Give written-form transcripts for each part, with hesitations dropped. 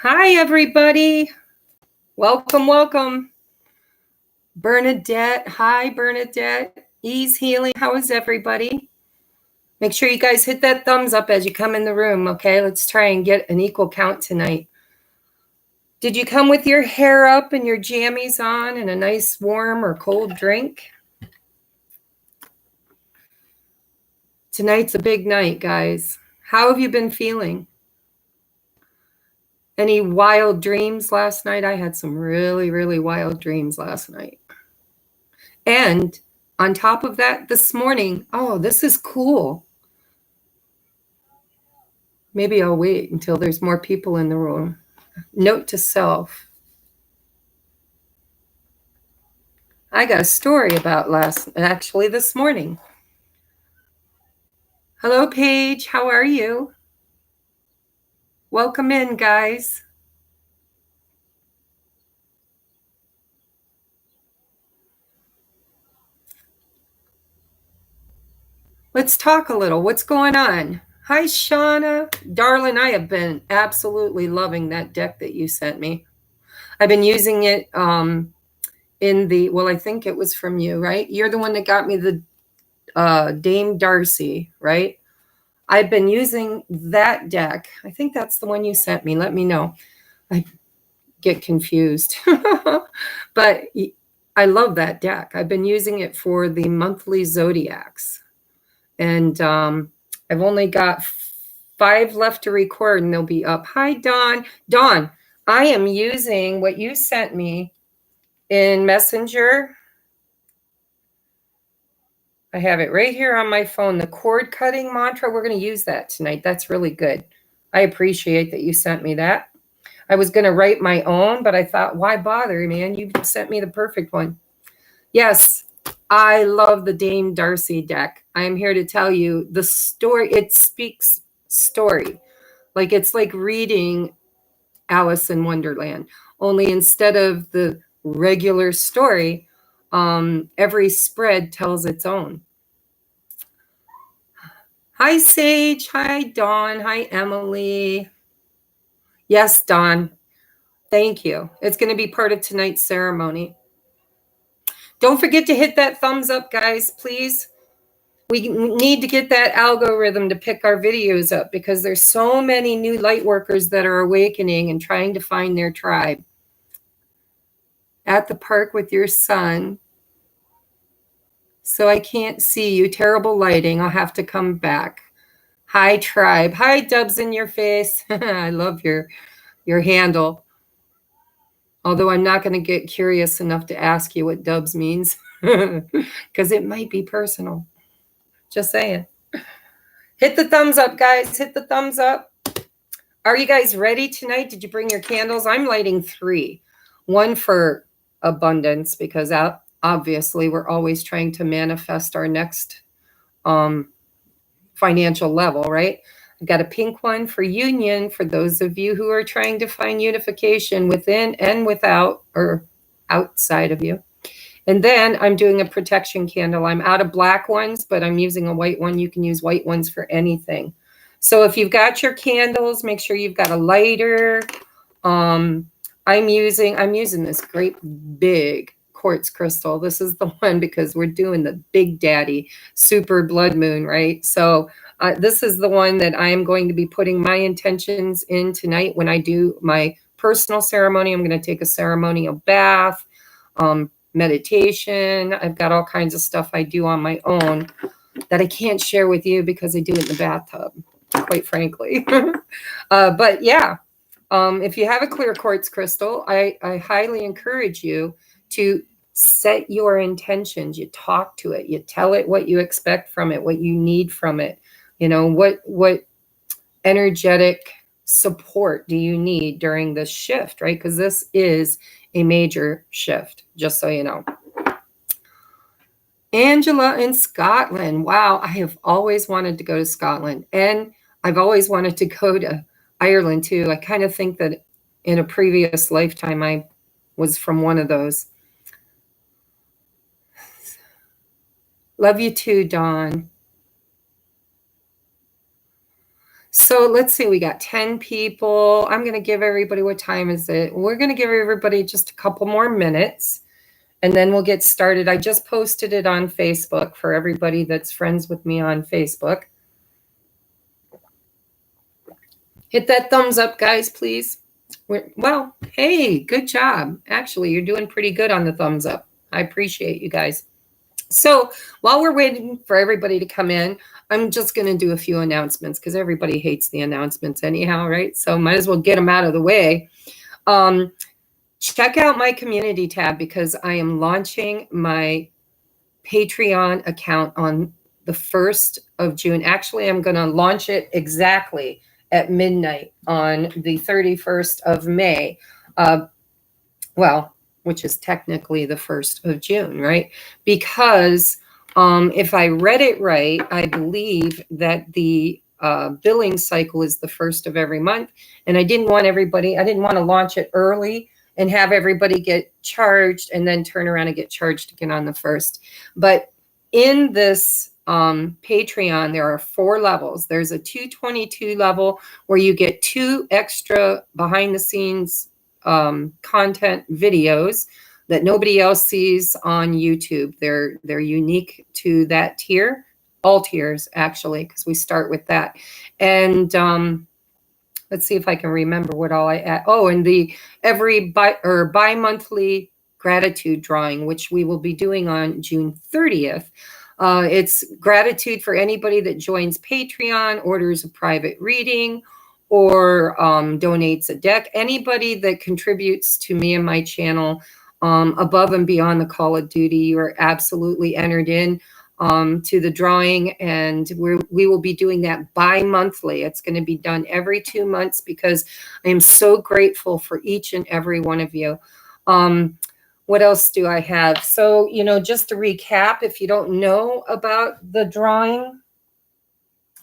Hi, everybody. Welcome, welcome. Bernadette. Hi, Bernadette. Ease Healing. How is everybody? Make sure you guys hit that thumbs up as you come in the room, okay? Let's try and get an equal count tonight. Did you come with your hair up and your jammies on and a nice warm or cold drink? Tonight's a big night, guys. How have you been feeling? Any wild dreams last night? I had some really, really wild dreams last night. And on top of that, this morning, oh, this is cool. Maybe I'll wait until there's more people in the room. Note to self. I got a story about this morning. Hello, Paige. How are you? Welcome in, guys. Let's talk a little. What's going on? Hi, Shauna. Darling, I have been absolutely loving that deck that you sent me. I've been using it I think it was from you, right? You're the one that got me the Dame Darcy, right? I've been using that deck. I think that's the one you sent me. Let me know. I get confused. But I love that deck. I've been using it for the monthly zodiacs. And I've only got 5 left to record and they'll be up. Hi, Dawn. Dawn, I am using what you sent me in Messenger. I have it right here on my phone, the cord cutting mantra. We're going to use that tonight. That's really good. I appreciate that you sent me that. I was going to write my own, but I thought, why bother, man? You sent me the perfect one. Yes, I love the Dame Darcy deck. I'm here to tell you the story. It speaks story. Like it's like reading Alice in Wonderland, only instead of the regular story, every spread tells its own. Hi, Sage. Hi, Dawn. Hi, Emily. Yes, Dawn. Thank you. It's going to be part of tonight's ceremony. Don't forget to hit that thumbs up, guys, please. We need to get that algorithm to pick our videos up because there's so many new light workers that are awakening and trying to find their tribe. At the park with your son. So I can't see you. Terrible lighting. I'll have to come back. Hi, tribe. Hi, Dubs in your face. I love your handle. Although I'm not going to get curious enough to ask you what Dubs means because it might be personal. Just saying. Hit the thumbs up, guys. Hit the thumbs up. Are you guys ready tonight? Did you bring your candles? I'm lighting 3. One for abundance because obviously we're always trying to manifest our next financial level, right? I've got a pink one for union for those of you who are trying to find unification within and without or outside of you. And then I'm doing a protection candle. I'm out of black ones, but I'm using a white one. You can use white ones for anything. So if you've got your candles, make sure you've got a lighter. I'm using this great big quartz crystal. This is the one because we're doing the Big Daddy Super Blood Moon, right? So this is the one that I am going to be putting my intentions in tonight when I do my personal ceremony. I'm going to take a ceremonial bath, meditation. I've got all kinds of stuff I do on my own that I can't share with you because I do it in the bathtub, quite frankly. But yeah, if you have a clear quartz crystal, I highly encourage you to set your intentions. You talk to it. You tell it what you expect from it, what you need from it. You know, what energetic support do you need during this shift, right? Because this is a major shift, just so you know. Angela in Scotland. Wow, I have always wanted to go to Scotland. And I've always wanted to go to Ireland too. I kind of think that in a previous lifetime, I was from one of those. Love you too, Dawn. So let's see, we got 10 people. I'm going to give everybody, what time is it? We're going to give everybody just a couple more minutes and then we'll get started. I just posted it on Facebook for everybody that's friends with me on Facebook. Hit that thumbs up, guys, please. Well, hey, good job. Actually, you're doing pretty good on the thumbs up. I appreciate you guys. So while we're waiting for everybody to come in, I'm just going to do a few announcements because everybody hates the announcements anyhow, right? So might as well get them out of the way. Check out my community tab because I am launching my Patreon account on the 1st of June. Actually, I'm going to launch it exactly at midnight on the 31st of May. Well, which is technically the 1st of June, right? Because if I read it right, I believe that the billing cycle is the 1st of every month. And I didn't want to launch it early and have everybody get charged and then turn around and get charged again on the 1st. But in this Patreon, there are 4 levels. There's a 222 level where you get 2 extra behind the scenes content videos that nobody else sees on YouTube. They're unique to that tier, all tiers actually, because we start with that. And let's see if I can remember what all I add. Oh, and the every bi-monthly gratitude drawing, which we will be doing on June 30th. It's gratitude for anybody that joins Patreon, orders a private reading, or donates a deck. Anybody that contributes to me and my channel above and beyond the call of duty, you are absolutely entered in to the drawing, and we will be doing that bi-monthly. It's going to be done every 2 months because I am so grateful for each and every one of you. What else do I have? So, just to recap, if you don't know about the drawing,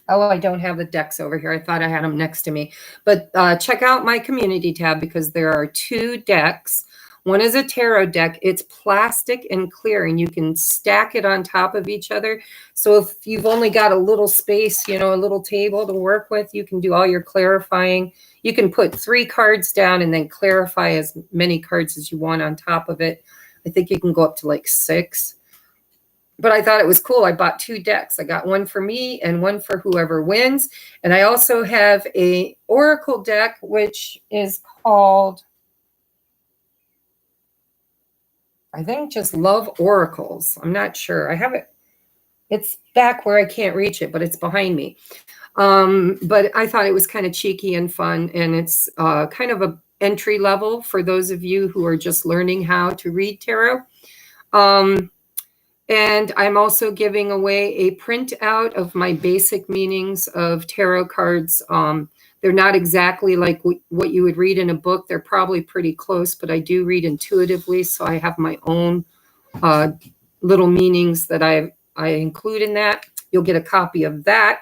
oh, I don't have the decks over here. I thought I had them next to me. But check out my community tab because there are 2 decks. One is a tarot deck. It's plastic and clear, and you can stack it on top of each other. So if you've only got a little space, a little table to work with, you can do all your clarifying. You can put 3 cards down and then clarify as many cards as you want on top of it. I think you can go up to like 6. But I thought it was cool. I bought 2 decks. I got one for me and one for whoever wins. And I also have a oracle deck, which is called, I think, just Love Oracles. I'm not sure. I have it. It's back where I can't reach it, but it's behind me. But I thought it was kind of cheeky and fun. And it's kind of a entry level for those of you who are just learning how to read tarot. And I'm also giving away a printout of my basic meanings of tarot cards. They're not exactly like what you would read in a book. They're probably pretty close, but I do read intuitively. So I have my own little meanings that I include in that. You'll get a copy of that,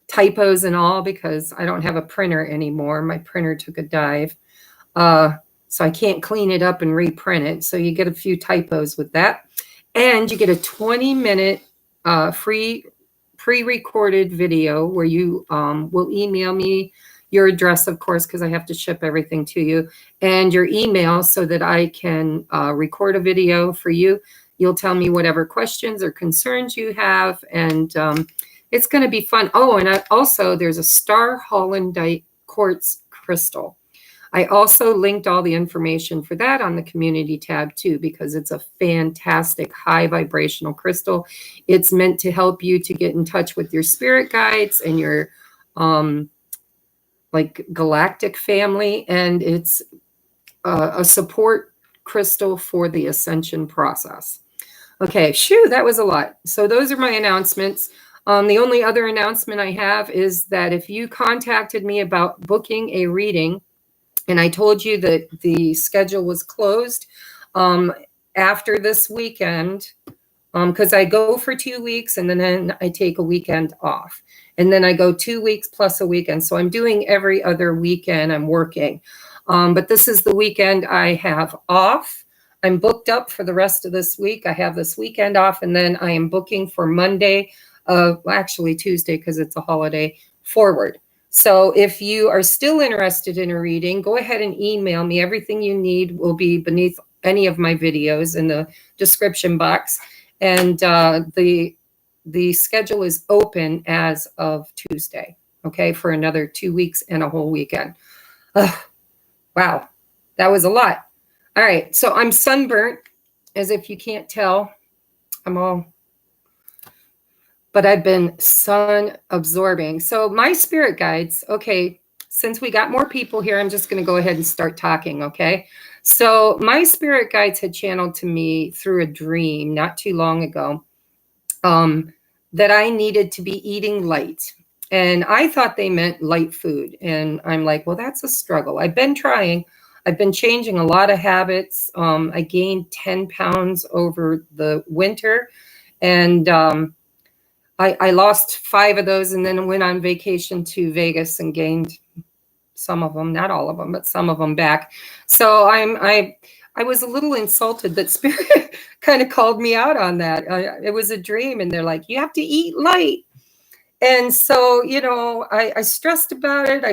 typos and all, because I don't have a printer anymore. My printer took a dive. So I can't clean it up and reprint it. So you get a few typos with that. And you get a 20-minute free pre-recorded video where you will email me your address, of course, because I have to ship everything to you, and your email so that I can record a video for you. You'll tell me whatever questions or concerns you have, and it's going to be fun. Oh, and also there's a star hollandite quartz crystal. I also linked all the information for that on the community tab too, because it's a fantastic high vibrational crystal. It's meant to help you to get in touch with your spirit guides and your like galactic family. And it's a support crystal for the ascension process. Okay, shoo, that was a lot. So those are my announcements. The only other announcement I have is that if you contacted me about booking a reading, and I told you that the schedule was closed after this weekend, because I go for 2 weeks and then I take a weekend off. And then I go 2 weeks plus a weekend. So I'm doing every other weekend I'm working. But this is the weekend I have off. I'm booked up for the rest of this week. I have this weekend off, and then I am booking for Monday, actually Tuesday because it's a holiday, forward. So if you are still interested in a reading, go ahead and email me. Everything you need will be beneath any of my videos in the description box. And the schedule is open as of Tuesday, okay, for another 2 weeks and a whole weekend. Oh, wow, that was a lot. All right, so I'm sunburnt, as if you can't tell. But I've been sun absorbing. So my spirit guides, okay, since we got more people here, I'm just going to go ahead and start talking, okay? So my spirit guides had channeled to me through a dream not too long ago that I needed to be eating light. And I thought they meant light food. And I'm like, well, that's a struggle. I've been trying. I've been changing a lot of habits. I gained 10 pounds over the winter. And I lost 5 of those and then went on vacation to Vegas and gained some of them, not all of them, but some of them back. So I was a little insulted that Spirit kind of called me out on that. It was a dream, and they're like, you have to eat light. And so, you know, I stressed about it.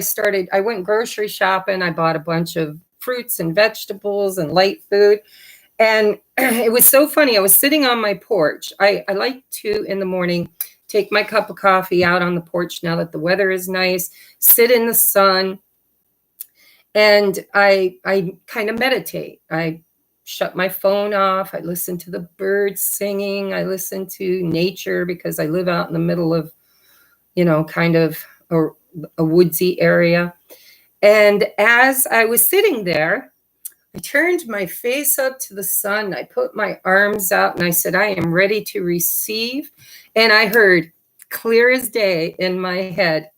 I went grocery shopping. I bought a bunch of fruits and vegetables and light food. And it was so funny. I was sitting on my porch. I like to, in the morning, take my cup of coffee out on the porch now that the weather is nice, sit in the sun, and I kind of meditate. I shut my phone off. I listen to the birds singing. I listen to nature because I live out in the middle of, you know, kind of a woodsy area. And as I was sitting there, I turned my face up to the sun. I put my arms out and I said, I am ready to receive. And I heard clear as day in my head,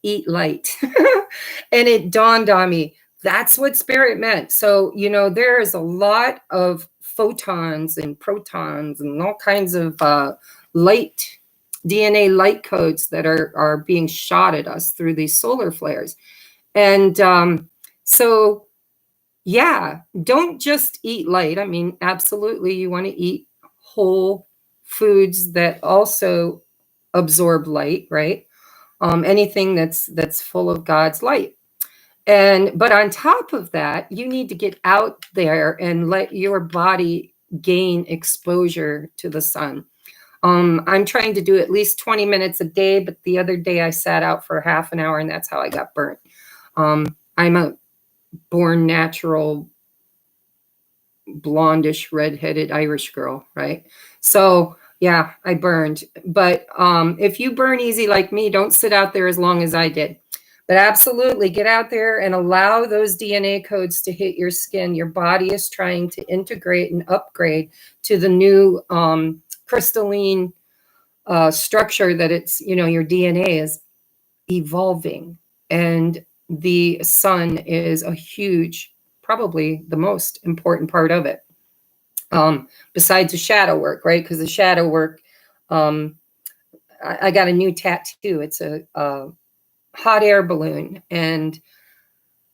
eat light. And it dawned on me, that's what Spirit meant. So, you know, there is a lot of photons and protons and all kinds of light, DNA light codes that are being shot at us through these solar flares. And so, yeah, don't just eat light. I mean, absolutely, you want to eat whole foods that also absorb light, right? Anything that's full of God's light. But on top of that, you need to get out there and let your body gain exposure to the sun. I'm trying to do at least 20 minutes a day, but the other day I sat out for half an hour and that's how I got burnt. I'm a born natural blondish redheaded Irish girl, right? So yeah, I burned. But if you burn easy like me, don't sit out there as long as I did. But absolutely get out there and allow those DNA codes to hit your skin. Your body is trying to integrate and upgrade to the new crystalline structure that it's, you know, your DNA is evolving. And the sun is a huge, probably the most important part of it. Besides the shadow work, right? Because the shadow work, I got a new tattoo. It's a hot air balloon, and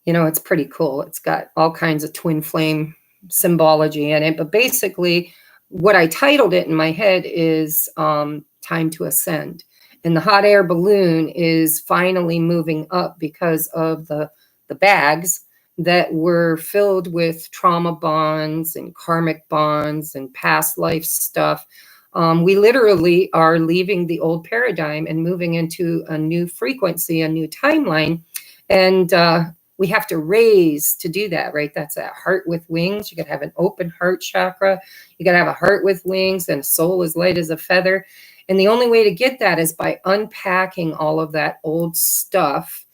you know, it's pretty cool. It's got all kinds of twin flame symbology in it, but basically what I titled it in my head is Time to Ascend. And the hot air balloon is finally moving up because of the bags that were filled with trauma bonds and karmic bonds and past life stuff. We literally are leaving the old paradigm and moving into a new frequency, a new timeline. And we have to raise to do that, right? That's a heart with wings. You got to have an open heart chakra. You got to have a heart with wings and a soul as light as a feather. And the only way to get that is by unpacking all of that old stuff.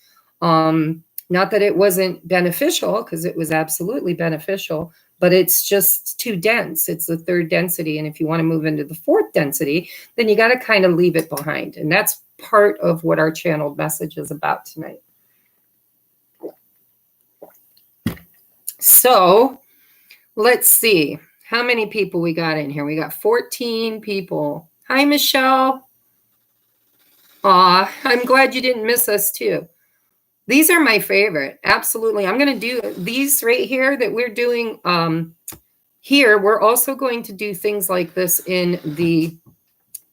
Not that it wasn't beneficial, because it was absolutely beneficial, but it's just too dense. It's the 3rd density. And if you want to move into the 4th density, then you got to kind of leave it behind. And that's part of what our channeled message is about tonight. So let's see how many people we got in here. We got 14 people. Hi, Michelle. Aw, I'm glad you didn't miss us too. These are my favorite. Absolutely. I'm going to do these right here that we're doing here. We're also going to do things like this in the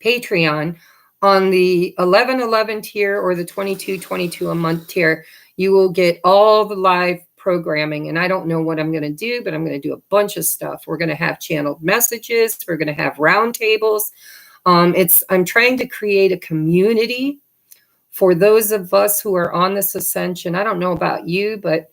Patreon. on the 1111 tier or the 2222 a month tier, you will get all the live programming. And I don't know what I'm going to do, but I'm going to do a bunch of stuff. We're going to have channeled messages. We're going to have roundtables. I'm trying to create a community for those of us who are on this ascension. I don't know about you, but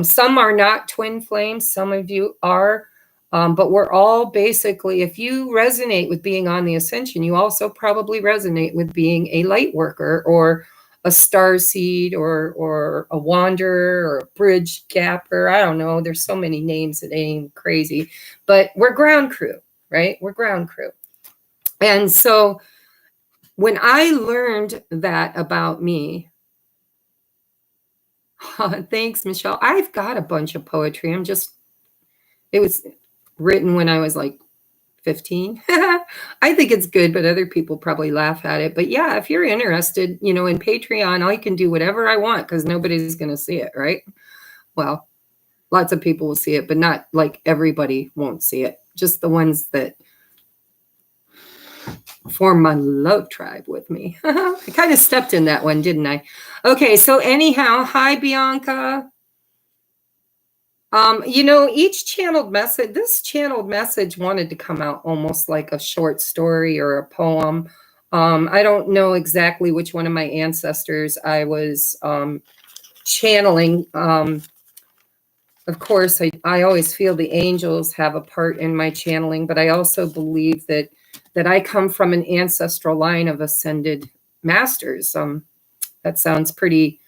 some are not twin flames. Some of you are. But we're all basically, if you resonate with being on the ascension, you also probably resonate with being a light worker or a star seed or a wanderer or a bridge gapper. I don't know. There's so many names that ain't crazy. But we're ground crew, right? We're ground crew. And so when I learned that about me, thanks, Michelle. I've got a bunch of poetry. It was written when I was like 15. I think it's good, but other people probably laugh at it. But yeah, if you're interested, in Patreon, I can do whatever I want because nobody's going to see it, right? Well, lots of people will see it, but not like everybody won't see it. Just the ones that form my love tribe with me. I kind of stepped in that one, didn't I? Okay, so anyhow, hi, Bianca. Each channeled message, this channeled message wanted to come out almost like a short story or a poem. I don't know exactly which one of my ancestors I was channeling. Of course, I always feel the angels have a part in my channeling, but I also believe that I come from an ancestral line of ascended masters. That sounds pretty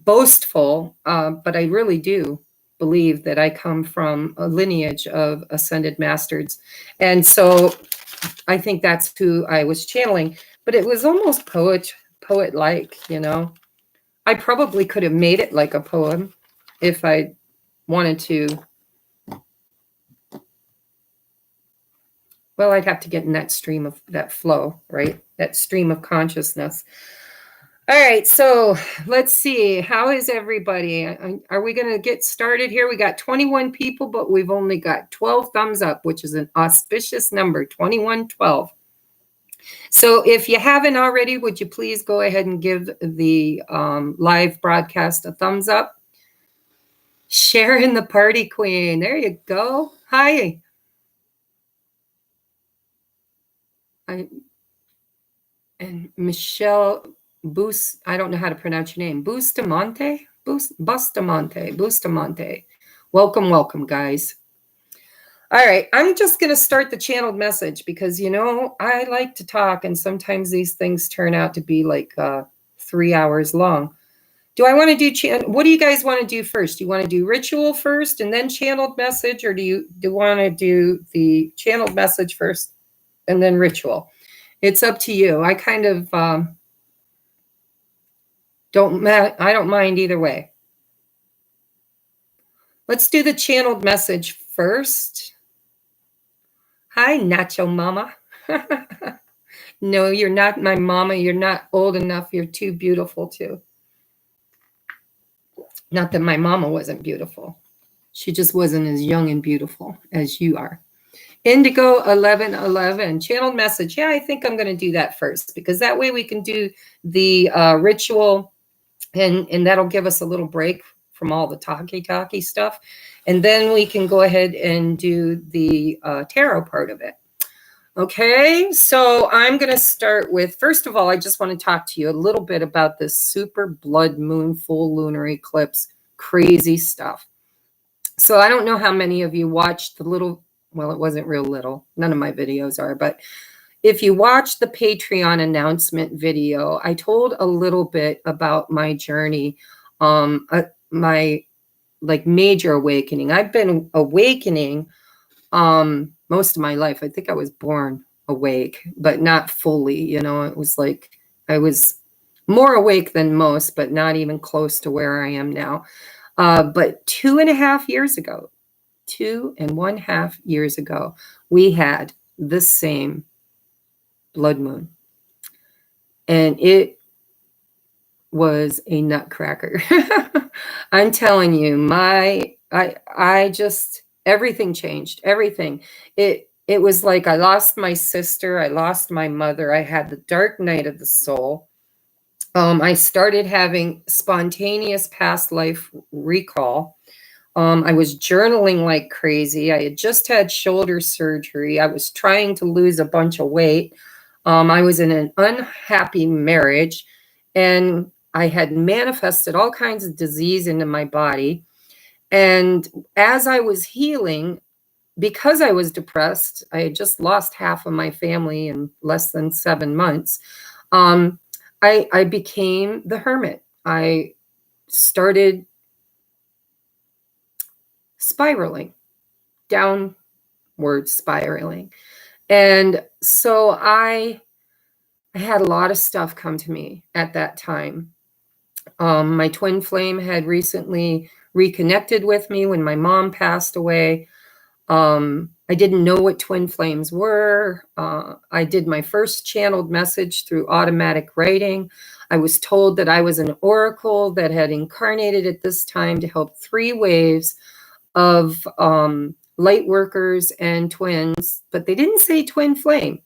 boastful, but I really do believe that I come from a lineage of ascended masters. And so I think that's who I was channeling, but it was almost poet-like, I probably could have made it like a poem if I wanted to. Well, I'd have to get in that stream of that flow, right? That stream of consciousness. All right, so let's see. How is everybody? Are we going to get started here? We got 21 people, but we've only got 12 thumbs up, which is an auspicious number, 2112. So if you haven't already, would you please go ahead and give the live broadcast a thumbs up? Sharon the party queen. There you go. Hi. And Michelle I don't know how to pronounce your name. Bustamante. Welcome, guys. All right, I'm just going to start the channeled message because, I like to talk, and sometimes these things turn out to be like 3 hours long. Do I want to do what do you guys want to do first? Do you want to do ritual first and then channeled message, or do you want to do the channeled message first and then ritual? It's up to you. I kind of I don't mind either way. Let's do the channeled message first. Hi, Nacho Mama. No, you're not my mama. You're not old enough. You're too beautiful, too. Not that my mama wasn't beautiful. She just wasn't as young and beautiful as you are. Indigo 1111, channeled message. Yeah, I think I'm going to do that first because that way we can do the ritual and that'll give us a little break from all the talky stuff. And then we can go ahead and do the tarot part of it. Okay, so I'm going to start with, first of all, I just want to talk to you a little bit about this super blood moon full lunar eclipse, crazy stuff. So I don't know how many of you watched the little, well, it wasn't real little. None of my videos are, but if you watch the Patreon announcement video, I told a little bit about my journey, my like major awakening. I've been awakening most of my life. I think I was born awake, but not fully, it was like I was more awake than most, but not even close to where I am now. But 2.5 years ago, 2.5 years ago, we had the same blood moon. And it was a nutcracker. I'm telling you, I just, everything changed, everything. it was like I lost my sister, I lost my mother, I had the dark night of the soul. I started having spontaneous past life recall. I was journaling like crazy. I had just had shoulder surgery. I was trying to lose a bunch of weight. I was in an unhappy marriage, and I had manifested all kinds of disease into my body. And as I was healing, because I was depressed, I had just lost half of my family in less than 7 months. Um, I became the hermit. I started spiraling, downward spiraling. And so I had a lot of stuff come to me at that time. My twin flame had recently reconnected with me when my mom passed away. I didn't know what twin flames were. I did my first channeled message through automatic writing. I was told that I was an oracle that had incarnated at this time to help 3 waves of light workers and twins, but they didn't say twin flame.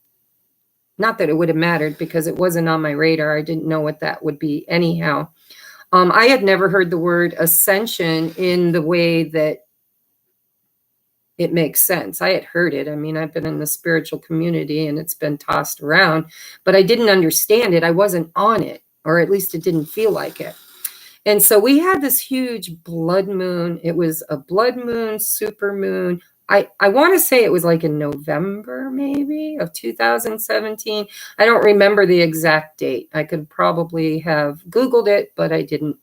Not that it would have mattered because it wasn't on my radar. I didn't know what that would be anyhow. I had never heard the word ascension in the way that it makes sense. I had heard it. I mean, I've been in the spiritual community and it's been tossed around, but I didn't understand it. I wasn't on it, or at least it didn't feel like it. And so we had this huge blood moon. It was a blood moon, super moon. I want to say it was like in November, maybe, of 2017. I don't remember the exact date. I could probably have Googled it, but I didn't.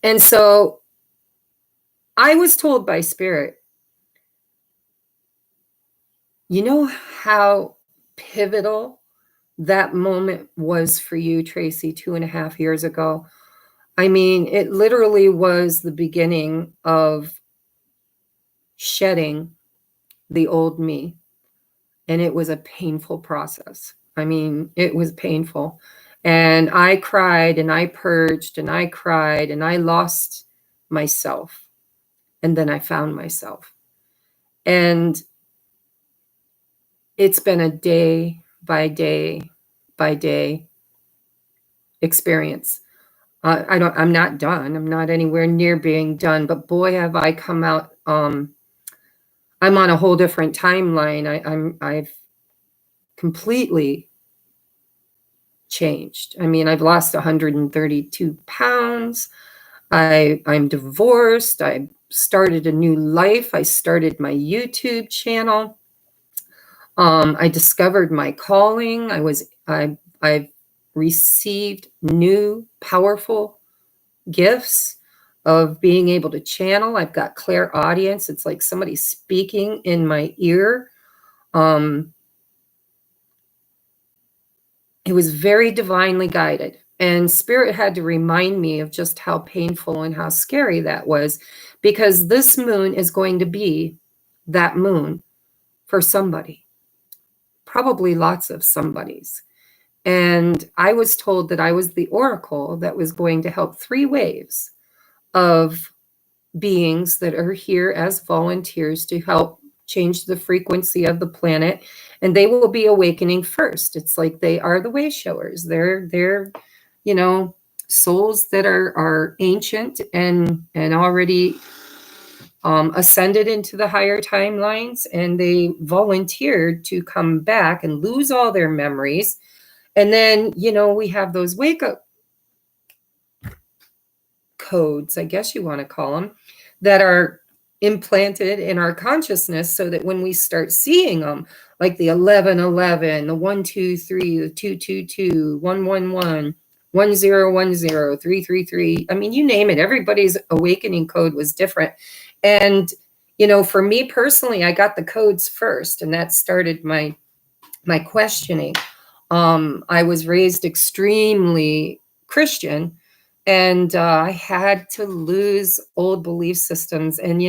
And so I was told by Spirit, you know how pivotal that moment was for you, Tracy, 2.5 years ago? I mean, it literally was the beginning of shedding the old me. And it was a painful process. I mean, it was painful. And I cried and I purged and I cried and I lost myself. And then I found myself. And it's been a day by day by day experience. I'm not done. I'm not anywhere near being done, but boy, have I come out. I'm on a whole different timeline. I've completely changed. I mean, I've lost 132 pounds. I'm divorced. I started a new life. I started my YouTube channel. I discovered my calling. I've received new powerful gifts of being able to channel. I've got clairaudience. It's like somebody speaking in my ear. It was very divinely guided. And Spirit had to remind me of just how painful and how scary that was, because this moon is going to be that moon for somebody, probably lots of somebodies. And I was told that I was the oracle that was going to help 3 waves of beings that are here as volunteers to help change the frequency of the planet, and they will be awakening first. It's like they are the way showers. They're souls that are ancient and already ascended into the higher timelines, and they volunteered to come back and lose all their memories. And then we have those wake up codes, I guess you want to call them, that are implanted in our consciousness, so that when we start seeing them, like the 1111, the 123, the 222, 111, 1010, 333, I mean, you name it, everybody's awakening code was different. And for me personally, I got the codes first, and that started my questioning. I was raised extremely Christian, and I had to lose old belief systems. And,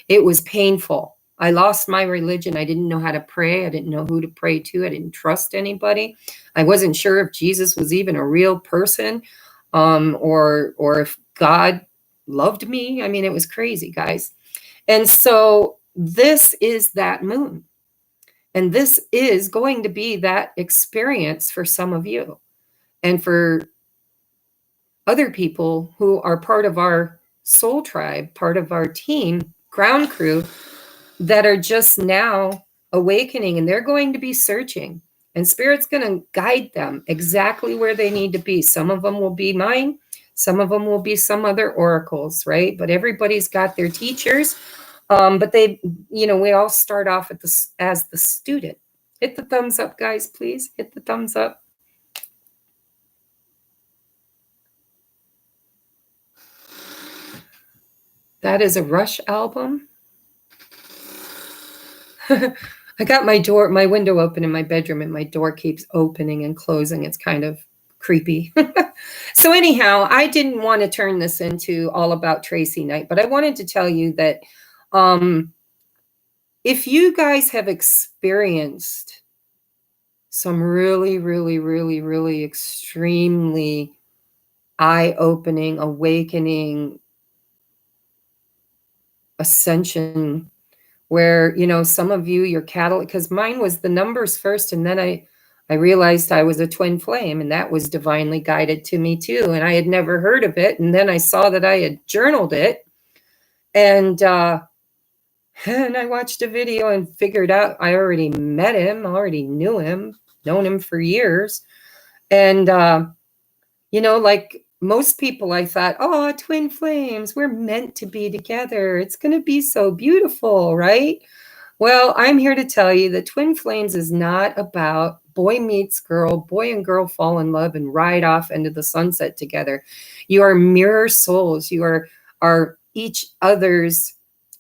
it was painful. I lost my religion. I didn't know how to pray. I didn't know who to pray to. I didn't trust anybody. I wasn't sure if Jesus was even a real person, or if God loved me. I mean, it was crazy, guys. And so this is that moon. And this is going to be that experience for some of you. And for other people who are part of our soul tribe, part of our team, ground crew, that are just now awakening, and they're going to be searching. And Spirit's going to guide them exactly where they need to be. Some of them will be mine. Some of them will be some other oracles, right? But everybody's got their teachers. But they, we all start off at as the student. Hit the thumbs up, guys, please. Hit the thumbs up. That is a Rush album. I got my window open in my bedroom, and my door keeps opening and closing. It's kind of creepy. So anyhow, I didn't want to turn this into all about Tracy Knight, but I wanted to tell you that if you guys have experienced some really, really, really, really extremely eye-opening, awakening, ascension, where, some of you, your catalyst, because mine was the numbers first, and then I realized I was a twin flame, and that was divinely guided to me too. And I had never heard of it. And then I saw that I had journaled it. And I watched a video and figured out I already met him, already knew him, known him for years. And, like most people, I thought, oh, twin flames, we're meant to be together. It's going to be so beautiful, right? Well, I'm here to tell you that twin flames is not about boy meets girl, boy and girl fall in love and ride off into the sunset together. You are mirror souls. You are each other's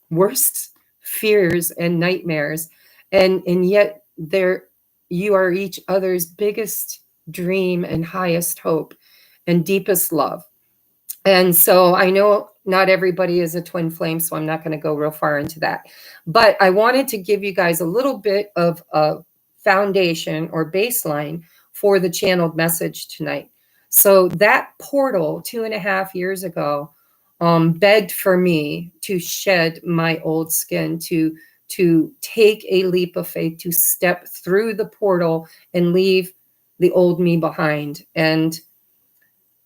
worst fears and nightmares. And yet you are each other's biggest dream and highest hope and deepest love. And so I know not everybody is a twin flame, so I'm not going to go real far into that. But I wanted to give you guys a little bit of a foundation or baseline for the channeled message tonight. So that portal 2.5 years ago begged for me to shed my old skin, to take a leap of faith, to step through the portal and leave the old me behind. And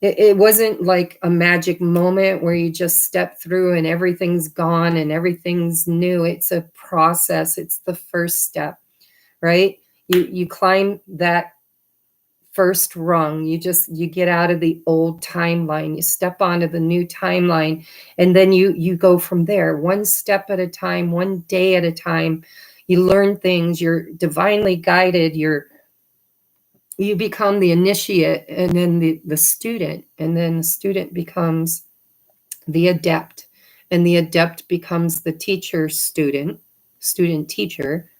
it wasn't like a magic moment where you just step through and everything's gone and everything's new. It's a process. It's the first step, right? You climb that first rung. You get out of the old timeline. You step onto the new timeline, and then you go from there, one step at a time, one day at a time. You learn things. You're divinely guided. You become the initiate, and then the student, and then the student becomes the adept, and the adept becomes the teacher student teacher,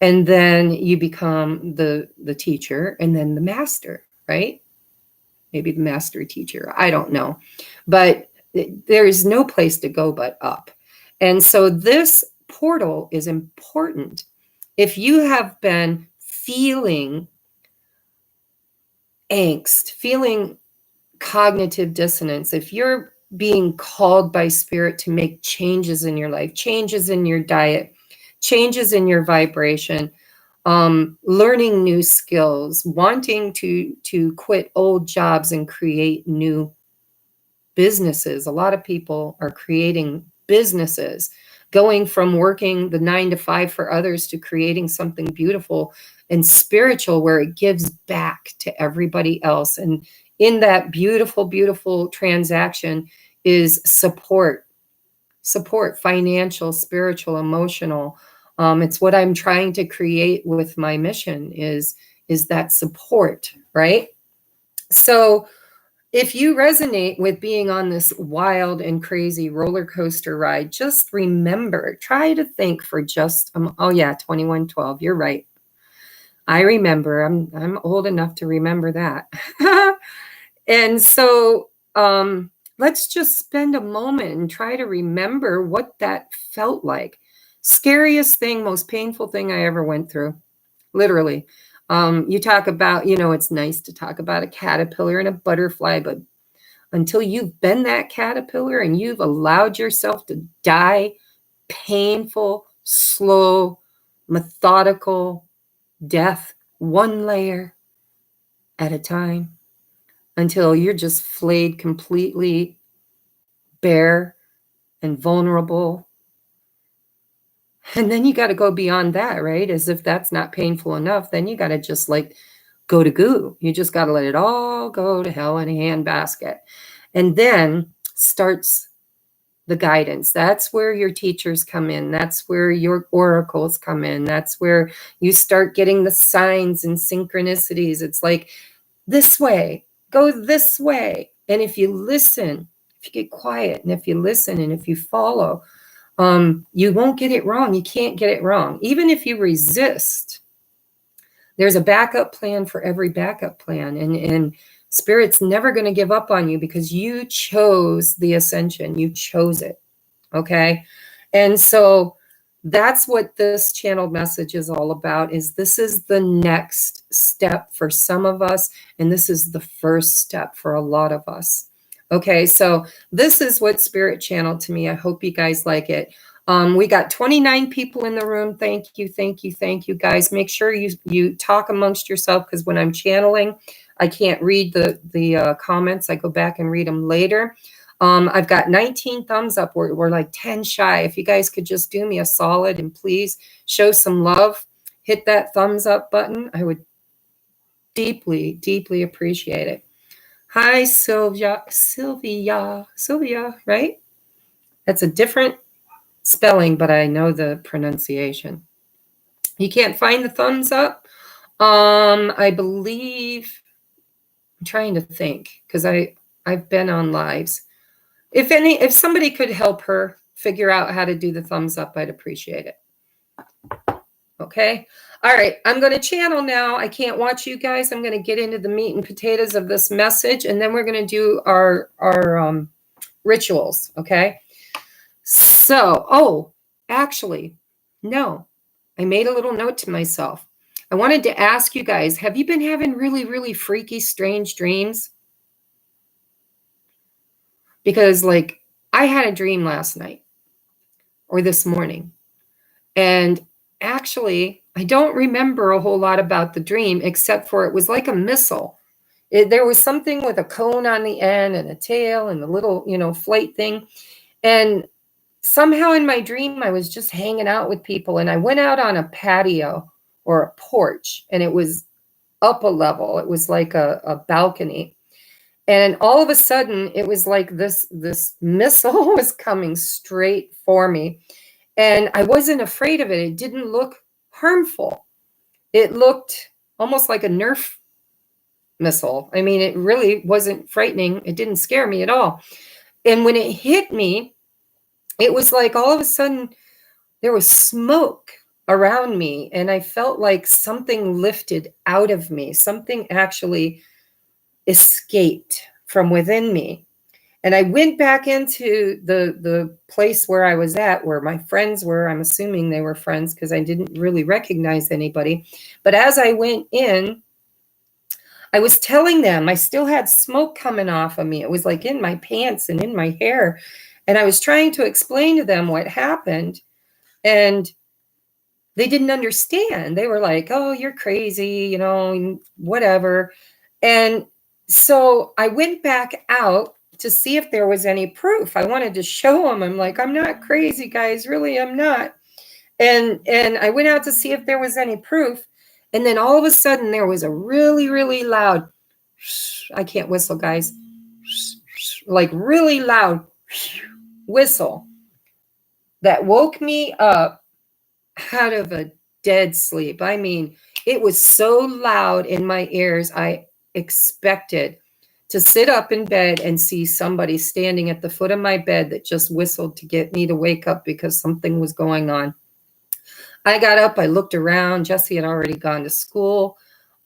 and then you become the teacher, and then the master, right? Maybe the master teacher, I don't know. But there is no place to go but up. And so this portal is important. If you have been feeling angst, feeling cognitive dissonance, if you're being called by Spirit to make changes in your life, changes in your diet, changes in your vibration, learning new skills, wanting to quit old jobs and create new businesses. A lot of people are creating businesses, going from working the 9 to 5 for others to creating something beautiful and spiritual where it gives back to everybody else. And in that beautiful, beautiful transaction is support, financial, spiritual, emotional. It's what I'm trying to create with my mission is that support, right? So if you resonate with being on this wild and crazy roller coaster ride, just remember, try to think for just, 2112, you're right. I remember, I'm old enough to remember that. And so let's just spend a moment and try to remember what that felt like. Scariest thing, most painful thing I ever went through, literally. You talk about, it's nice to talk about a caterpillar and a butterfly, but until you've been that caterpillar and you've allowed yourself to die painful, slow, methodical death, one layer at a time, until you're just flayed completely bare and vulnerable. And then you got to go beyond that, right? As if that's not painful enough, then you got to just like go to goo. You just got to let it all go to hell in a handbasket. And then starts the guidance. That's where your teachers come in. That's where your oracles come in. That's where you start getting the signs and synchronicities. It's like, this way, go this way. And if you listen, if you get quiet, and if you listen, and if you follow, you won't get it wrong. You can't get it wrong. Even if you resist, there's a backup plan for every backup plan. And Spirit's never going to give up on you because you chose the ascension. You chose it. Okay. And so that's what this channeled message is all about, is this is the next step for some of us. And this is the first step for a lot of us. Okay. So this is what Spirit channeled to me. I hope you guys like it. We got 29 people in the room. Thank you. Thank you. Thank you, guys. Make sure you talk amongst yourself, because when I'm channeling, I can't read the comments. I go back and read them later. I've got 19 thumbs up. We're like 10 shy. If you guys could just do me a solid and please show some love, hit that thumbs up button. I would deeply, deeply appreciate it. Hi, Sylvia, right? That's a different spelling, but I know the pronunciation. You can't find the thumbs up. I believe, I'm trying to think, because I've been on lives. If somebody could help her figure out how to do the thumbs up, I'd appreciate it. Okay. All right. I'm going to channel now. I can't watch you guys. I'm going to get into the meat and potatoes of this message, and then we're going to do our rituals. Okay. So, actually, no, I made a little note to myself. I wanted to ask you guys, have you been having really, really freaky, strange dreams? Because like I had a dream last night or this morning, and actually I don't remember a whole lot about the dream, except for it was like a missile. There was something with a cone on the end and a tail and a little, flight thing. And somehow in my dream, I was just hanging out with people, and I went out on a patio or a porch, and it was up a level. It was like a balcony. And all of a sudden, it was like this missile was coming straight for me. And I wasn't afraid of it. It didn't look harmful. It looked almost like a Nerf missile. I mean, it really wasn't frightening. It didn't scare me at all. And when it hit me, it was like all of a sudden there was smoke around me, and I felt like something lifted out of me. Something actually escaped from within me. And I went back into the place where I was at, where my friends were. I'm assuming they were friends because I didn't really recognize anybody. But as I went in, I was telling them I still had smoke coming off of me. It was like in my pants and in my hair. And I was trying to explain to them what happened. And they didn't understand. They were like, oh, you're crazy, whatever. And so I went back out to see if there was any proof. I wanted to show them. I'm like, I'm not crazy, guys. Really, I'm not. And I went out to see if there was any proof. And then all of a sudden there was a really, really loud, I can't whistle, guys, like really loud whistle that woke me up out of a dead sleep. I mean, it was so loud in my ears. I expected to sit up in bed and see somebody standing at the foot of my bed that just whistled to get me to wake up because something was going on. I got up, I looked around. Jesse had already gone to school.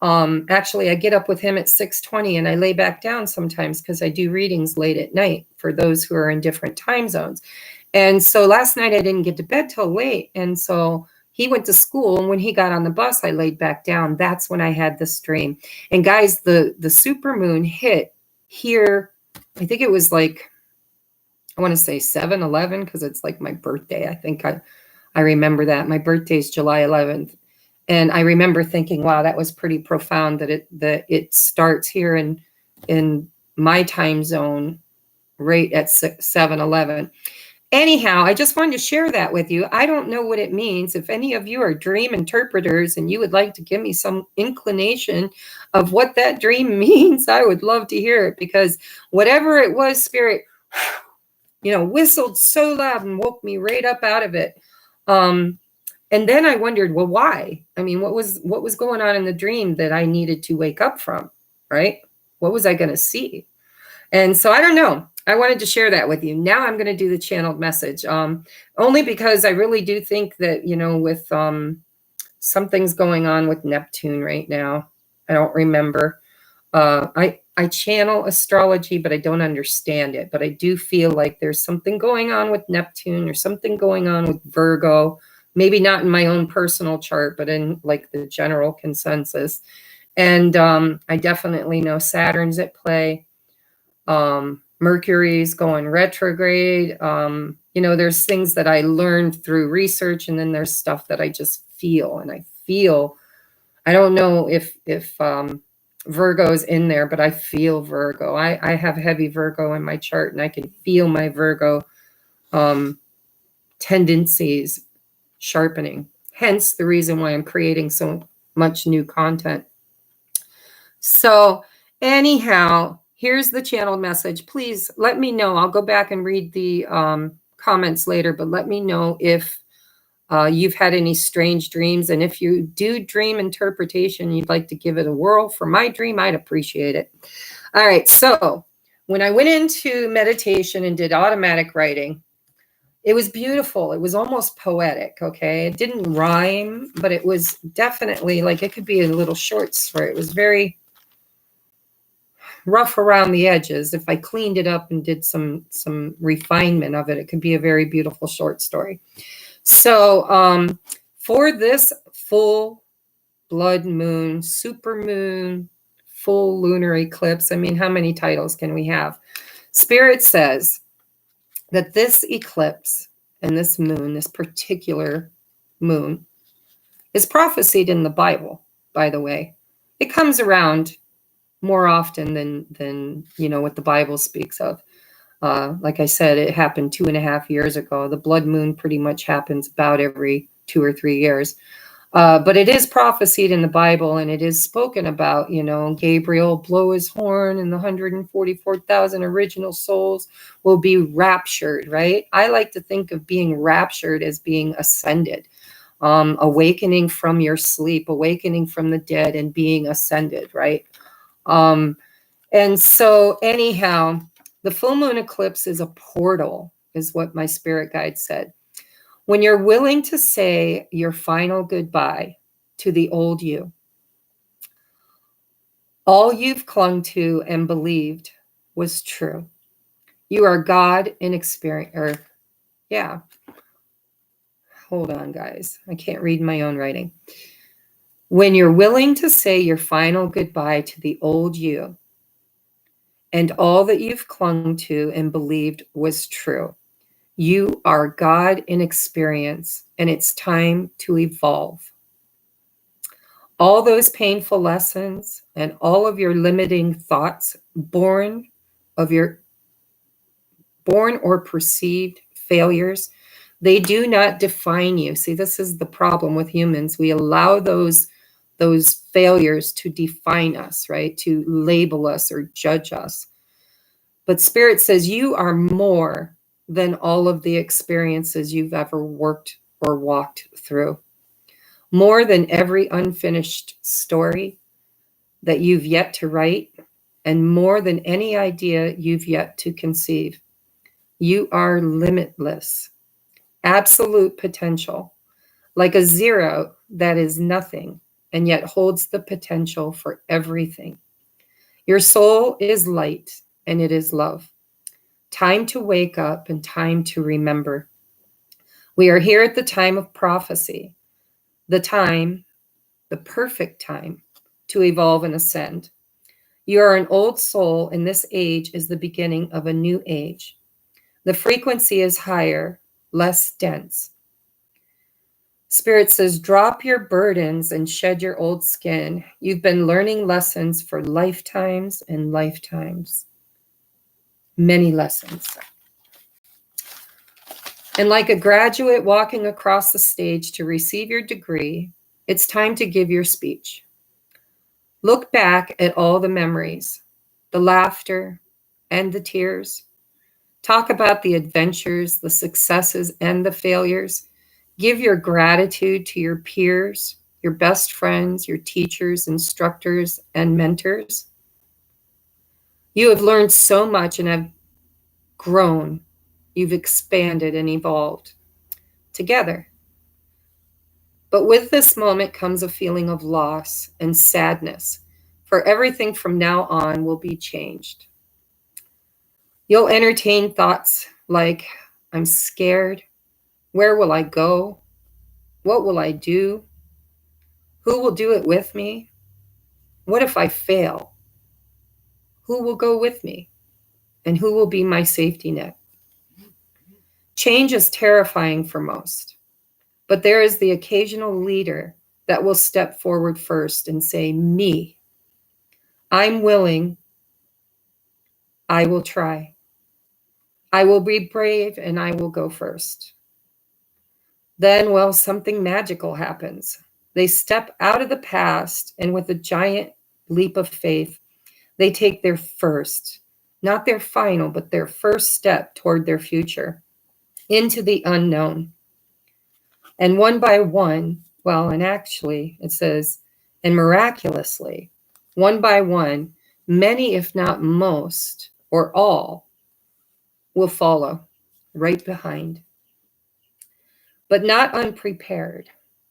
Actually, I get up with him at 6:20 and I lay back down sometimes because I do readings late at night for those who are in different time zones. And so last night I didn't get to bed till late. And so he went to school, and when he got on the bus, I laid back down. That's when I had this dream. And guys, the super moon hit here. I think it was like, I want to say 7/11 because it's like my birthday. I think I I remember that. My birthday's July 11th. And I remember thinking, wow, that was pretty profound that it starts here in my time zone right at 7-11. Anyhow, I just wanted to share that with you. I don't know what it means. If any of you are dream interpreters and you would like to give me some inclination of what that dream means, I would love to hear it, because whatever it was, Spirit, whistled so loud and woke me right up out of it. And then I wondered, well, why? I mean, what was going on in the dream that I needed to wake up from, right? What was I going to see? And so I don't know. I wanted to share that with you. Now I'm going to do the channeled message, only because I really do think that, with something's going on with Neptune right now. I don't remember. I channel astrology, but I don't understand it. But I do feel like there's something going on with Neptune or something going on with Virgo. Maybe not in my own personal chart, but in like the general consensus. And I definitely know Saturn's at play. Mercury's going retrograde. There's things that I learned through research, and then there's stuff that I just feel. And I don't know if Virgo's in there, but I feel Virgo. I have heavy Virgo in my chart, and I can feel my Virgo tendencies sharpening. Hence the reason why I'm creating so much new content. So anyhow, here's the channeled message. Please let me know. I'll go back and read the comments later, but let me know if you've had any strange dreams. And if you do dream interpretation, you'd like to give it a whirl for my dream, I'd appreciate it. All right. So when I went into meditation and did automatic writing, it was beautiful. It was almost poetic. Okay. It didn't rhyme, but it was definitely like, it could be a little short story. It was very rough around the edges. If I cleaned it up and did some refinement of it, it could be a very beautiful short story. So for this full blood moon, super moon, full lunar eclipse, I mean, how many titles can we have? Spirit says that this eclipse and this moon, this particular moon, is prophesied in the Bible, by the way. It comes around more often than what the Bible speaks of. Like I said, it happened 2.5 years ago. The blood moon pretty much happens about every 2 or 3 years. But it is prophesied in the Bible, and it is spoken about, Gabriel blow his horn and the 144,000 original souls will be raptured, right? I like to think of being raptured as being ascended, awakening from your sleep, awakening from the dead and being ascended, right? And so anyhow, the full moon eclipse is a portal, is what my spirit guide said. When you're willing to say your final goodbye to the old you, all you've clung to and believed was true. You are God in experience, hold on, guys. I can't read my own writing. When you're willing to say your final goodbye to the old you, and all that you've clung to and believed was true, you are God in experience, and it's time to evolve. All those painful lessons and all of your limiting thoughts born or perceived failures, they do not define you. See, this is the problem with humans. We allow those failures to define us, right? To label us or judge us. But Spirit says you are more than all of the experiences you've ever worked or walked through. More than every unfinished story that you've yet to write, and more than any idea you've yet to conceive. You are limitless, absolute potential, like a zero that is nothing and yet holds the potential for everything. Your soul is light and it is love. Time to wake up and time to remember. We are here at the time of prophecy, the perfect time to evolve and ascend. You are an old soul, and this age is the beginning of a new age. The frequency is higher, less dense. Spirit says, drop your burdens and shed your old skin. You've been learning lessons for lifetimes and lifetimes. Many lessons. And like a graduate walking across the stage to receive your degree, it's time to give your speech. Look back at all the memories, the laughter and the tears. Talk about the adventures, the successes, and the failures. Give your gratitude to your peers, your best friends, your teachers, instructors, and mentors. You have learned so much and have grown. You've expanded and evolved together. But with this moment comes a feeling of loss and sadness, for everything from now on will be changed. You'll entertain thoughts like, I'm scared. Where will I go? What will I do? Who will do it with me? What if I fail? Who will go with me? And who will be my safety net? Change is terrifying for most, but there is the occasional leader that will step forward first and say, me. I'm willing. I will try. I will be brave and I will go first. Then, well, something magical happens. They step out of the past and with a giant leap of faith, they take their first, not their final, but their first step toward their future into the unknown. And one by one, well, and actually it says, and miraculously, one by one, many, if not most, or all, will follow right behind. But not unprepared.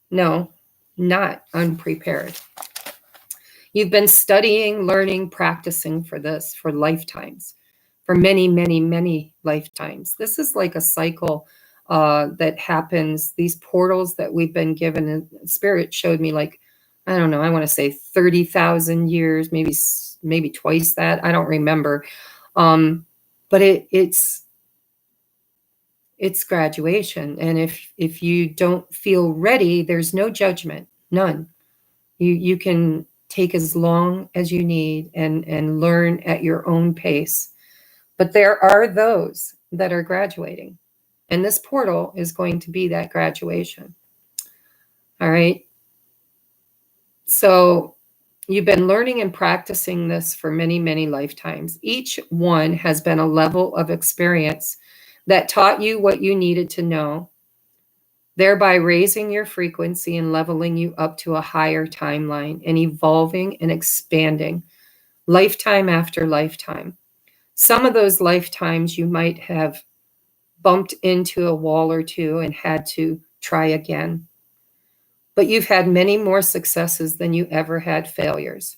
No, not unprepared. You've been studying, learning, practicing for this for lifetimes, for many, many, many lifetimes. This is like a cycle that happens, these portals that we've been given. And Spirit showed me, like, I don't know, I want to say 30,000 years, maybe twice that. I don't remember. But it's graduation. And if you don't feel ready, there's no judgment, none. You can take as long as you need and learn at your own pace. But there are those that are graduating. And this portal is going to be that graduation. All right. So you've been learning and practicing this for many, many lifetimes. Each one has been a level of experience that taught you what you needed to know, thereby raising your frequency and leveling you up to a higher timeline and evolving and expanding lifetime after lifetime. Some of those lifetimes you might have bumped into a wall or two and had to try again. But you've had many more successes than you ever had failures.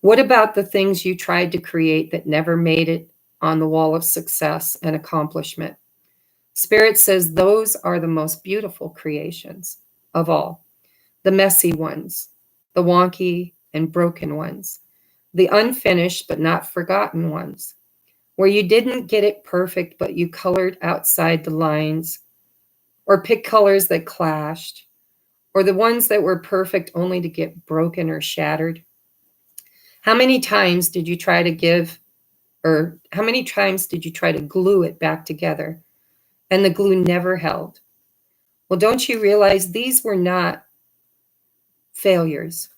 What about the things you tried to create that never made it on the wall of success and accomplishment? Spirit says those are the most beautiful creations of all. The messy ones, the wonky and broken ones, the unfinished but not forgotten ones, where you didn't get it perfect, but you colored outside the lines, or picked colors that clashed, or the ones that were perfect only to get broken or shattered. How many times did you try to glue it back together? And the glue never held. Well, don't you realize these were not failures?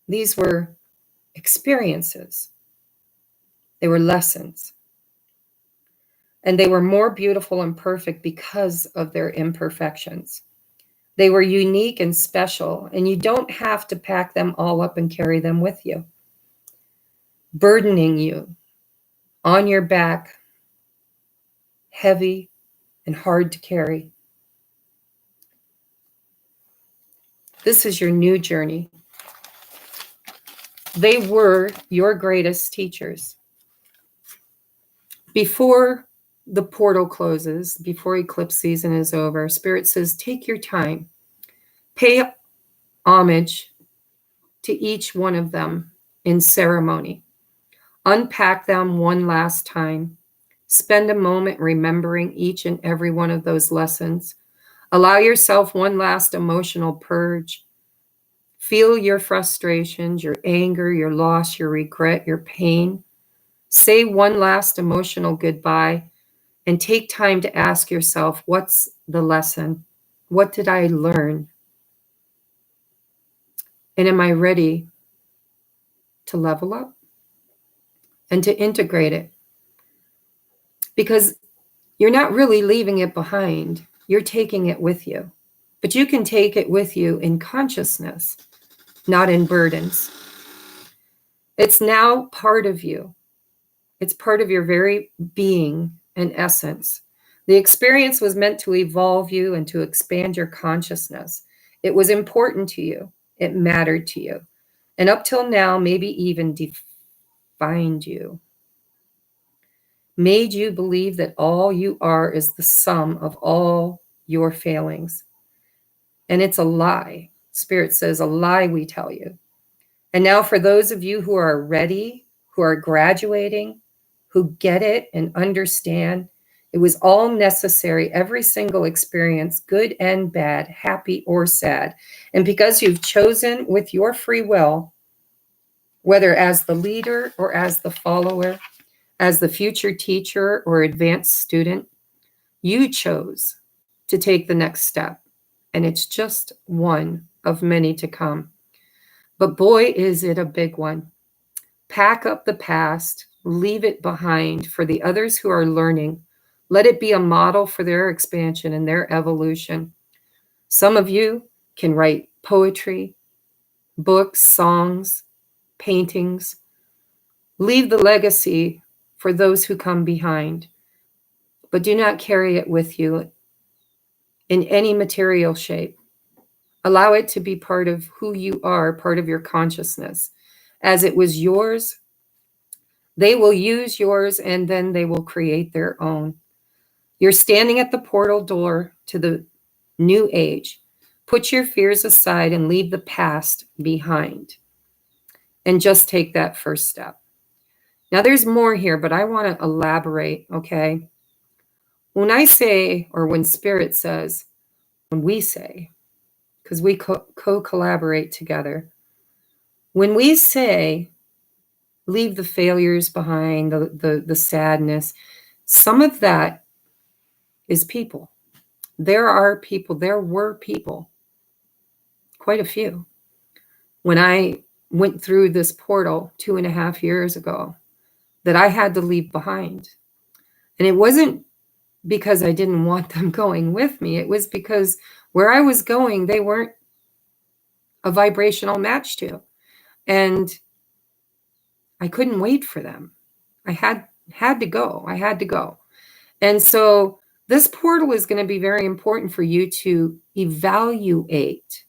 These were experiences. They were lessons. And they were more beautiful and perfect because of their imperfections. They were unique and special, and you don't have to pack them all up and carry them with you, burdening you on your back, heavy and hard to carry. This is your new journey. They were your greatest teachers. Before the portal closes, before eclipse season is over, Spirit says, take your time. Pay homage to each one of them in ceremony. Unpack them one last time. Spend a moment remembering each and every one of those lessons. Allow yourself one last emotional purge. Feel your frustrations, your anger, your loss, your regret, your pain. Say one last emotional goodbye and take time to ask yourself, what's the lesson? What did I learn? And am I ready to level up and to integrate it? Because you're not really leaving it behind. You're taking it with you. But you can take it with you in consciousness, not in burdens. It's now part of you. It's part of your very being and essence. The experience was meant to evolve you and to expand your consciousness. It was important to you. It mattered to you. And up till now, maybe even defined you. Made you believe that all you are is the sum of all your failings. And it's a lie. Spirit says a lie we tell you. And now for those of you who are ready, who are graduating, who get it and understand, it was all necessary, every single experience, good and bad, happy or sad. And because you've chosen with your free will, whether as the leader or as the follower, as the future teacher or advanced student, you chose to take the next step. And it's just one of many to come. But boy, is it a big one. Pack up the past, leave it behind for the others who are learning. Let it be a model for their expansion and their evolution. Some of you can write poetry, books, songs, paintings. Leave the legacy for those who come behind, but do not carry it with you in any material shape. Allow it to be part of who you are, part of your consciousness. As it was yours, they will use yours and then they will create their own. You're standing at the portal door to the new age. Put your fears aside and leave the past behind. And just take that first step. Now, there's more here, but I want to elaborate, okay? When I say, or when Spirit says, when we say, because we co-collaborate together, when we say, leave the failures behind, the sadness, some of that is people. There are people, there were people, quite a few, when I went through this portal 2.5 years ago, that I had to leave behind. And it wasn't because I didn't want them going with me. It was because where I was going, they weren't a vibrational match to. And I couldn't wait for them. I had to go. I had to go. And so this portal is going to be very important for you to evaluate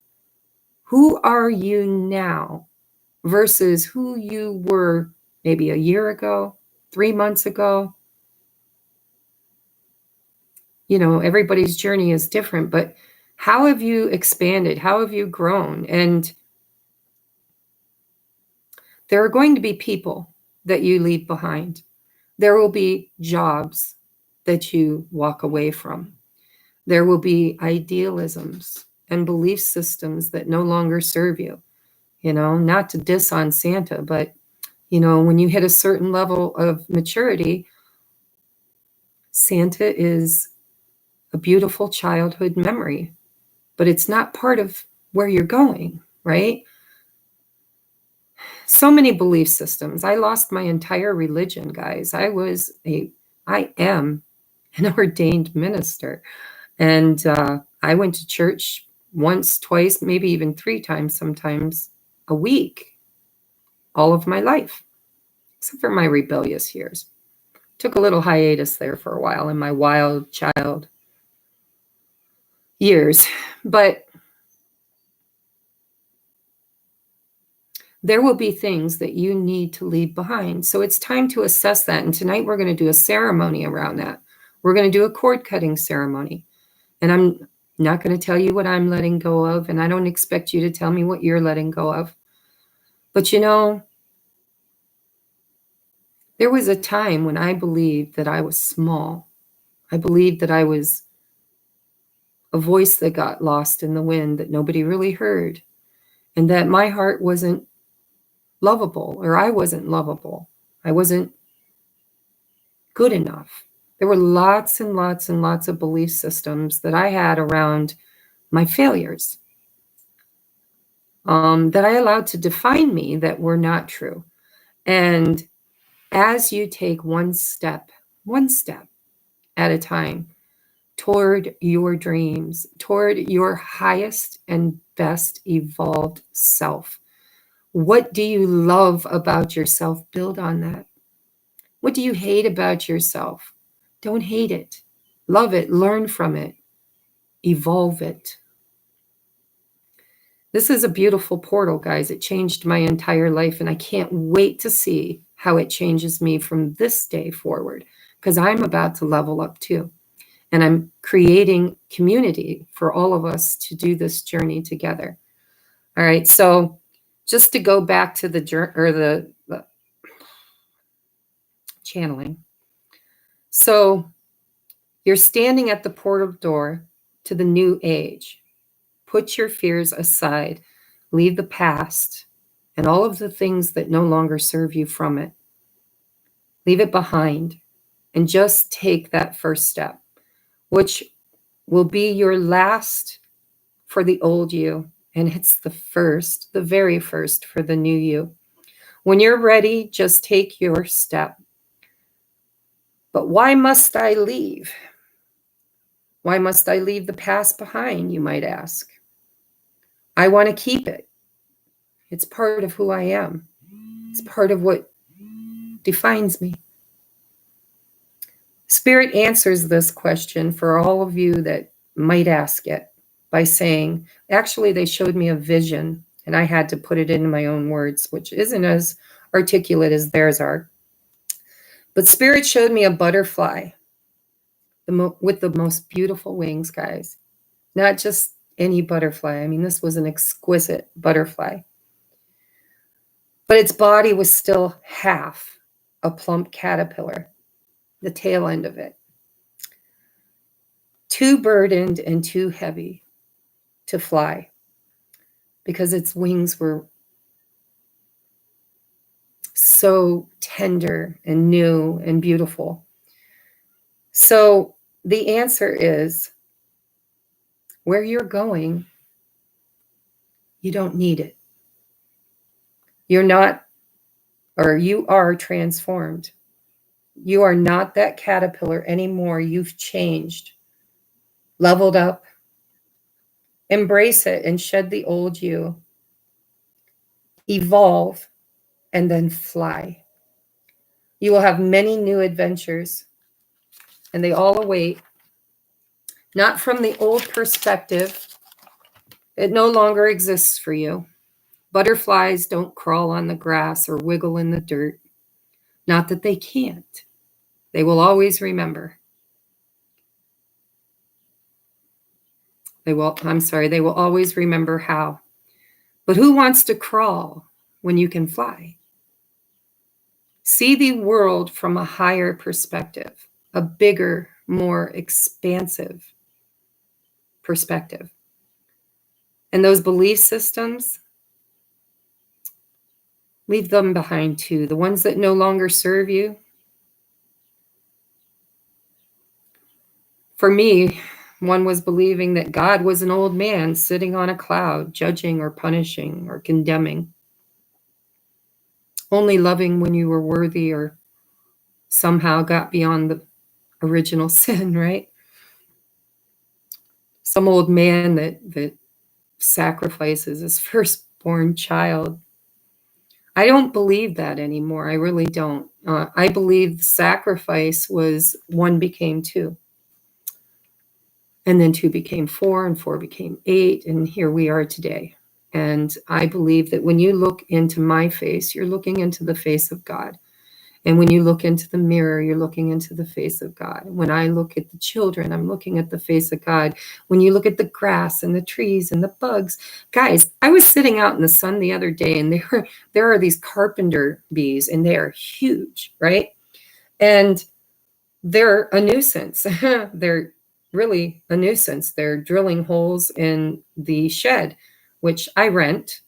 who are you now versus who you were maybe a year ago, 3 months ago. You know, everybody's journey is different, but how have you expanded? How have you grown? And there are going to be people that you leave behind. There will be jobs that you walk away from. There will be idealisms and belief systems that no longer serve you. You know, not to diss on Santa, but, you know, when you hit a certain level of maturity, Santa is a beautiful childhood memory, but it's not part of where you're going, right? So many belief systems. I lost my entire religion, guys. I am an ordained minister. And I went to church once, twice, maybe even 3 times sometimes a week, all of my life, except for my rebellious years. Took a little hiatus there for a while in my wild child years. But there will be things that you need to leave behind. So it's time to assess that. And tonight we're going to do a ceremony around that. We're going to do a cord cutting ceremony. And I'm not going to tell you what I'm letting go of. And I don't expect you to tell me what you're letting go of. But you know, there was a time when I believed that I was small. I believed that I was a voice that got lost in the wind that nobody really heard, and that my heart wasn't lovable, or I wasn't lovable. I wasn't good enough. There were lots and lots and lots of belief systems that I had around my failures that I allowed to define me that were not true. And as you take one step at a time toward your dreams, toward your highest and best evolved self, what do you love about yourself? Build on that. What do you hate about yourself? Don't hate it. Love it. Learn from it. Evolve it. This is a beautiful portal, guys. It changed my entire life, and I can't wait to see how it changes me from this day forward, because I'm about to level up too. And I'm creating community for all of us to do this journey together. All right, so just to go back to the channeling. So you're standing at the portal door to the new age. Put your fears aside, leave the past and all of the things that no longer serve you from it. Leave it behind and just take that first step, which will be your last for the old you. And it's the very first for the new you. When you're ready, just take your step. But why must I leave? Why must I leave the past behind, you might ask? I want to keep it. It's part of who I am. It's part of what defines me. Spirit answers this question for all of you that might ask it by saying, actually, they showed me a vision and I had to put it into my own words, which isn't as articulate as theirs are. But Spirit showed me a butterfly with the most beautiful wings, guys. Not just any butterfly. I mean, this was an exquisite butterfly. But its body was still half a plump caterpillar, the tail end of it. Too burdened and too heavy to fly because its wings were so tender and new and beautiful. So the answer is, where you're going, you don't need it. You're not, or you are transformed. You are not that caterpillar anymore. You've changed, leveled up. Embrace it and shed the old you. Evolve and then fly. You will have many new adventures, and they all await. Not from the old perspective. It no longer exists for you. Butterflies don't crawl on the grass or wiggle in the dirt. Not that they can't. They will always remember. They will always remember how. But who wants to crawl when you can fly? See the world from a higher perspective, a bigger, more expansive perspective. And those belief systems, leave them behind too. The ones that no longer serve you. For me, one was believing that God was an old man sitting on a cloud, judging or punishing or condemning. Only loving when you were worthy or somehow got beyond the original sin, right? Some old man that sacrifices his firstborn child. I don't believe that anymore. I really don't. I believe the sacrifice was 1 became 2. And then 2 became 4, and 4 became 8, and here we are today. And I believe that when you look into my face, you're looking into the face of God. And when you look into the mirror, you're looking into the face of God. When I look at the children, I'm looking at the face of God. When you look at the grass and the trees and the bugs, guys, I was sitting out in the sun the other day, and there are these carpenter bees, and they are huge, right? And they're a nuisance. They're really a nuisance. They're drilling holes in the shed, which I rent,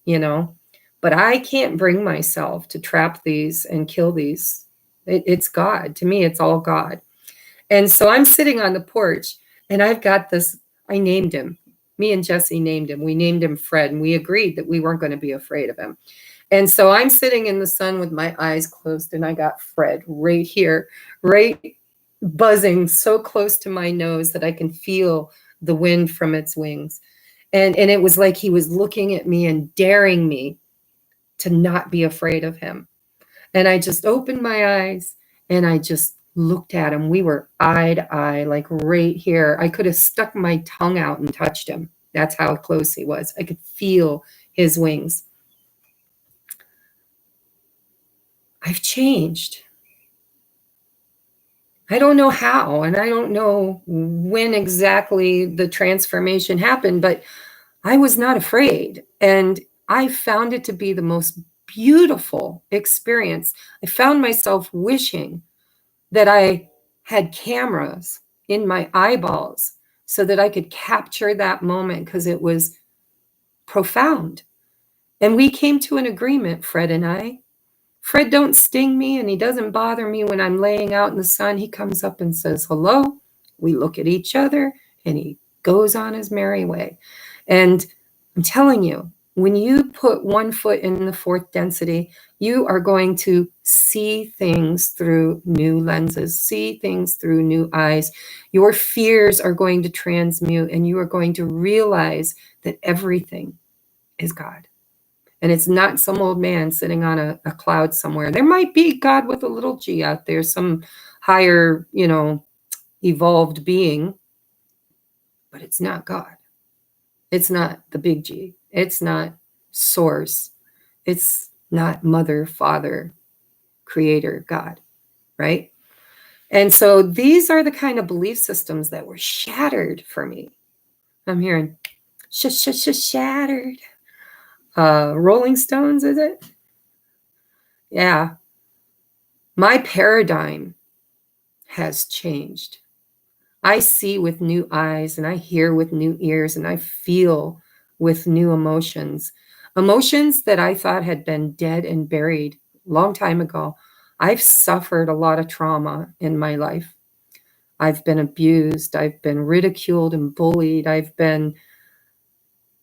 but I can't bring myself to trap these and kill these. It's God. To me, it's all God. And so I'm sitting on the porch, and I've got this. I named him. Me and Jesse named him. We named him Fred, and we agreed that we weren't going to be afraid of him. And so I'm sitting in the sun with my eyes closed, and I got Fred right here, right buzzing so close to my nose that I can feel the wind from its wings. And it was like he was looking at me and daring me to not be afraid of him. And I just opened my eyes and I just looked at him. We were eye to eye, like right here. I could have stuck my tongue out and touched him. That's how close he was. I could feel his wings. I've changed. I don't know how, and I don't know when exactly the transformation happened, but I was not afraid. And I found it to be the most beautiful experience. I found myself wishing that I had cameras in my eyeballs so that I could capture that moment, because it was profound. And we came to an agreement, Fred and I. Fred don't sting me, and he doesn't bother me when I'm laying out in the sun. He comes up and says hello. We look at each other, and he goes on his merry way. And I'm telling you, when you put one foot in the fourth density, you are going to see things through new lenses, see things through new eyes. Your fears are going to transmute, and you are going to realize that everything is God. And it's not some old man sitting on a cloud somewhere. There might be God with a little g out there, some higher, evolved being, but it's not God. It's not the big G. It's not source. It's not mother, father, creator, God, right? And so these are the kind of belief systems that were shattered for me. I'm hearing shattered. Rolling Stones, is it? Yeah. My paradigm has changed. I see with new eyes, and I hear with new ears, and I feel with new emotions. Emotions that I thought had been dead and buried a long time ago. I've suffered a lot of trauma in my life. I've been abused. I've been ridiculed and bullied. I've been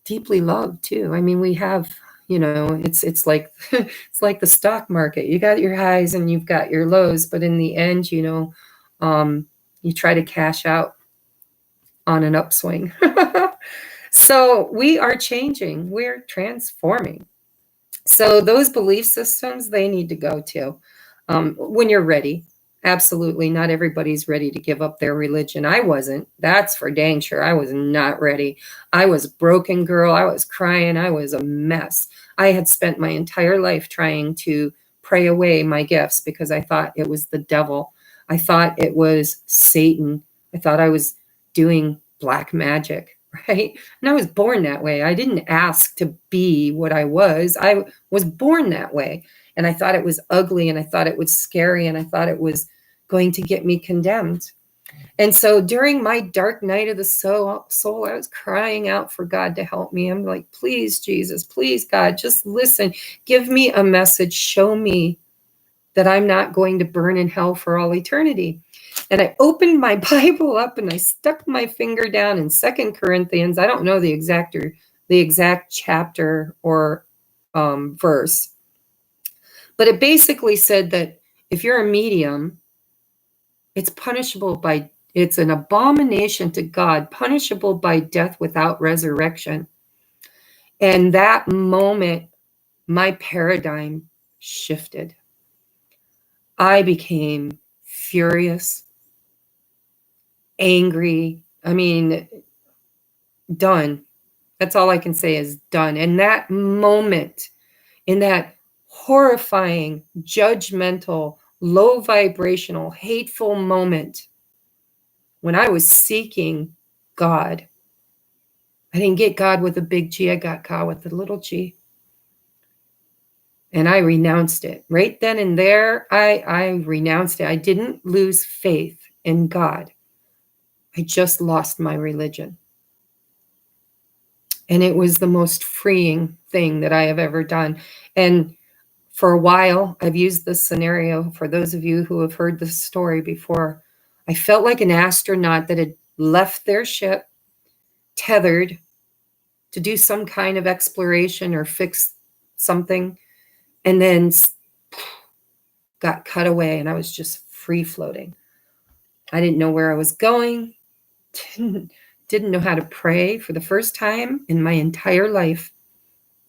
deeply loved too. I mean, we have, it's like it's like the stock market. You got your highs and you've got your lows, but in the end, you try to cash out on an upswing. So we are changing. We're transforming. So those belief systems, they need to go too. When you're ready. Absolutely. Not everybody's ready to give up their religion. I wasn't. That's for dang sure. I was not ready. I was a broken girl. I was crying. I was a mess. I had spent my entire life trying to pray away my gifts because I thought it was the devil. I thought it was Satan. I thought I was doing black magic, right? And I was born that way. I didn't ask to be what I was. I was born that way. And I thought it was ugly, and I thought it was scary, and I thought it was going to get me condemned. And so during my dark night of the soul, I was crying out for God to help me. I'm like, please, Jesus, please, God, just listen. Give me a message. Show me that I'm not going to burn in hell for all eternity. And I opened my Bible up and I stuck my finger down in 2 Corinthians. I don't know the exact chapter or verse, but it basically said that if you're a medium, it's an abomination to God, punishable by death without resurrection. And that moment, my paradigm shifted. I became furious, angry. I mean, done. That's all I can say is done. And that moment, in that horrifying, judgmental, low vibrational, hateful moment, when I was seeking God, I didn't get God with a big G. I got God with a little g. And I renounced it. Right then and there, I renounced it. I didn't lose faith in God. I just lost my religion. And it was the most freeing thing that I have ever done. And for a while, I've used this scenario for those of you who have heard this story before. I felt like an astronaut that had left their ship tethered to do some kind of exploration or fix something, and then got cut away, and I was just free floating. I didn't know where I was going, didn't know how to pray for the first time in my entire life.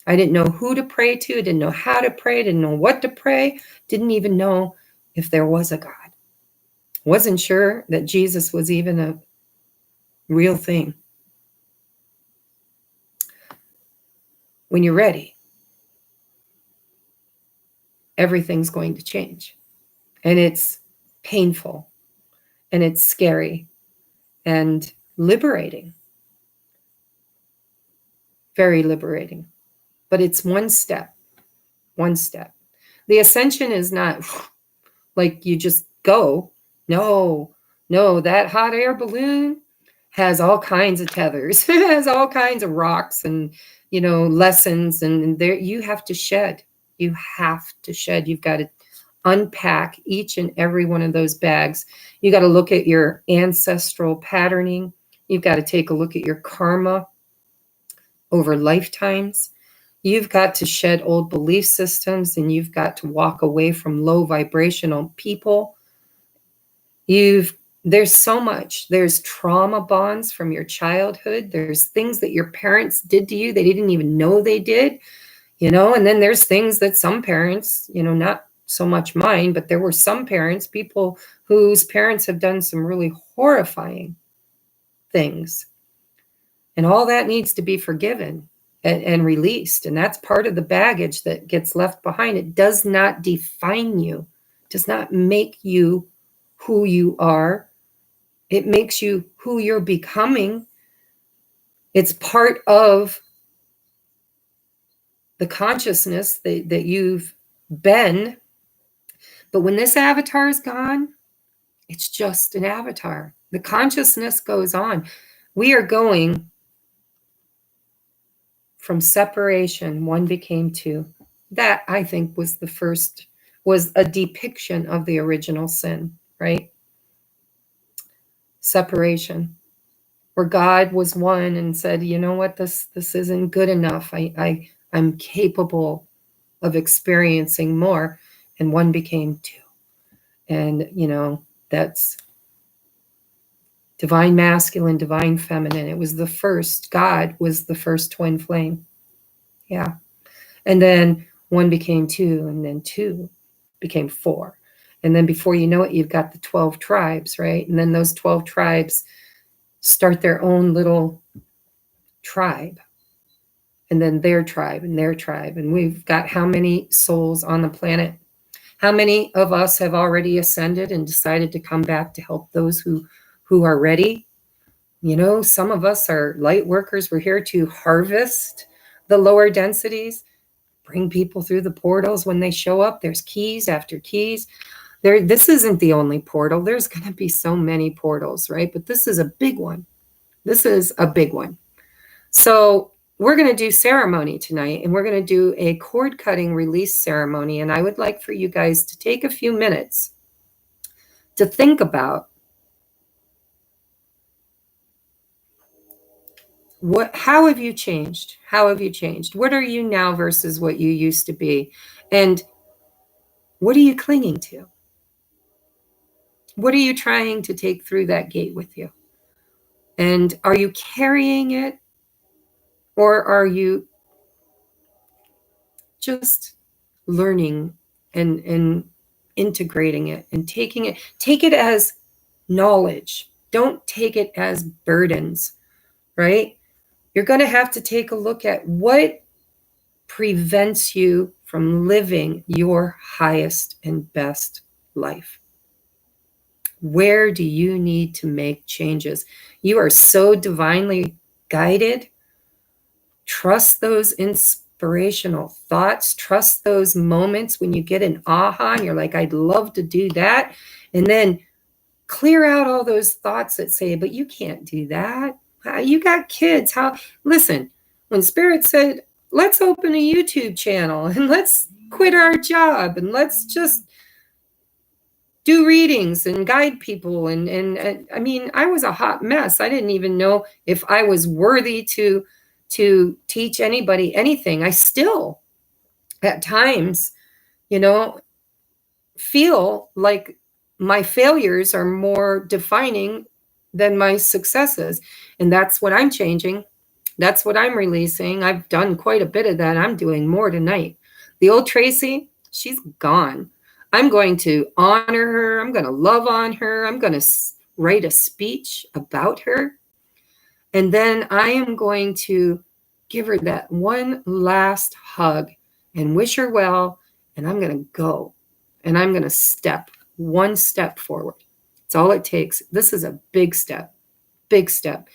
I didn't know who to pray to, didn't know how to pray, didn't know what to pray, didn't even know if there was a God. Wasn't sure that Jesus was even a real thing. When you're ready, everything's going to change. And it's painful, and it's scary, and liberating. Very liberating. But it's one step. One step. The ascension is not like you just go. No, that hot air balloon has all kinds of tethers. It has all kinds of rocks and, lessons. And there you have to shed. You have to shed. You've got to unpack each and every one of those bags. You got to look at your ancestral patterning. You've got to take a look at your karma over lifetimes. You've got to shed old belief systems, and you've got to walk away from low vibrational people. There's so much. There's trauma bonds from your childhood. There's things that your parents did to you they didn't even know they did, and then there's things that some parents, not so much mine, but there were some parents, people whose parents have done some really horrifying things. And all that needs to be forgiven and released. And that's part of the baggage that gets left behind. It does not define you, does not make you who you are. It makes you who you're becoming. It's part of the consciousness that you've been. But when this avatar is gone, it's just an avatar. The consciousness goes on. We are going from separation, one became two. That, I think, was a depiction of the original sin, right? Separation, where God was one and said, you know what, this isn't good enough. I'm capable of experiencing more. And one became two. And, that's divine masculine, divine feminine. It was the first, God was the first twin flame. Yeah. And then one became two, and then two became four. And then before you know it, you've got the 12 tribes, right? And then those 12 tribes start their own little tribe. And then their tribe and their tribe. And we've got how many souls on the planet? How many of us have already ascended and decided to come back to help those who are ready? Some of us are light workers. We're here to harvest the lower densities, bring people through the portals when they show up. There's keys after keys. This isn't the only portal. There's going to be so many portals, right? But this is a big one. This is a big one. So we're going to do ceremony tonight, and we're going to do a cord cutting release ceremony. And I would like for you guys to take a few minutes to think about how have you changed? How have you changed? What are you now versus what you used to be? And what are you clinging to? What are you trying to take through that gate with you? And are you carrying it? Or are you just learning and integrating it and take it as knowledge? Don't take it as burdens, right? You're going to have to take a look at what prevents you from living your highest and best life. Where do you need to make changes? You are so divinely guided. Trust those inspirational thoughts. Trust those moments when you get an aha and you're like, I'd love to do that. And then Clear out all those thoughts that say, but you can't do that. You got kids. How? Listen, when Spirit said, let's open a YouTube channel and let's quit our job and let's just do readings and guide people. And I mean, I was a hot mess. I didn't even know if I was worthy to teach anybody anything. I still, at times, you know, feel like my failures are more defining than my successes. And that's what I'm changing. That's what I'm releasing. I've done quite a bit of that. I'm doing more tonight. The old Tracy, she's gone. I'm going to honor her. I'm going to love on her. I'm going to write a speech about her. And then I am going to give her that one last hug and wish her well. And I'm going to go. And I'm going to step one step forward. It's all it takes. This is a big step, big step.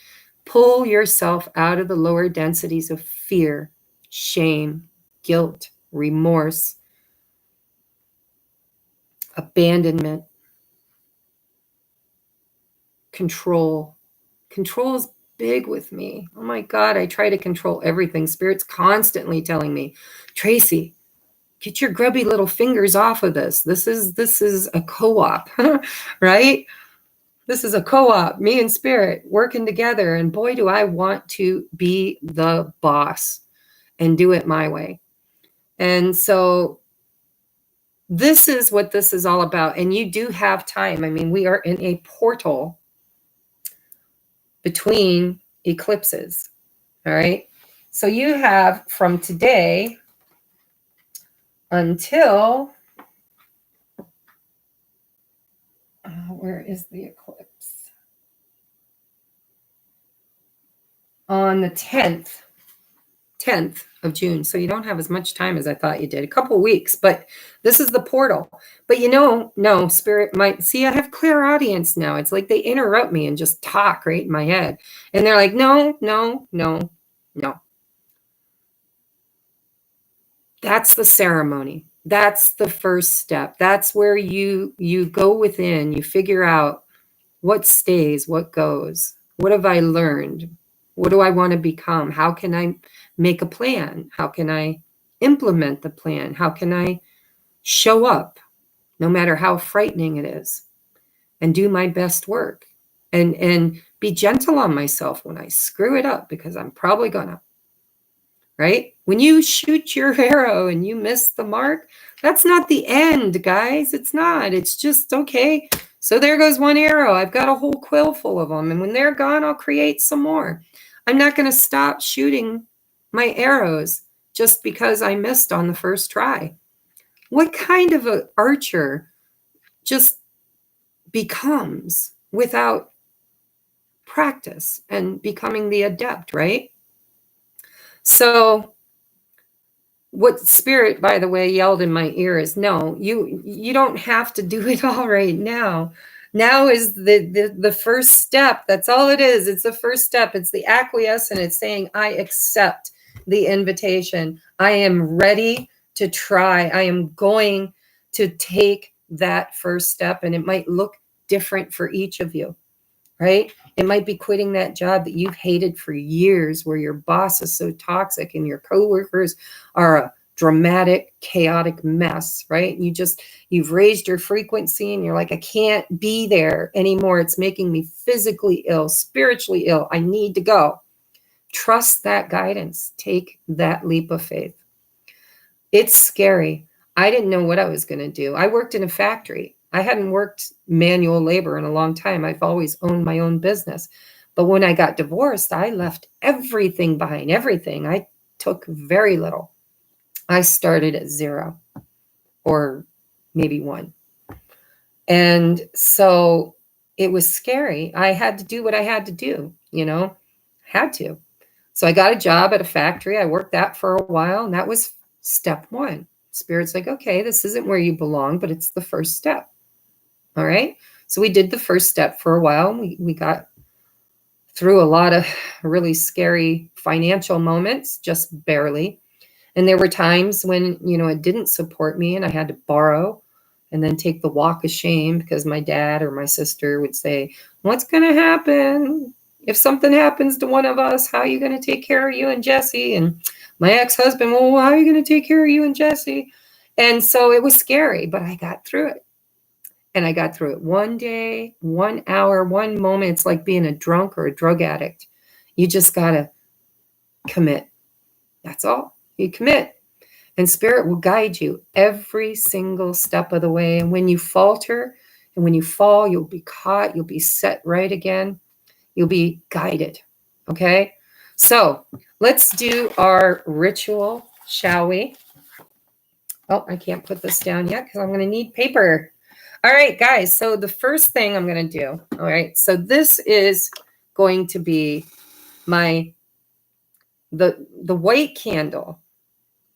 Pull yourself out of the lower densities of fear, shame, guilt, remorse, abandonment, control. Control is big with me. Oh my God, I try to control everything. Spirit's constantly telling me, Tracy, get your grubby little fingers off of this. This is a co-op, right? This is a co-op, me and Spirit working together. And boy, do I want to be the boss and do it my way. And so this is what this is all about. And you do have time. I mean, we are in a portal between eclipses. All right. So you have from today until, where is the eclipse? On the 10th of June. So you don't have as much time as I thought you did. A couple of weeks, but this is the portal. But no, Spirit might see, I have clear audience now. It's like they interrupt me and just talk right in my head. And they're like, no. That's the ceremony. That's the first step. That's where you go within, you figure out what stays, what goes. What have I learned? What do I want to become? How can I make a plan? How can I implement the plan? How can I show up, no matter how frightening it is, and do my best work and be gentle on myself when I screw it up, because I'm probably gonna. Right? When you shoot your arrow and you miss the mark, that's not the end, guys. It's not. It's just, okay, so there goes one arrow. I've got a whole quill full of them. And when they're gone, I'll create some more. I'm not going to stop shooting my arrows just because I missed on the first try. What kind of an archer just becomes without practice and becoming the adept, right? So what Spirit, by the way, yelled in my ear is, no, you don't have to do it all right now. Now is the first step. That's all it is. It's the first step. It's the acquiescence. It's saying, I accept the invitation. I am ready to try. I am going to take that first step. And it might look different for each of you, right? It might be quitting that job that you've hated for years, where your boss is so toxic and your coworkers are a dramatic, chaotic mess, right? You've raised your frequency and you're like, I can't be there anymore. It's making me physically ill, spiritually ill. I need to go. Trust that guidance. Take that leap of faith. It's scary. I didn't know what I was going to do. I worked in a factory. I hadn't worked manual labor in a long time. I've always owned my own business. But when I got divorced, I left everything behind, everything. I took very little. I started at 0 or maybe 1. And so it was scary. I had to do what I had to do, had to. So I got a job at a factory. I worked that for a while, and that was step 1. Spirit's like, okay, this isn't where you belong, but it's the first step. All right. So we did the first step for a while. We got through a lot of really scary financial moments, just barely. And there were times when, it didn't support me and I had to borrow and then take the walk of shame, because my dad or my sister would say, what's going to happen if something happens to one of us? How are you going to take care of you and Jesse? And my ex-husband, well, how are you going to take care of you and Jesse? And so it was scary, but I got through it. And I got through it one day, 1 hour, one moment. It's like being a drunk or a drug addict. You just got to commit. That's all. You commit. And Spirit will guide you every single step of the way. And when you falter and when you fall, you'll be caught. You'll be set right again. You'll be guided. Okay? So let's do our ritual, shall we? Oh, I can't put this down yet because I'm going to need paper. All right, guys. So the first thing I'm going to do. All right. So this is going to be the white candle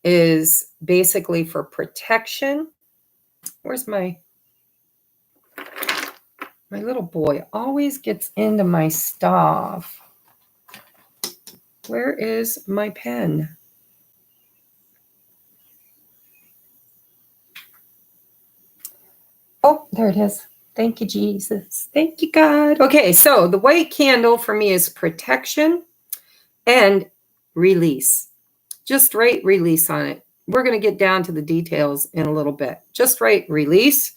is basically for protection. Where's my little boy? Always gets into my stuff. Where is my pen? Oh, there it is. Thank you, Jesus. Thank you, God. Okay, so the white candle for me is protection and release. Just write release on it. We're going to get down to the details in a little bit. Just write release.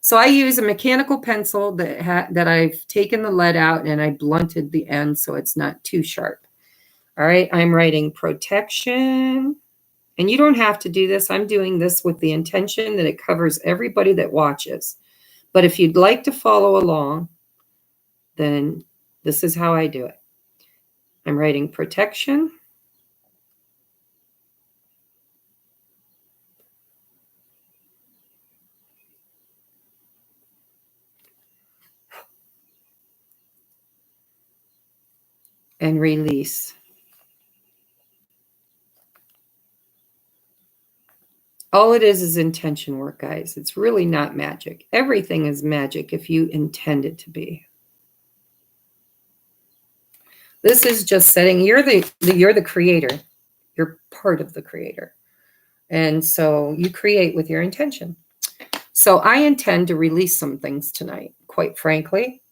So I use a mechanical pencil that I've taken the lead out and I blunted the end so it's not too sharp. All right, I'm writing protection. And you don't have to do this. I'm doing this with the intention that it covers everybody that watches. But if you'd like to follow along, then this is how I do it. I'm writing protection. And release. All it is intention work, guys. It's really not magic. Everything is magic if you intend it to be. This is just setting, you're the creator. You're part of the creator. And so you create with your intention. So I intend to release some things tonight, quite frankly.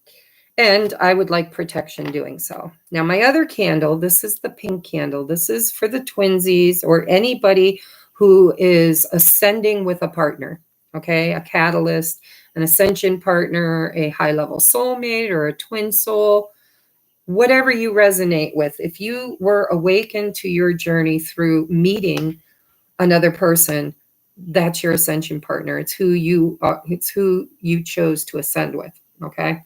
And I would like protection doing so. Now, my other candle, this is the pink candle. This is for the twinsies or anybody who is ascending with a partner, okay? A catalyst, an ascension partner, a high-level soulmate, or a twin soul, whatever you resonate with. If you were awakened to your journey through meeting another person, that's your ascension partner. It's who you are, it's who you chose to ascend with, okay?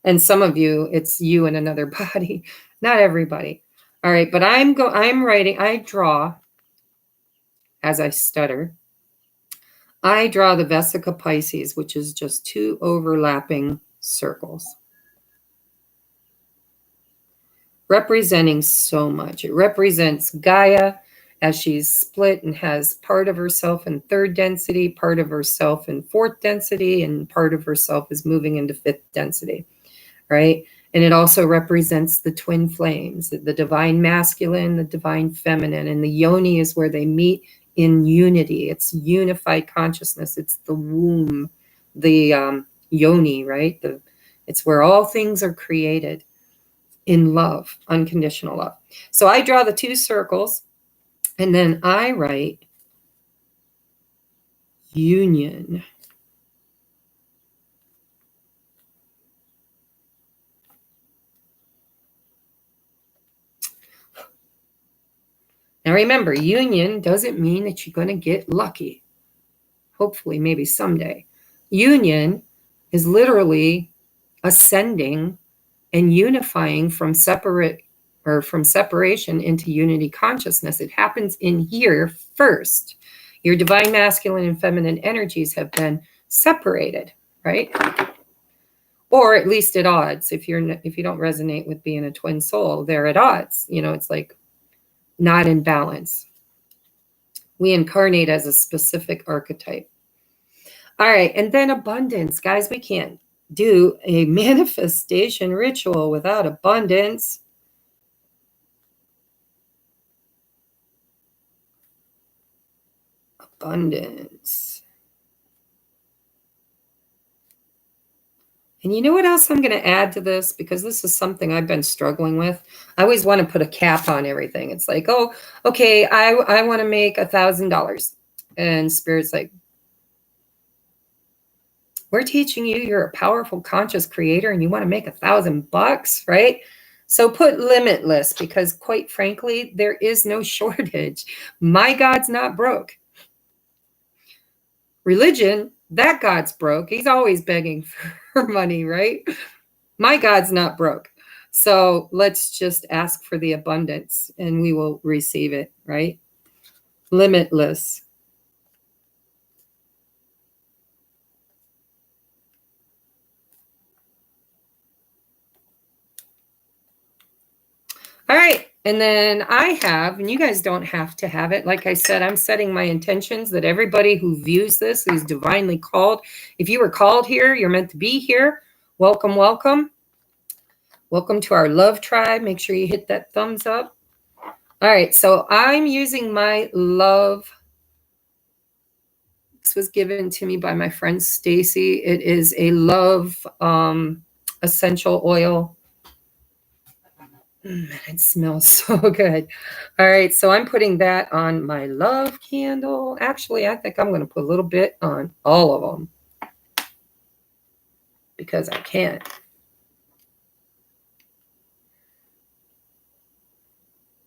And some of you, it's you in another body. Not everybody. All right, but I'm writing, I draw, as I stutter, I draw the Vesica Pisces, which is just 2 overlapping circles, representing so much. It represents Gaia as she's split and has part of herself in 3rd density, part of herself in 4th density, and part of herself is moving into 5th density. Right? And it also represents the twin flames, the divine masculine, the divine feminine, and the yoni is where they meet in unity. It's unified consciousness. It's the womb, the yoni, right? It's where all things are created in love, unconditional love. So I draw the 2 circles, and then I write union. Now remember, union doesn't mean that you're going to get lucky. Hopefully, maybe someday. Union is literally ascending and unifying from separation into unity consciousness. It happens in here first. Your divine masculine and feminine energies have been separated, right? Or at least at odds. If you don't resonate with being a twin soul, they're at odds. It's like not in balance. We incarnate as a specific archetype. All right, and then abundance. Guys, we can't do a manifestation ritual without abundance. Abundance. And you know what else I'm going to add to this? Because this is something I've been struggling with. I always want to put a cap on everything. It's like, oh, okay, I want to make $1,000. And Spirit's like, we're teaching you you're a powerful, conscious creator and you want to make $1,000, right? So put limitless, because quite frankly, there is no shortage. My God's not broke. Religion, that God's broke. He's always begging for money, right? My God's not broke. So let's just ask for the abundance and we will receive it, right? Limitless. All right. And then I have, and you guys don't have to have it. Like I said, I'm setting my intentions that everybody who views this is divinely called. If you were called here, you're meant to be here. Welcome, welcome. Welcome to our love tribe. Make sure you hit that thumbs up. All right. So I'm using my love. This was given to me by my friend Stacy. It is a love essential oil. It smells so good. All right, so I'm putting that on my love candle. Actually, I think I'm going to put a little bit on all of them because I can.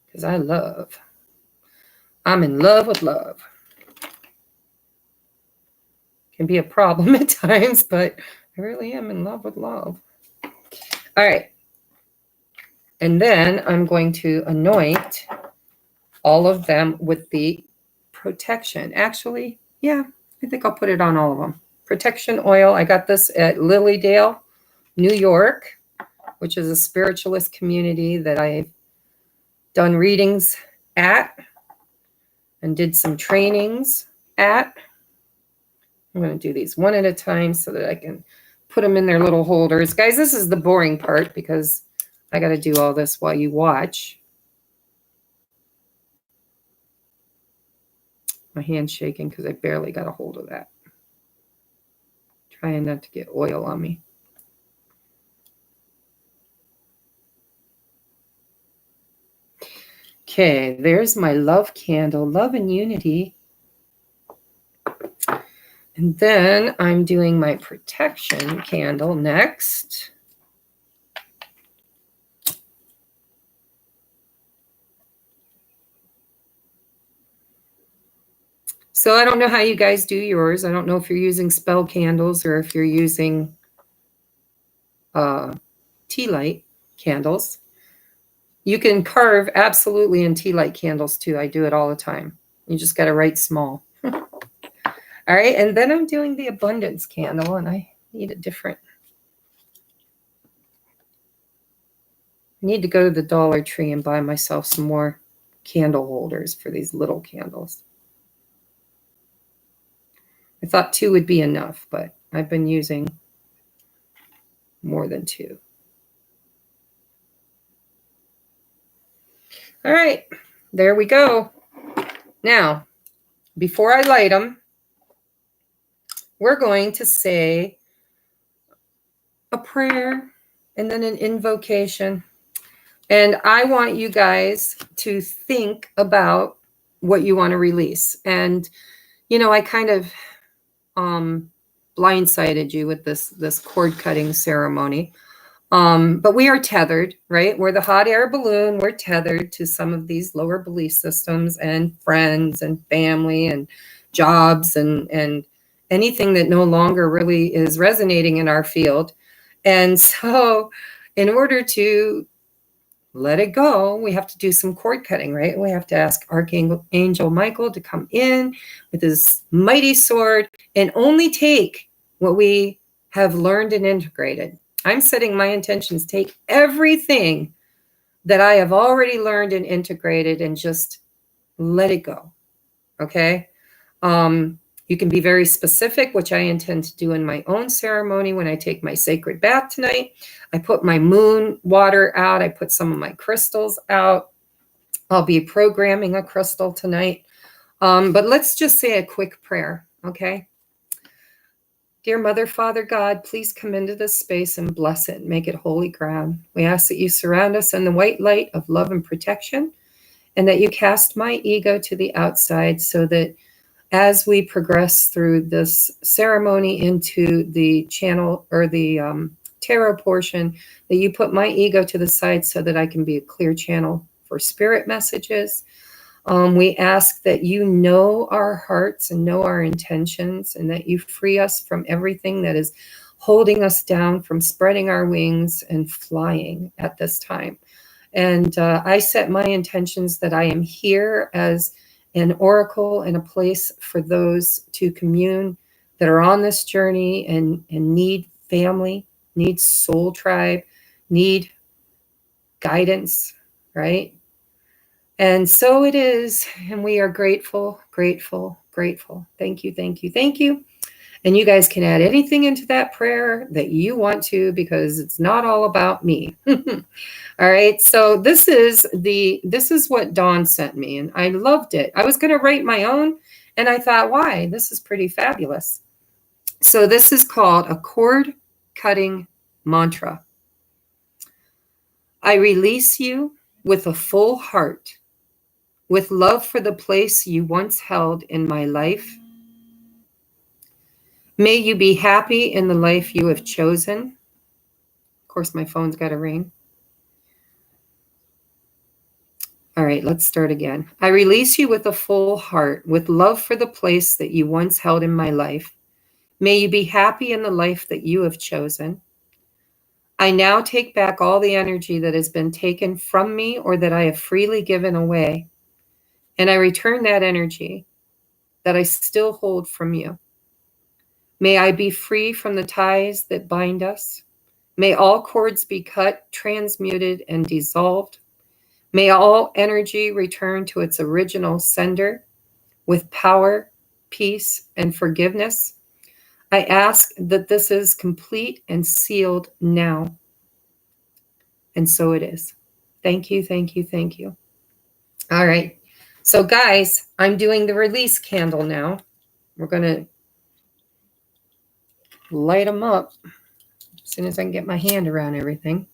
Because I'm in love with love. Can be a problem at times, but I really am in love with love. All right. And then I'm going to anoint all of them with the protection. Actually, yeah, I think I'll put it on all of them. Protection oil. I got this at Lilydale, New York, which is a spiritualist community that I've done readings at and did some trainings at. I'm going to do these one at a time so that I can put them in their little holders. Guys, this is the boring part because I got to do all this while you watch. My hand's shaking because I barely got a hold of that. Trying not to get oil on me. Okay, there's my love candle, love and unity. And then I'm doing my protection candle next. So I don't know how you guys do yours. I don't know if you're using spell candles or if you're using tea light candles. You can carve absolutely in tea light candles too. I do it all the time. You just got to write small. All right, and then I'm doing the abundance candle, and I need a different. I need to go to the Dollar Tree and buy myself some more candle holders for these little candles. I thought 2 would be enough, but I've been using more than 2. All right, there we go. Now, before I light them, we're going to say a prayer and then an invocation. And I want you guys to think about what you want to release. And, you know, I kind of blindsided you with this cord cutting ceremony. But we are tethered, right? We're the hot air balloon. We're tethered to some of these lower belief systems and friends and family and jobs and anything that no longer really is resonating in our field. And so in order to let it go, we have to do some cord cutting, right? We have to ask Archangel Michael to come in with his mighty sword and only take what we have learned and integrated. I'm setting my intentions, take everything that I have already learned and integrated and just let it go, okay? You can be very specific, which I intend to do in my own ceremony when I take my sacred bath tonight. I put my moon water out. I put some of my crystals out. I'll be programming a crystal tonight. But let's just say a quick prayer, okay? Dear Mother, Father, God, please come into this space and bless it and make it holy ground. We ask that you surround us in the white light of love and protection, and that you cast my ego to the outside so that as we progress through this ceremony into the channel or the tarot portion, that you put my ego to the side so that I can be a clear channel for spirit messages. We ask that you know our hearts and know our intentions, and that you free us from everything that is holding us down from spreading our wings and flying at this time. And I set my intentions that I am here as an oracle and a place for those to commune that are on this journey and need family, need soul tribe, need guidance, right? And so it is, and we are grateful, grateful, grateful. Thank you, thank you, thank you. And you guys can add anything into that prayer that you want to, because it's not all about me. All right, so this is what Dawn sent me, and I loved it. I was going to write my own, and I thought, why? This is pretty fabulous. So this is called a cord cutting mantra. I release you with a full heart, with love for the place you once held in my life. May you be happy in the life you have chosen. Of course, my phone's got to ring. All right, let's start again. I release you with a full heart, with love for the place that you once held in my life. May you be happy in the life that you have chosen. I now take back all the energy that has been taken from me or that I have freely given away, and I return that energy that I still hold from you. May I be free from the ties that bind us. May all cords be cut, transmuted, and dissolved. May all energy return to its original sender with power, peace, and forgiveness. I ask that this is complete and sealed now. And so it is. Thank you, thank you, thank you. All right. So guys, I'm doing the release candle now. We're going to light them up as soon as I can get my hand around everything.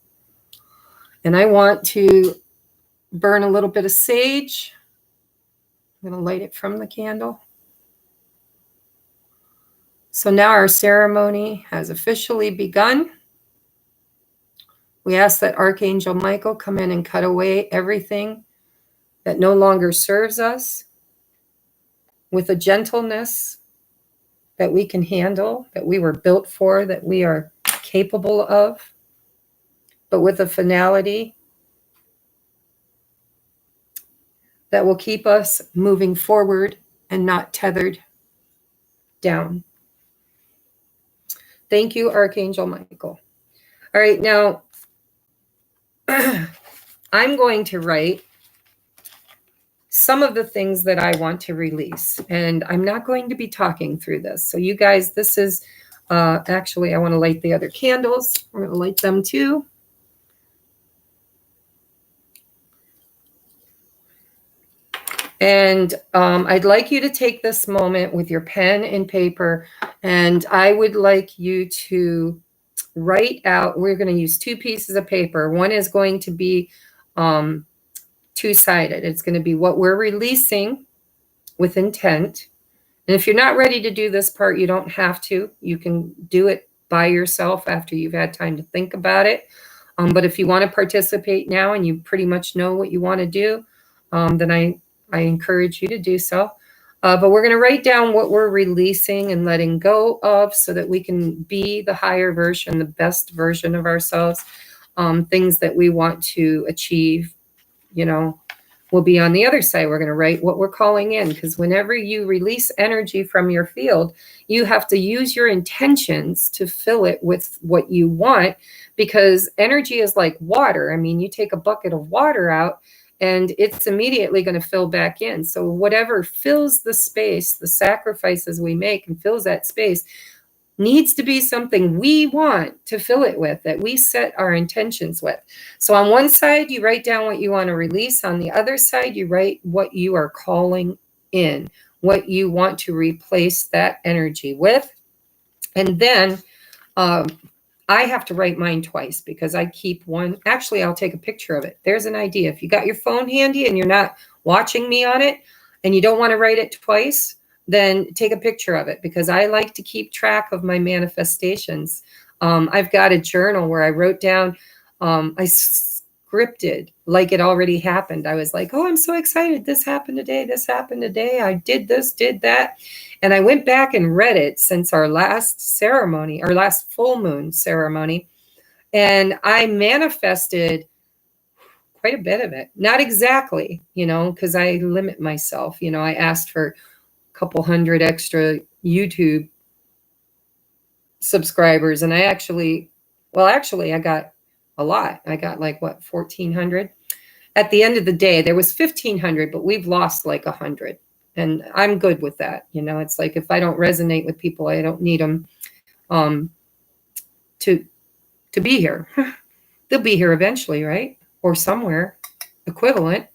And I want to burn a little bit of sage. I'm going to light it from the candle. So now our ceremony has officially begun. We ask that Archangel Michael come in and cut away everything that no longer serves us with a gentleness that we can handle, that we were built for, that we are capable of, but with a finality that will keep us moving forward and not tethered down. Thank you, Archangel Michael. All right, now I'm going to write some of the things that I want to release, and I'm not going to be talking through this. So you guys, this is actually, I want to light the other candles. We're going to light them too. And I'd like you to take this moment with your pen and paper, and I would like you to write out, we're going to use two pieces of paper. One is going to be two-sided. It's going to be what we're releasing with intent. And if you're not ready to do this part, you don't have to. You can do it by yourself after you've had time to think about it. But if you want to participate now and you pretty much know what you want to do, then I encourage you to do so. But we're going to write down what we're releasing and letting go of so that we can be the higher version, the best version of ourselves. Things that we want to achieve, will be on the other side. We're going to write what we're calling in, because whenever you release energy from your field, you have to use your intentions to fill it with what you want, because energy is like water. I mean, you take a bucket of water out, and it's immediately going to fill back in. So whatever fills the space, the sacrifices we make and fills that space, needs to be something we want to fill it with, that we set our intentions with. So on one side, you write down what you want to release. On the other side, you write what you are calling in, what you want to replace that energy with. And then I have to write mine twice because I keep one. Actually, I'll take a picture of it. There's an idea. If you got your phone handy and you're not watching me on it and you don't want to write it twice, then take a picture of it, because I like to keep track of my manifestations. I've got a journal where I wrote down, I scripted like it already happened. I was like, oh, I'm so excited. This happened today. This happened today. I did this, did that. And I went back and read it since our last ceremony, our last full moon ceremony. And I manifested quite a bit of it. Not exactly, because I limit myself. I asked for a couple hundred extra YouTube subscribers. And I got a lot. I got like, 1,400. At the end of the day, there was 1,500, but we've lost like 100. And I'm good with that. It's like, if I don't resonate with people, I don't need them to be here. They'll be here eventually, right? Or somewhere equivalent.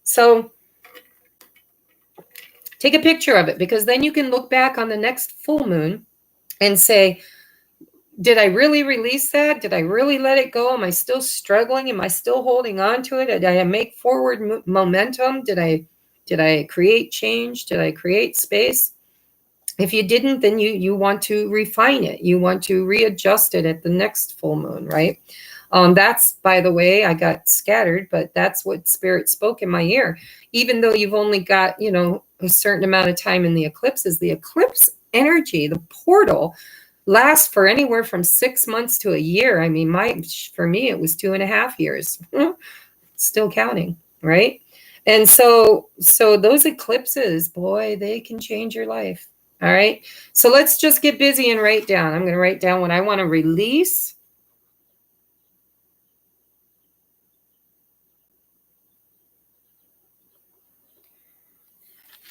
So take a picture of it, because then you can look back on the next full moon and say, did I really release that? Did I really let it go? Am I still struggling? Am I still holding on to it? Did I make forward momentum? Did I create change? Did I create space? If you didn't, then you want to refine it. You want to readjust it at the next full moon, right? That's, by the way, I got scattered, but that's what Spirit spoke in my ear. Even though you've only got, a certain amount of time in the eclipses, the eclipse energy, the portal, lasts for anywhere from 6 months to a year. I mean, for me, it was 2.5 years. Still counting, right? And so those eclipses, boy, they can change your life. All right. So let's just get busy and write down. I'm going to write down what I want to release.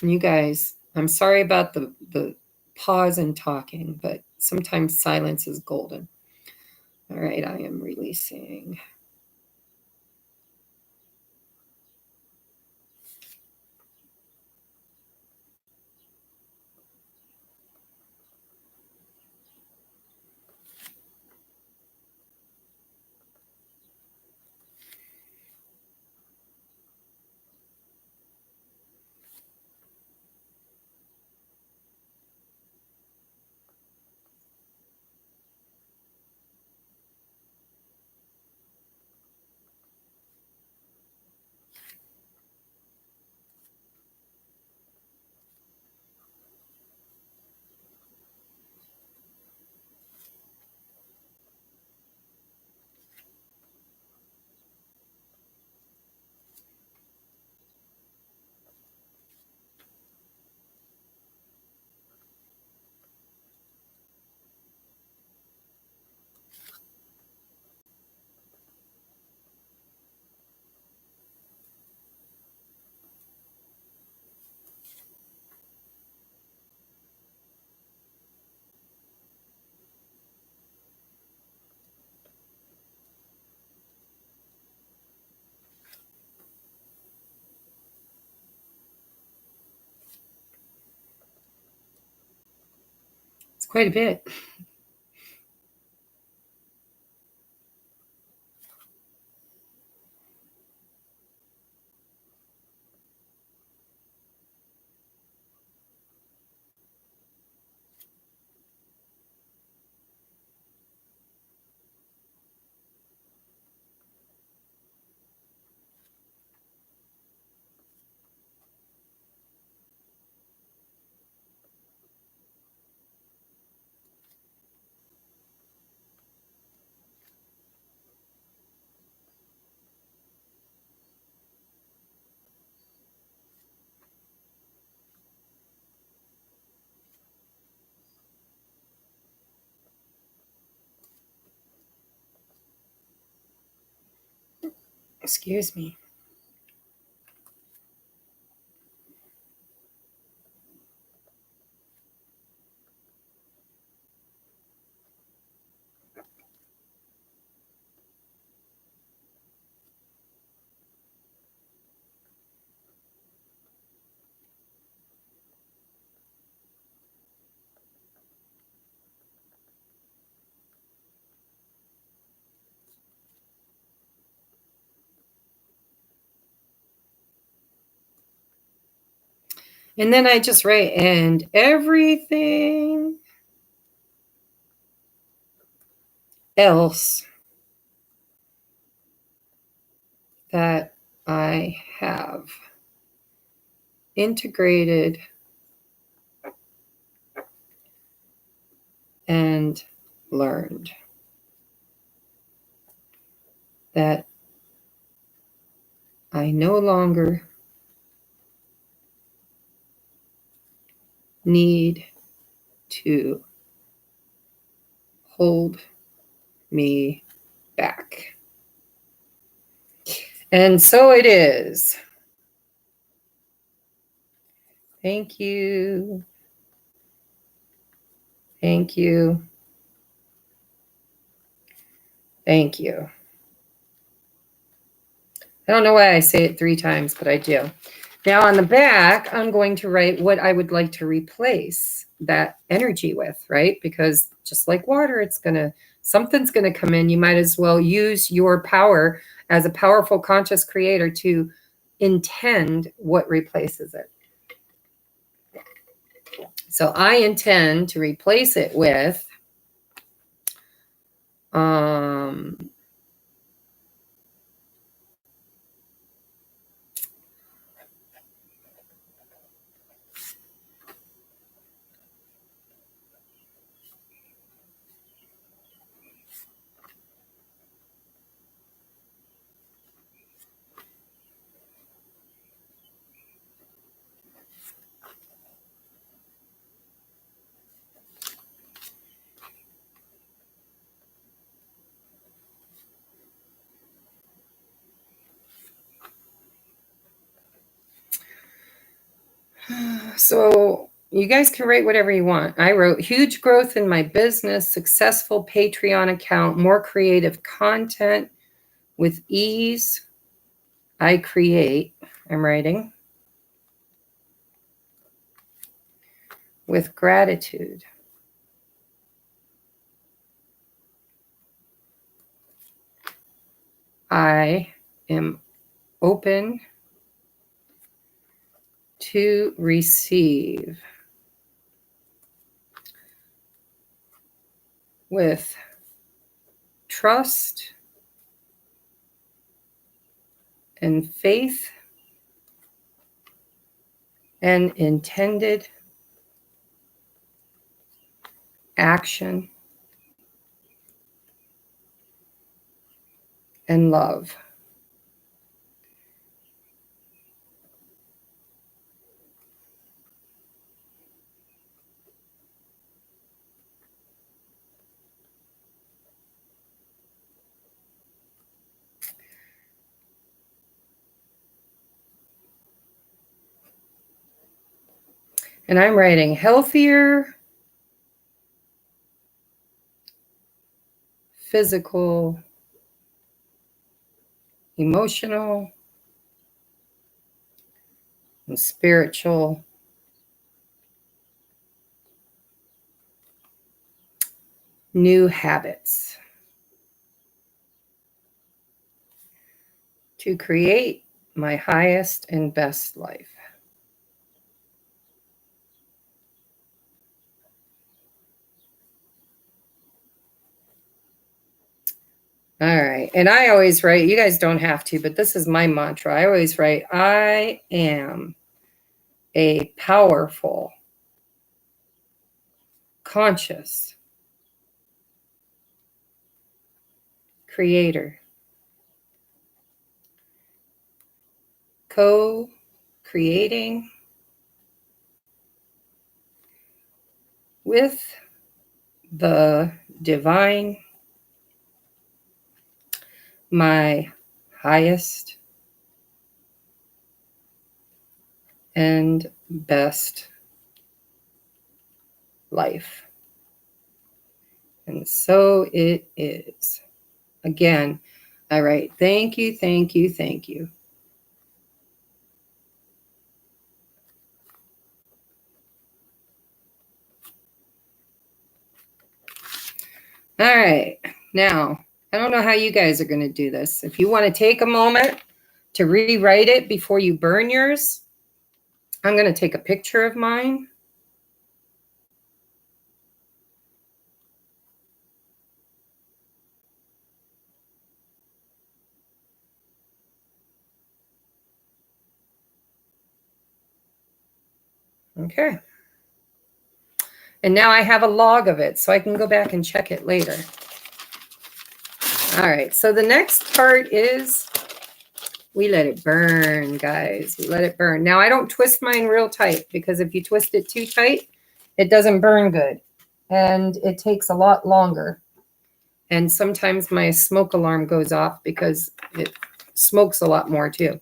And you guys, I'm sorry about the pause in talking, but sometimes silence is golden. All right, I am releasing. It's quite a bit. Excuse me. And then I just write, and everything else that I have integrated and learned that I no longer need to hold me back. And so it is. Thank you. Thank you. Thank you. I don't know why I say it 3 times, but I do. Now on the back, I'm going to write what I would like to replace that energy with, right? Because just like water, something's going to come in. You might as well use your power as a powerful conscious creator to intend what replaces it. So I intend to replace it with so you guys can write whatever you want. I wrote huge growth in my business, successful Patreon account, more creative content with ease. I create, I'm writing, with gratitude. I am open to receive with trust and faith and intended action and love. And I'm writing healthier physical, emotional, and spiritual new habits to create my highest and best life. All right. And I always write, you guys don't have to, but this is my mantra. I always write, I am a powerful, conscious creator, co-creating with the divine, my highest and best life. And so it is. Again, I write, thank you, thank you, thank you. All right. Now, I don't know how you guys are going to do this. If you want to take a moment to rewrite it before you burn yours, I'm going to take a picture of mine. Okay. And now I have a log of it, so I can go back and check it later. All right, so the next part is we let it burn, guys. We let it burn. Now, I don't twist mine real tight, because if you twist it too tight, it doesn't burn good. And it takes a lot longer. And sometimes my smoke alarm goes off because it smokes a lot more too.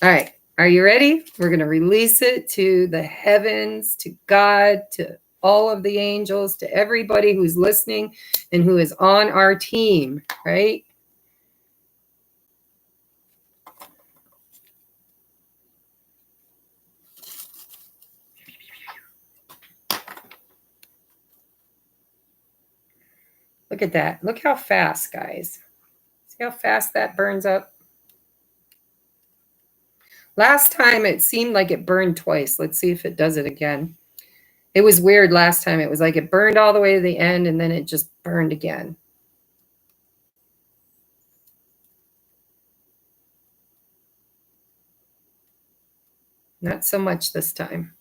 All right, are you ready? We're going to release it to the heavens, to God, to all of the angels, to everybody who's listening and who is on our team, right? Look at that. Look how fast, guys. See how fast that burns up? Last time it seemed like it burned twice. Let's see if it does it again. It was weird last time. It was like it burned all the way to the end and then it just burned again. Not so much this time.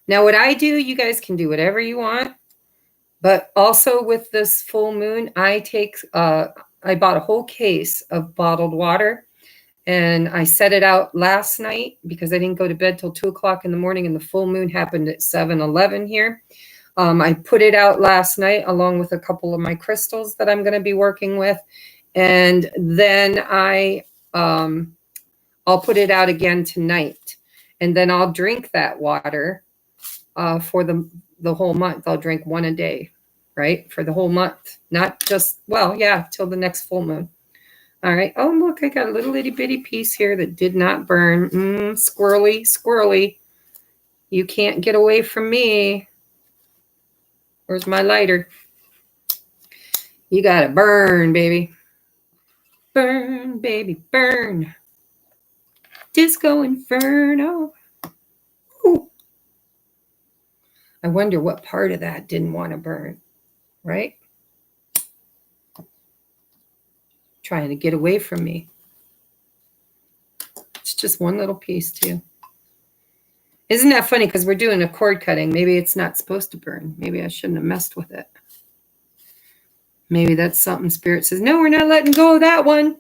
Now, what I do, you guys can do whatever you want. But also with this full moon, I bought a whole case of bottled water. And I set it out last night because I didn't go to bed till 2 o'clock in the morning. And the full moon happened at 7:11 here. I put it out last night along with a couple of my crystals that I'm going to be working with. And then I'll put it out again tonight. And then I'll drink that water for the whole month. I'll drink one a day, right? For the whole month. Not just, well, yeah, till the next full moon. All right. Oh, look, I got a little itty bitty piece here that did not burn. Squirrely, squirrely. You can't get away from me. Where's my lighter? You got to burn, baby. Burn, baby, burn. Disco Inferno. Ooh. I wonder what part of that didn't want to burn, right? Trying to get away from me. It's just one little piece too. Isn't that funny? Because we're doing a cord cutting. Maybe it's not supposed to burn. Maybe I shouldn't have messed with it. Maybe that's something Spirit says, no, we're not letting go of that one.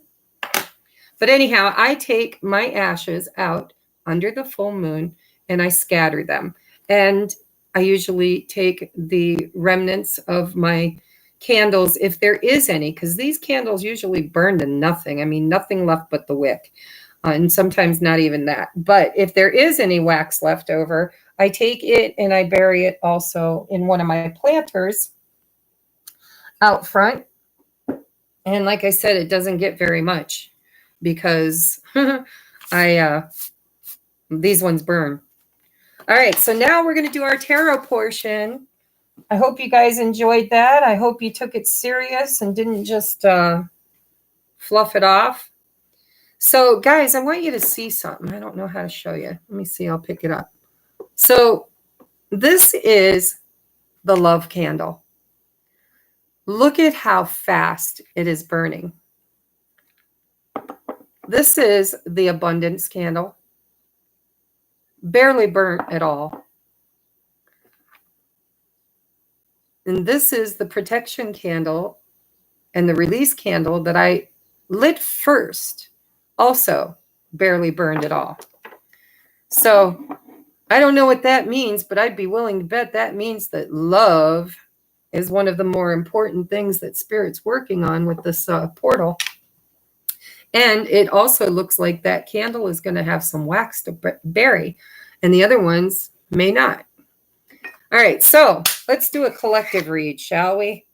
But anyhow, I take my ashes out under the full moon and I scatter them. And I usually take the remnants of my candles, if there is any, because these candles usually burn to nothing. I mean, nothing left but the wick. And sometimes not even that. But if there is any wax left over, I take it and I bury it also in one of my planters out front. And like I said, it doesn't get very much because these ones burn. All right, so now we're going to do our tarot portion. I hope you guys enjoyed that. I hope you took it serious and didn't just fluff it off. So, guys, I want you to see something. I don't know how to show you. Let me see. I'll pick it up. So, this is the love candle. Look at how fast it is burning. This is the abundance candle. Barely burnt at all. And this is the protection candle and the release candle that I lit first. Also barely burned at all. So I don't know what that means, but I'd be willing to bet that means that love is one of the more important things that Spirit's working on with this portal. And it also looks like that candle is going to have some wax to bury, and the other ones may not. All right, so let's do a collective read, shall we?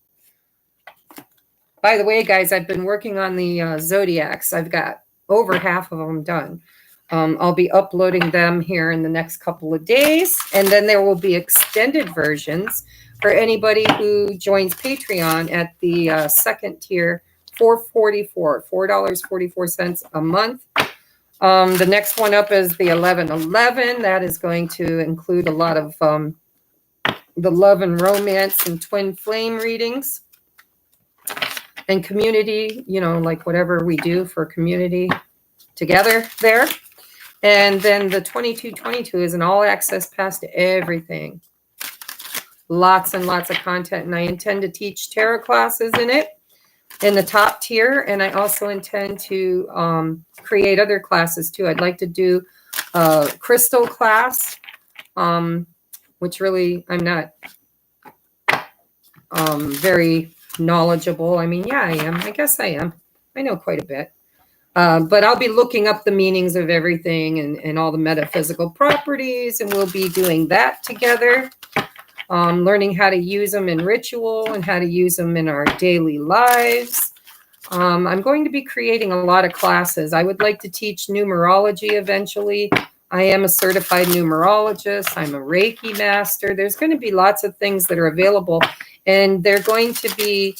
By the way, guys, I've been working on the zodiacs. I've got over half of them done. I'll be uploading them here in the next couple of days, and then there will be extended versions for anybody who joins Patreon at the second tier $4.44 a month. The next one up is the 1111. That is going to include a lot of the love and romance and twin flame readings and community, you know, like whatever we do for community together there. And then the 2222 is an all access pass to everything. Lots and lots of content. And I intend to teach tarot classes in it in the top tier. And I also intend to create other classes too. I'd like to do a crystal class, which really I'm not very knowledgeable. I mean, yeah, I am. I guess I am. I know quite a bit. But I'll be looking up the meanings of everything and all the metaphysical properties, and we'll be doing that together. Learning how to use them in ritual and how to use them in our daily lives. I'm going to be creating a lot of classes. I would like to teach numerology eventually. I am a certified numerologist. I'm a Reiki master. There's going to be lots of things that are available, and they're going to be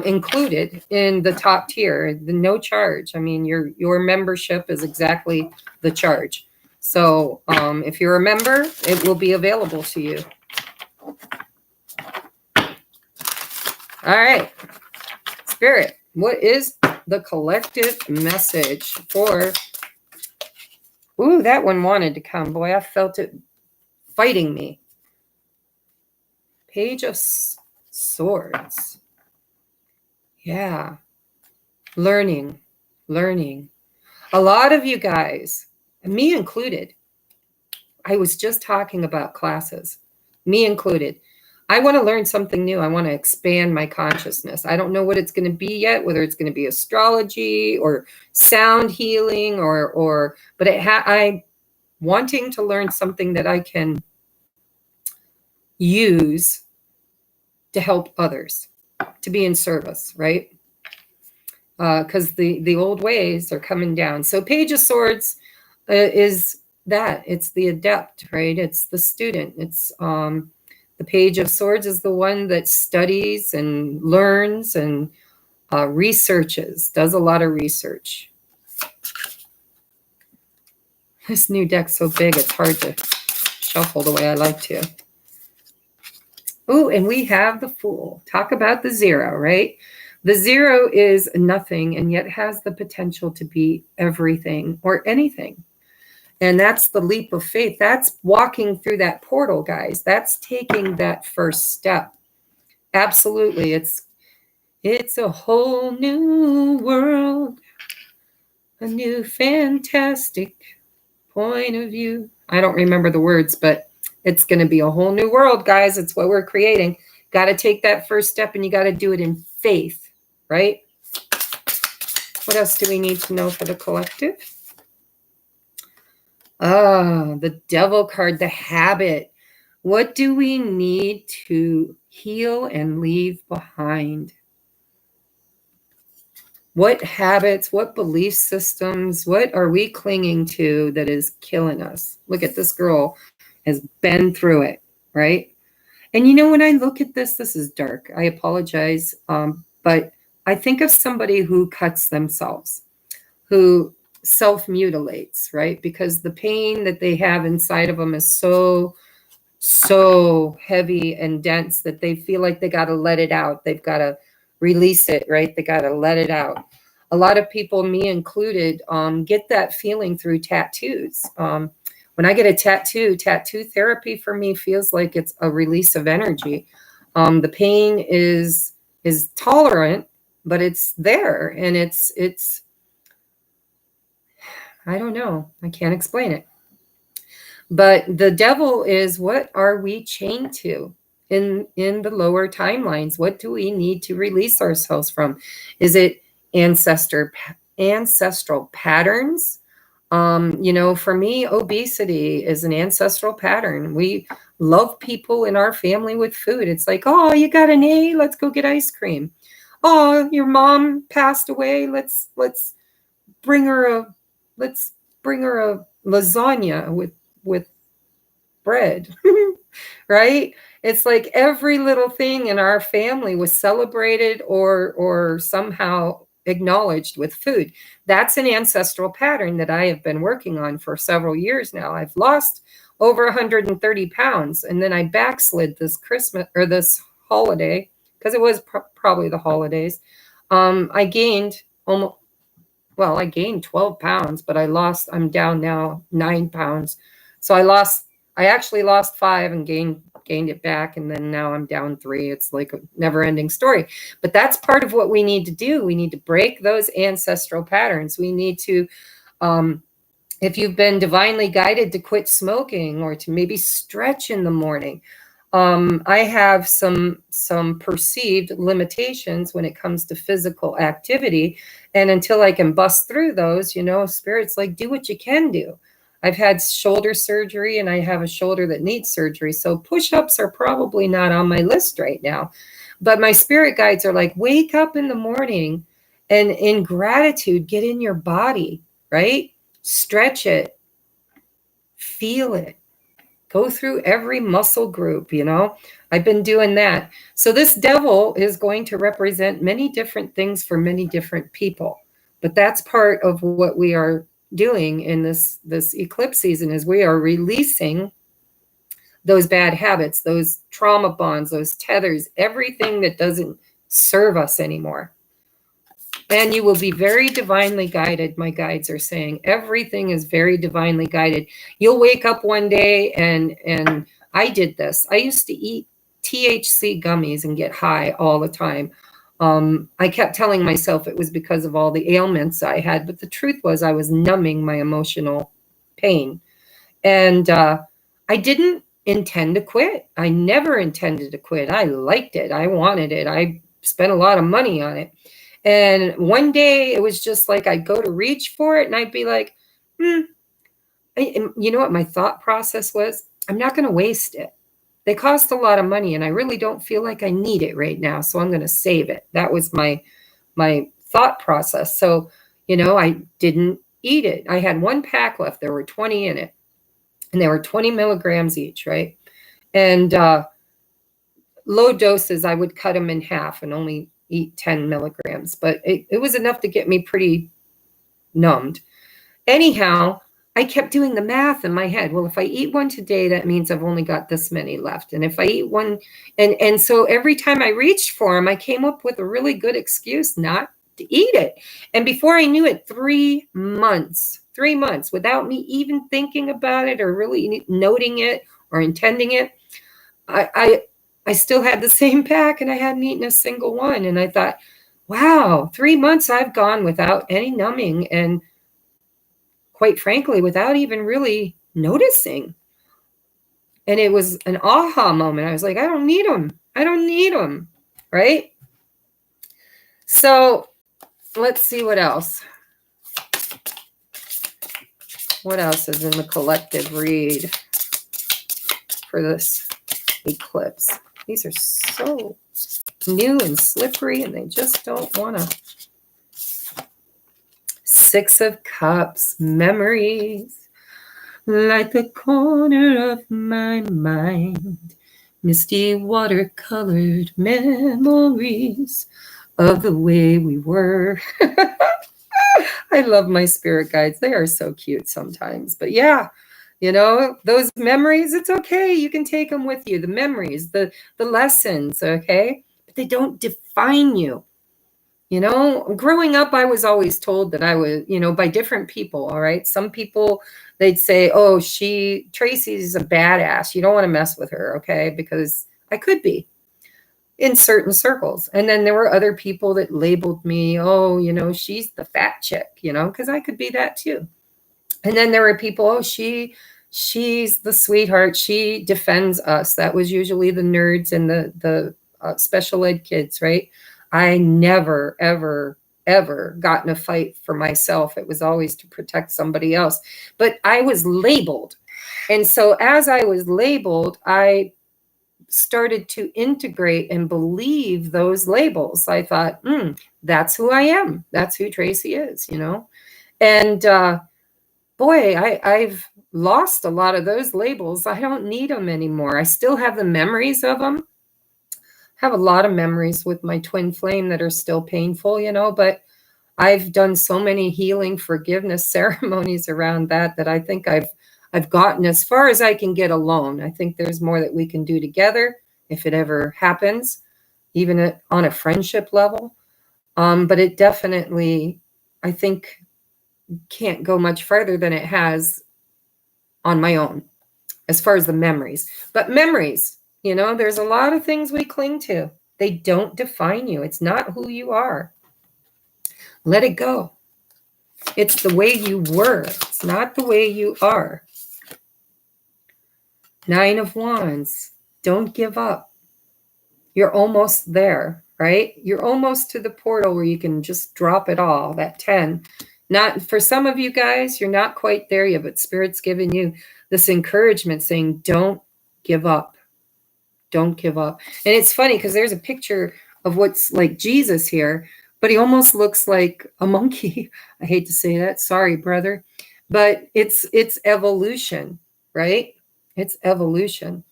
included in the top tier, the no charge. I mean, your membership is exactly the charge. So if you're a member, it will be available to you. All right. Spirit, what is the collective message for... Ooh, that one wanted to come. Boy, I felt it fighting me. Page of Swords. Yeah. Learning. A lot of you guys, me included, I was just talking about classes, me included. I want to learn something new. I want to expand my consciousness. I don't know what it's going to be yet, whether it's going to be astrology or sound healing but I'm wanting to learn something that I can use to help others, to be in service, right? Because the old ways are coming down. So Page of Swords is that. It's the adept, right? It's the student. It's the Page of Swords is the one that studies and learns and researches, does a lot of research. This new deck's so big, it's hard to shuffle the way I like to. Oh, and we have the Fool. Talk about the zero, right? The zero is nothing and yet has the potential to be everything or anything. And that's the leap of faith. That's walking through that portal, guys. That's taking that first step. Absolutely. It's a whole new world, a new fantastic point of view. I don't remember the words, but it's going to be a whole new world, guys. It's what we're creating. Got to take that first step, and you got to do it in faith, right? What else do we need to know for the collective? The Devil card, the habit. What do we need to heal and leave behind? What habits, what belief systems, what are we clinging to that is killing us? Look at this girl has been through it, right? And you know, when I look at this is dark. I apologize. But I think of somebody who cuts themselves, who self-mutilates, right? Because the pain that they have inside of them is so heavy and dense that they feel like they got to let it out. They've got to release it, right? They got to let it out. A lot of people, me included, get that feeling through tattoos. When I get a tattoo therapy for me feels like it's a release of energy. The pain is tolerant, but it's there, and it's I don't know. I can't explain it. But the devil is, what are we chained to in the lower timelines? What do we need to release ourselves from? Is it ancestral patterns? You know, for me, obesity is an ancestral pattern. We love people in our family with food. It's like, oh, you got an A, let's go get ice cream. Oh, your mom passed away. Let's bring her a lasagna with bread. right? It's like every little thing in our family was celebrated or somehow acknowledged with food. That's an ancestral pattern that I have been working on for several years now. I've lost over 130 pounds, and then I backslid this Christmas or this holiday because it was probably the holidays. I gained almost, well, I gained 12 pounds, but I'm down now 9 pounds. So I actually lost 5 and gained it back. And then now I'm down 3. It's like a never ending story, but that's part of what we need to do. We need to break those ancestral patterns. We need to, if you've been divinely guided to quit smoking or to maybe stretch in the morning, I have some perceived limitations when it comes to physical activity. And until I can bust through those, Spirit's like, do what you can do. I've had shoulder surgery and I have a shoulder that needs surgery. So push-ups are probably not on my list right now. But my spirit guides are like, wake up in the morning and in gratitude, get in your body, right? Stretch it, feel it. Go through every muscle group, I've been doing that. So this devil is going to represent many different things for many different people. But that's part of what we are doing in this eclipse season is we are releasing those bad habits, those trauma bonds, those tethers, everything that doesn't serve us anymore. And you will be very divinely guided, my guides are saying. Everything is very divinely guided. You'll wake up one day and I did this. I used to eat THC gummies and get high all the time. I kept telling myself it was because of all the ailments I had, but the truth was I was numbing my emotional pain. And I didn't intend to quit. I never intended to quit. I liked it. I wanted it. I spent a lot of money on it. And one day it was just like I'd go to reach for it and I'd be like, you know what my thought process was? I'm not going to waste it. They cost a lot of money and I really don't feel like I need it right now. So I'm going to save it. That was my thought process. So, I didn't eat it. I had 1 pack left. There were 20 in it and they were 20 milligrams each, right? And low doses, I would cut them in half and only eat 10 milligrams, but it was enough to get me pretty numbed. Anyhow, I kept doing the math in my head. Well, if I eat one today, that means I've only got this many left. And if I eat one, and so every time I reached for them, I came up with a really good excuse not to eat it. And before I knew it, 3 months without me even thinking about it or really noting it or intending it, I still had the same pack and I hadn't eaten a single one. And I thought, wow, 3 months I've gone without any numbing and quite frankly, without even really noticing. And it was an aha moment. I was like, I don't need them. I don't need them. Right? So let's see what else. What else is in the collective read for this eclipse? These are so new and slippery and they just don't want to. 6 of Cups, memories, like the corner of my mind. Misty watercolored memories of the way we were. I love my spirit guides. They are so cute sometimes. But yeah, those memories, it's okay. You can take them with you. The memories, the lessons, okay? But they don't define you. Growing up, I was always told that I was, by different people, all right? Some people, they'd say, oh, Tracy's a badass. You don't want to mess with her, okay? Because I could be in certain circles. And then there were other people that labeled me, oh, she's the fat chick, because I could be that too. And then there were people, oh, she's the sweetheart. She defends us. That was usually the nerds and the special ed kids, right? I never, ever, ever got in a fight for myself. It was always to protect somebody else. But I was labeled. And so as I was labeled, I started to integrate and believe those labels. I thought, that's who I am. That's who Tracy is, And boy, I've lost a lot of those labels. I don't need them anymore. I still have the memories of them. Have a lot of memories with my twin flame that are still painful, you know, but I've done so many healing forgiveness ceremonies around that I think I've gotten as far as I can get alone. I think there's more that we can do together if it ever happens, even on a friendship level. But it definitely, I think, can't go much further than it has on my own as far as the memories. But memories, you know, there's a lot of things we cling to. They don't define you. It's not who you are. Let it go. It's the way you were. It's not the way you are. 9 of Wands. Don't give up. You're almost there, right? You're almost to the portal where you can just drop it all. That 10. Not for some of you guys, you're not quite there yet, but Spirit's giving you this encouragement saying, don't give up. Don't give up. And it's funny because there's a picture of what's like Jesus here, but he almost looks like a monkey. I hate to say that. Sorry, brother. But it's evolution, right? It's evolution.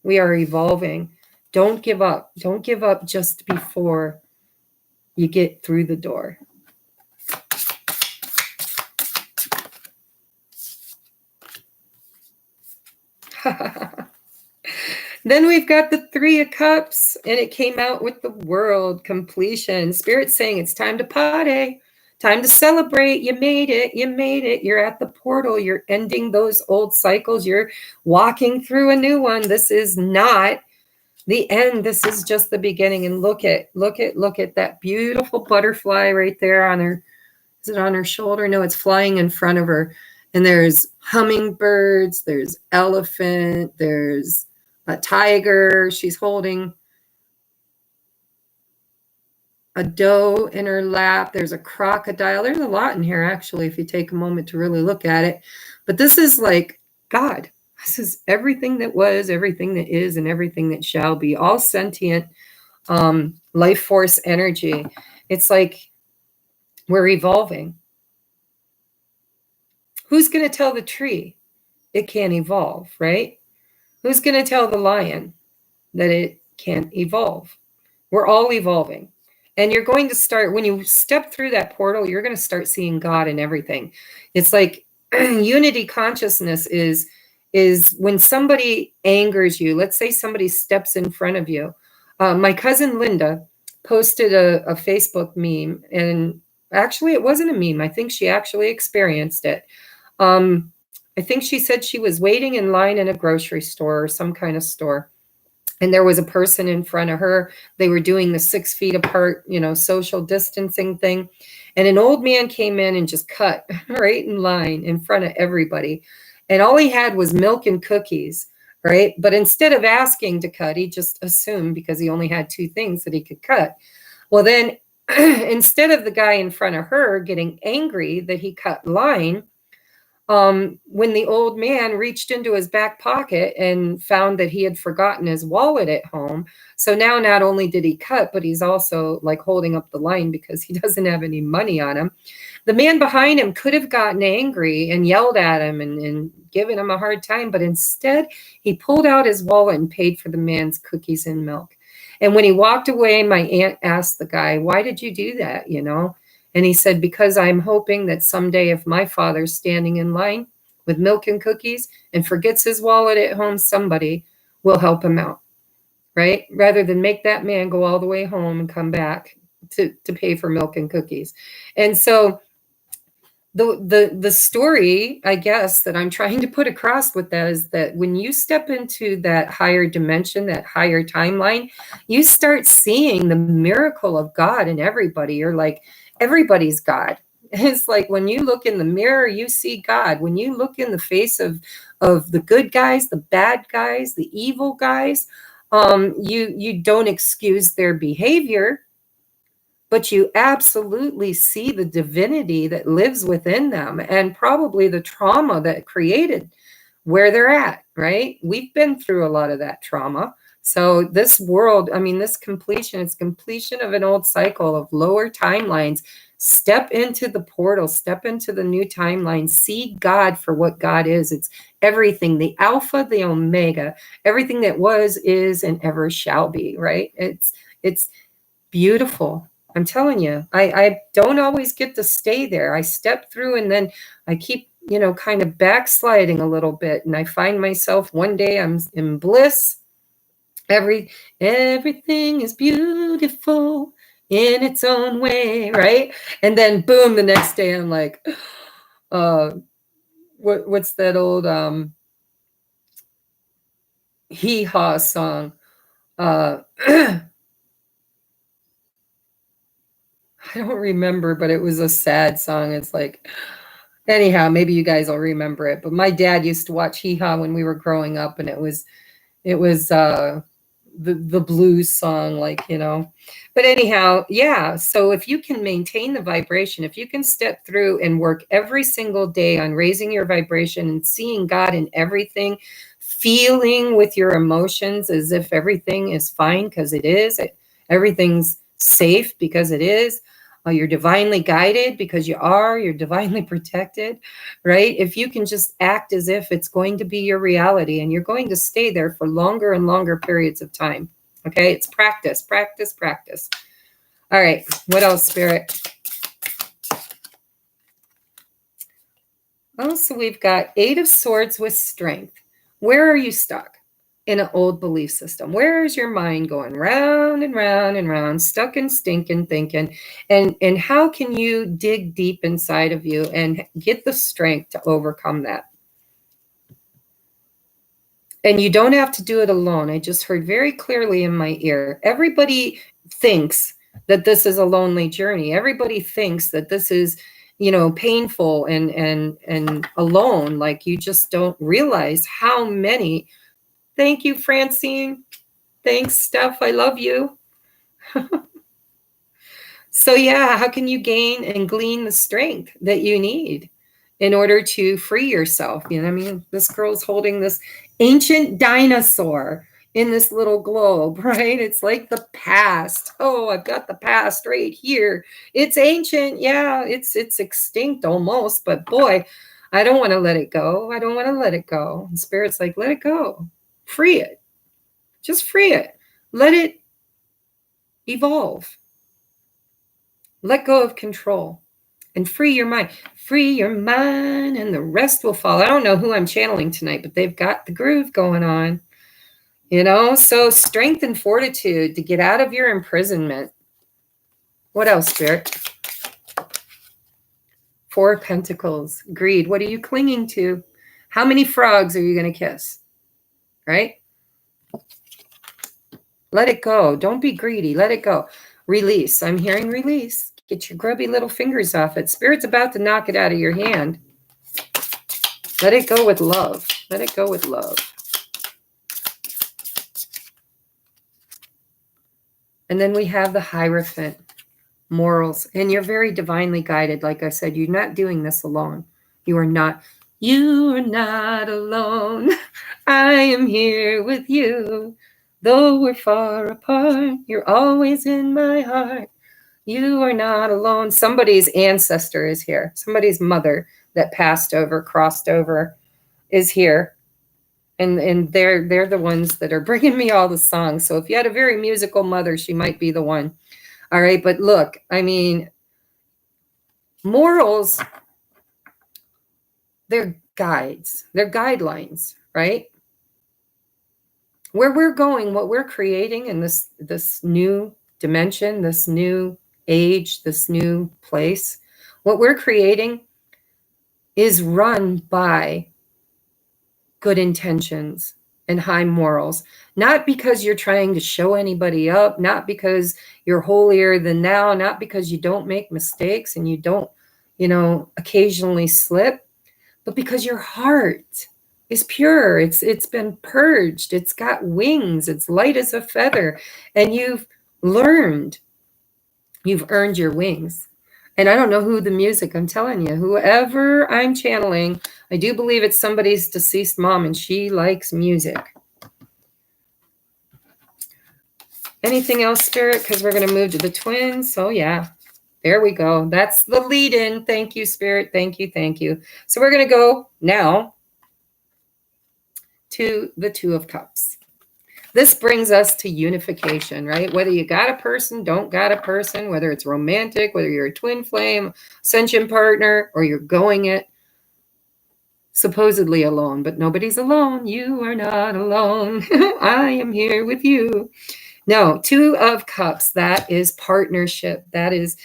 We are evolving. Don't give up. Don't give up just before you get through the door. Then we've got the 3 of Cups, and it came out with the World completion. Spirit saying it's time to party, time to celebrate. You made it. You made it. You're at the portal. You're ending those old cycles. You're walking through a new one. This is not the end. This is just the beginning. And look at that beautiful butterfly right there on her. Is it on her shoulder? No, it's flying in front of her. And there's hummingbirds. There's elephant. There's a tiger. She's holding a doe in her lap. There's a crocodile. There's a lot in here, actually, if you take a moment to really look at it. But this is like God. This is everything that was, everything that is, and everything that shall be. All sentient life force energy. It's like we're evolving. Who's going to tell the tree it can't evolve, right? Who's going to tell the lion that it can't evolve? We're all evolving. And you're going to start, when you step through that portal, you're going to start seeing God in everything. It's like unity consciousness is when somebody angers you. Let's say somebody steps in front of you. My cousin Linda posted a Facebook meme, and actually it wasn't a meme. I think she actually experienced it. I think she said she was waiting in line in a grocery store or some kind of store. And there was a person in front of her. They were doing the 6 feet apart, you know, social distancing thing. And an old man came in and just cut right in line in front of everybody. And all he had was milk and cookies, right? But instead of asking to cut, he just assumed because he only had 2 things that he could cut. Well, then instead of the guy in front of her getting angry that he cut line, when the old man reached into his back pocket and found that he had forgotten his wallet at home. So now not only did he cut, but he's also like holding up the line because he doesn't have any money on him. The man behind him could have gotten angry and yelled at him and given him a hard time, but instead he pulled out his wallet and paid for the man's cookies and milk. And when he walked away, my aunt asked the guy, "Why did you do that?" You know? And he said, "Because I'm hoping that someday if my father's standing in line with milk and cookies and forgets his wallet at home, somebody will help him out," right? Rather than make that man go all the way home and come back to pay for milk and cookies. And so the story, I guess, that I'm trying to put across with that is that when you step into that higher dimension, that higher timeline, you start seeing the miracle of God in everybody. You're like, everybody's God. It's like when you look in the mirror, you see God. When you look in the face of the good guys, the bad guys, the evil guys, you don't excuse their behavior, but you absolutely see the divinity that lives within them and probably the trauma that created where they're at, right? We've been through a lot of that trauma. So this world, I mean, this completion, it's completion of an old cycle of lower timelines Step into the portal, step into the new timeline, see God for what God is. It's everything, the Alpha, the Omega, everything that was, is, and ever shall be, right? It's beautiful. I'm telling you, I don't always get to stay there. I step through and then I keep, kind of backsliding a little bit. And I find myself one day I'm in bliss. Everything is beautiful in its own way, right? And then boom, the next day I'm like, what's that old hee-haw song? I don't remember, but it was a sad song. It's like, anyhow, maybe you guys will remember it. But my dad used to watch Hee Haw when we were growing up, and it was the blues song, But anyhow, yeah. So if you can maintain the vibration, if you can step through and work every single day on raising your vibration and seeing God in everything, feeling with your emotions as if everything is fine because it is, everything's safe because it is. You're divinely guided because you're divinely protected, right? If you can just act as if it's going to be your reality and you're going to stay there for longer and longer periods of time. Okay, it's practice, practice, practice. All right, what else, Spirit? Oh, so we've got 8 of Swords with Strength. Where are you stuck? In an old belief system. Where is your mind going round and round and round, stuck and stinking thinking? And how can you dig deep inside of you and get the strength to overcome that? And you don't have to do it alone. I just heard very clearly in my ear, everybody thinks that this is a lonely journey. Everybody thinks that this is, painful and alone. Like, you just don't realize how many. Thank you, Francine. Thanks, Steph. I love you. So yeah, how can you gain and glean the strength that you need in order to free yourself? This girl's holding this ancient dinosaur in this little globe, right? It's like the past. Oh, I've got the past right here. It's ancient. Yeah, it's extinct almost, but boy, I don't want to let it go. I don't want to let it go. And Spirit's like, let it go. Free it. Just free it. Let it evolve. Let go of control and free your mind. Free your mind and the rest will fall. I don't know who I'm channeling tonight, but they've got the groove going on. So strength and fortitude to get out of your imprisonment. What else, Spirit? 4 of Pentacles. Greed. What are you clinging to? How many frogs are you going to kiss? Right? Let it go. Don't be greedy. Let it go. Release. I'm hearing release. Get your grubby little fingers off it. Spirit's about to knock it out of your hand. Let it go with love. Let it go with love. And then we have the Hierophant, morals. And you're very divinely guided. Like I said, you're not doing this alone. You are not alone. I am here with you. Though we're far apart, you're always in my heart. You are not alone. Somebody's ancestor is here. Somebody's mother that passed over, crossed over, is here. And they're the ones that are bringing me all the songs. So if you had a very musical mother, she might be the one. All right, but look, morals, they're guides. They're guidelines, right? Where we're going, what we're creating in this new dimension, this new age, this new place, what we're creating is run by good intentions and high morals, not because you're trying to show anybody up, not because you're holier than thou, not because you don't make mistakes and you don't, occasionally slip, but because your heart is pure. It's been purged. It's got wings. It's light as a feather. And you've earned your wings. And I don't know who the music, I'm telling you, whoever I'm channeling, I do believe it's somebody's deceased mom and she likes music. Anything else, Spirit? Because we're going to move to the twins. Oh, yeah. There we go. That's the lead in. Thank you, Spirit. Thank you. Thank you. So we're going to go now to the Two of Cups. This brings us to unification, right? Whether you got a person, don't got a person, whether it's romantic, whether you're a twin flame, ascension partner, or you're going it supposedly alone, but nobody's alone. You are not alone. I am here with you. No, Two of Cups, that is partnership. That is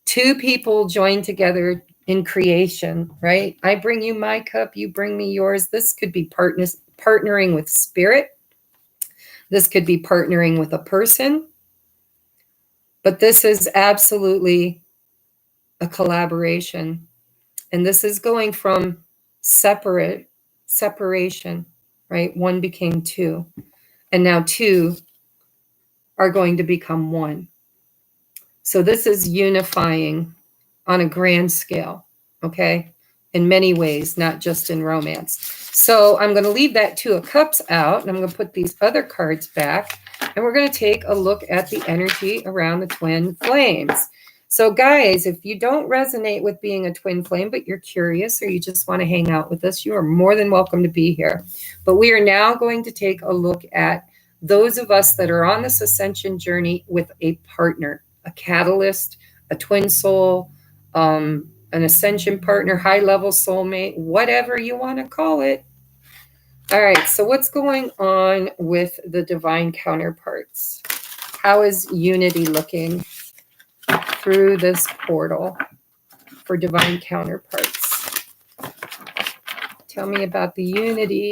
two people joined together in creation, right? I bring you my cup, you bring me yours. This could be partnering with spirit. This could be partnering with a person. But this is absolutely a collaboration. And this is going from separation, right? One became two. And now two are going to become one. So this is unifying on a grand scale, okay? In many ways, not just in romance. So I'm going to leave that Two of Cups out, and I'm going to put these other cards back, and we're going to take a look at the energy around the twin flames. So guys, if you don't resonate with being a twin flame, but you're curious or you just want to hang out with us, you are more than welcome to be here. But we are now going to take a look at those of us that are on this ascension journey with a partner, a catalyst, a twin soul, an ascension partner, high-level soulmate, whatever you want to call it. All right, so what's going on with the divine counterparts? How is unity looking through this portal for divine counterparts? Tell me about the unity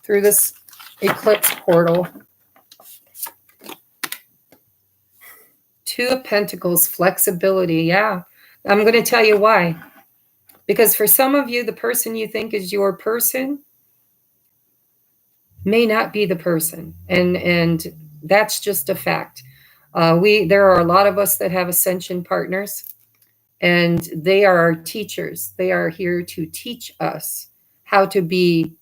through this eclipse portal. Two of Pentacles, flexibility. Yeah, I'm going to tell you why. Because for some of you, the person you think is your person may not be the person. And that's just a fact. There are a lot of us that have ascension partners, and they are our teachers. They are here to teach us how to be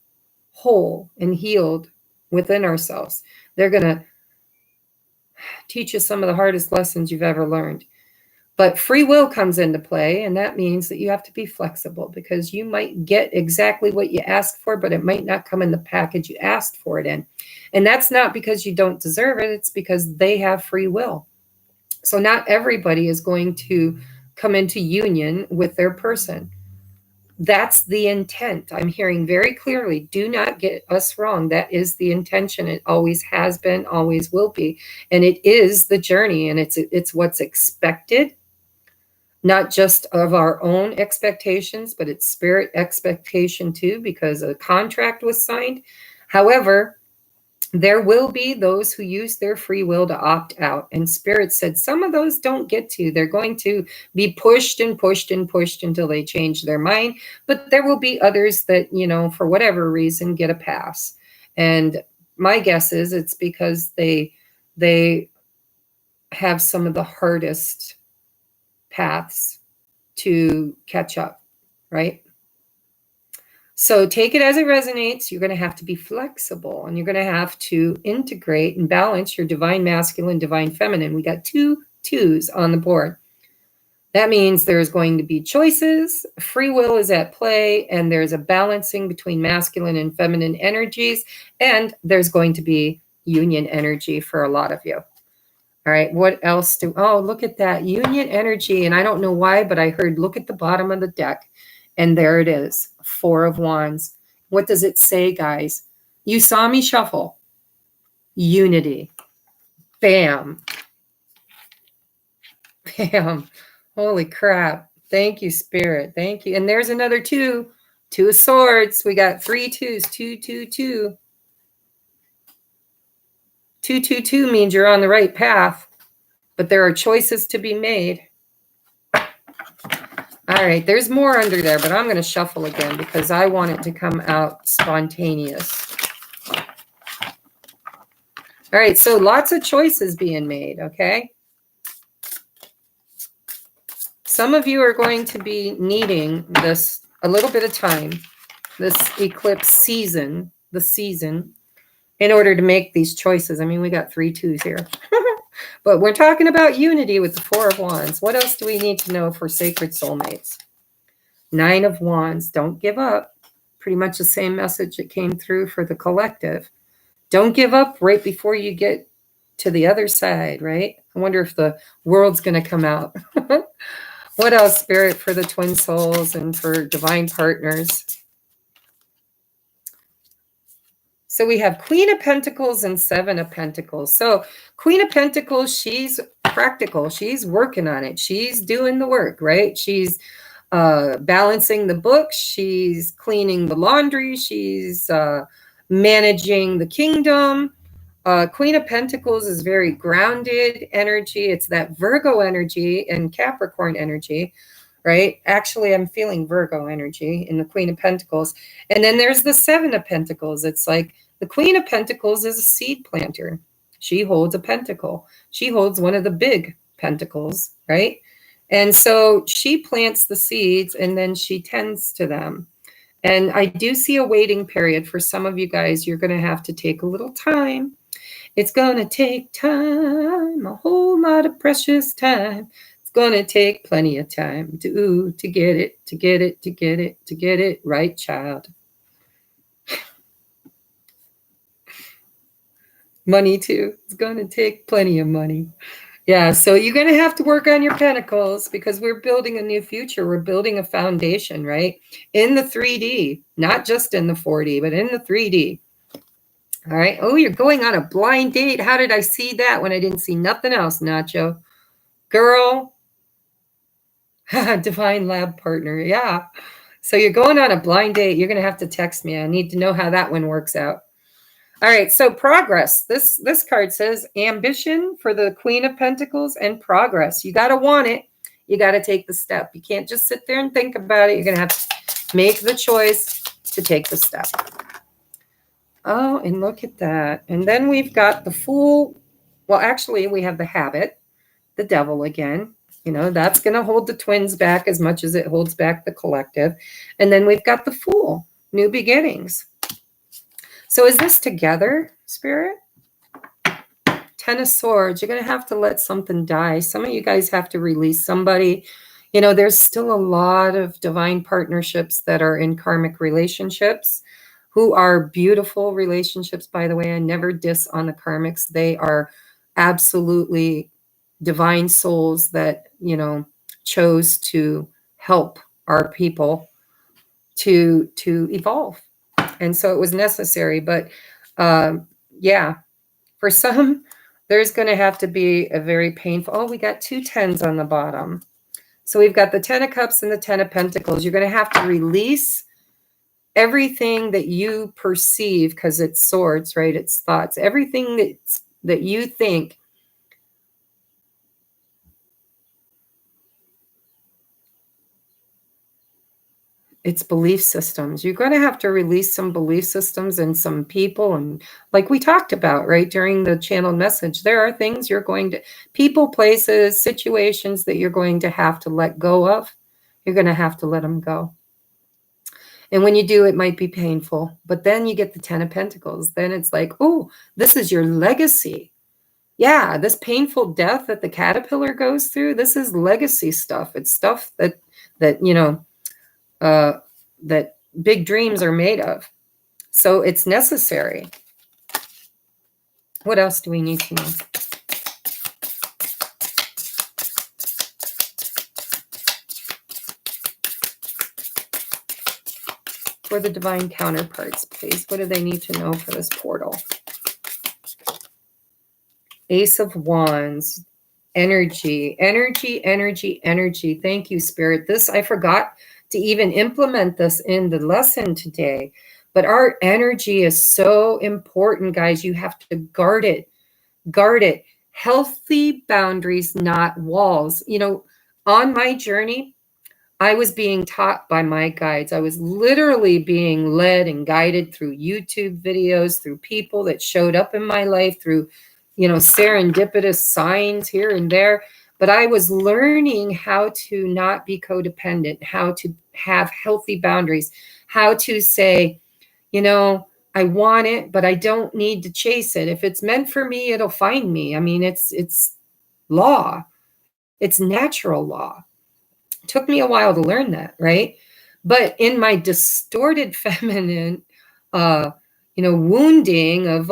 whole and healed within ourselves. They're going to teach us some of the hardest lessons you've ever learned. But free will comes into play, and that means that you have to be flexible, because you might get exactly what you asked for, but it might not come in the package you asked for it in. And that's not because you don't deserve it. It's because they have free will. So not everybody is going to come into union with their person. That's the intent. I'm hearing very clearly. Do not get us wrong. That is the intention. It always has been, always will be. And it is the journey, and it's what's expected. Not just of our own expectations, but it's spirit expectation too, because a contract was signed. However, there will be those who use their free will to opt out. And Spirit said some of those don't get to. They're going to be pushed and pushed and pushed until they change their mind. But there will be others that, for whatever reason, get a pass. And my guess is it's because they have some of the hardest paths to catch up, right? So take it as it resonates. You're going to have to be flexible, and you're going to have to integrate and balance your divine masculine, divine feminine. We got 2 twos on the board. That means there's going to be choices, free will is at play, and there's a balancing between masculine and feminine energies, and there's going to be union energy for a lot of you. All right, what else look at that, union energy. And I don't know why, but I heard, look at the bottom of the deck. And there it is, 4 of Wands. What does it say, guys? You saw me shuffle. Unity. Bam. Bam. Holy crap. Thank you, Spirit. Thank you. And there's another 2. 2 of Swords. We got 3 twos. 2, 2, 2. 2, 2, 2 means you're on the right path, but there are choices to be made. All right, there's more under there, but I'm going to shuffle again because I want it to come out spontaneous. All right, so lots of choices being made, okay? Some of you are going to be needing this a little bit of time, this eclipse season, in order to make these choices. I mean, we got 3 twos here. But we're talking about unity with the Four of Wands. What else do we need to know for sacred soulmates? Nine of Wands. Don't give up. Pretty much the same message that came through for the collective. Don't give up right before you get to the other side, right? I wonder if the world's going to come out. What else, Spirit, for the twin souls and for divine partners? So we have Queen of Pentacles and Seven of Pentacles. So Queen of Pentacles, she's practical. She's working on it. She's doing the work, right? She's balancing the books. She's cleaning the laundry. She's managing the kingdom. Queen of Pentacles is very grounded energy. It's that Virgo energy and Capricorn energy, right? Actually, I'm feeling Virgo energy in the Queen of Pentacles. And then there's the Seven of Pentacles. It's like the Queen of Pentacles is a seed planter. She holds a pentacle. She holds one of the big pentacles, right? And so she plants the seeds and then she tends to them. And I do see a waiting period for some of you guys. You're going to have to take a little time. It's going to take time, a whole lot of precious time. It's going to take plenty of time to get it right, child. Money too. It's going to take plenty of money. Yeah, so you're going to have to work on your pentacles because we're building a new future. We're building a foundation, right? In the 3D, not just in the 4D, but in the 3D. All right. Oh, you're going on a blind date. How did I see that when I didn't see nothing else, Nacho? Girl. Divine lab partner. Yeah. So you're going on a blind date. You're going to have to text me. I need to know how that one works out. All right. So progress. This card says ambition for the Queen of Pentacles and progress. You got to want it. You got to take the step. You can't just sit there and think about it. You're going to have to make the choice to take the step. Oh, and look at that. And then we've got the Fool. Well, actually, we have the Habit, the Devil again. You know, that's going to hold the twins back as much as it holds back the collective. And then we've got the Fool, new beginnings. So is this together, Spirit? Ten of Swords. You're going to have to let something die. Some of you guys have to release somebody. You know, there's still a lot of divine partnerships that are in karmic relationships, who are beautiful relationships, by the way. I never diss on the karmics. They are absolutely divine souls that, you know, chose to help our people to evolve. And so it was necessary. But yeah, for some, there's going to have to be a very painful. Oh, we got two tens on the bottom. So we've got the Ten of Cups and the Ten of Pentacles. You're going to have to release everything that you perceive, because it's swords, right? It's thoughts. Everything that you think it's belief systems. You're going to have to release some belief systems and some people. And like we talked about, right, during the channeled message, there are things you're going to, people, places, situations that you're going to have to let go of. You're going to have to let them go. And when you do, it might be painful. But then you get the Ten of Pentacles. Then it's like, oh, this is your legacy. Yeah, this painful death that the caterpillar goes through, this is legacy stuff. It's stuff that you know, that big dreams are made of. So it's necessary. What else do we need to know? For the divine counterparts, please. What do they need to know for this portal? Ace of Wands. Energy, energy, energy, energy. Thank you, Spirit. This, I forgot to even implement this in the lesson today. But our energy is so important, guys. You have to guard it. Guard it. Healthy boundaries, not walls. You know, on my journey, I was being taught by my guides. I was literally being led and guided through YouTube videos, through people that showed up in my life, through, you know, serendipitous signs here and there. But I was learning how to not be codependent, how to have healthy boundaries, how to say, you know, I want it, but I don't need to chase it. If it's meant for me, it'll find me. I mean, it's law. It's natural law. It took me a while to learn that, right? But in my distorted feminine, wounding of,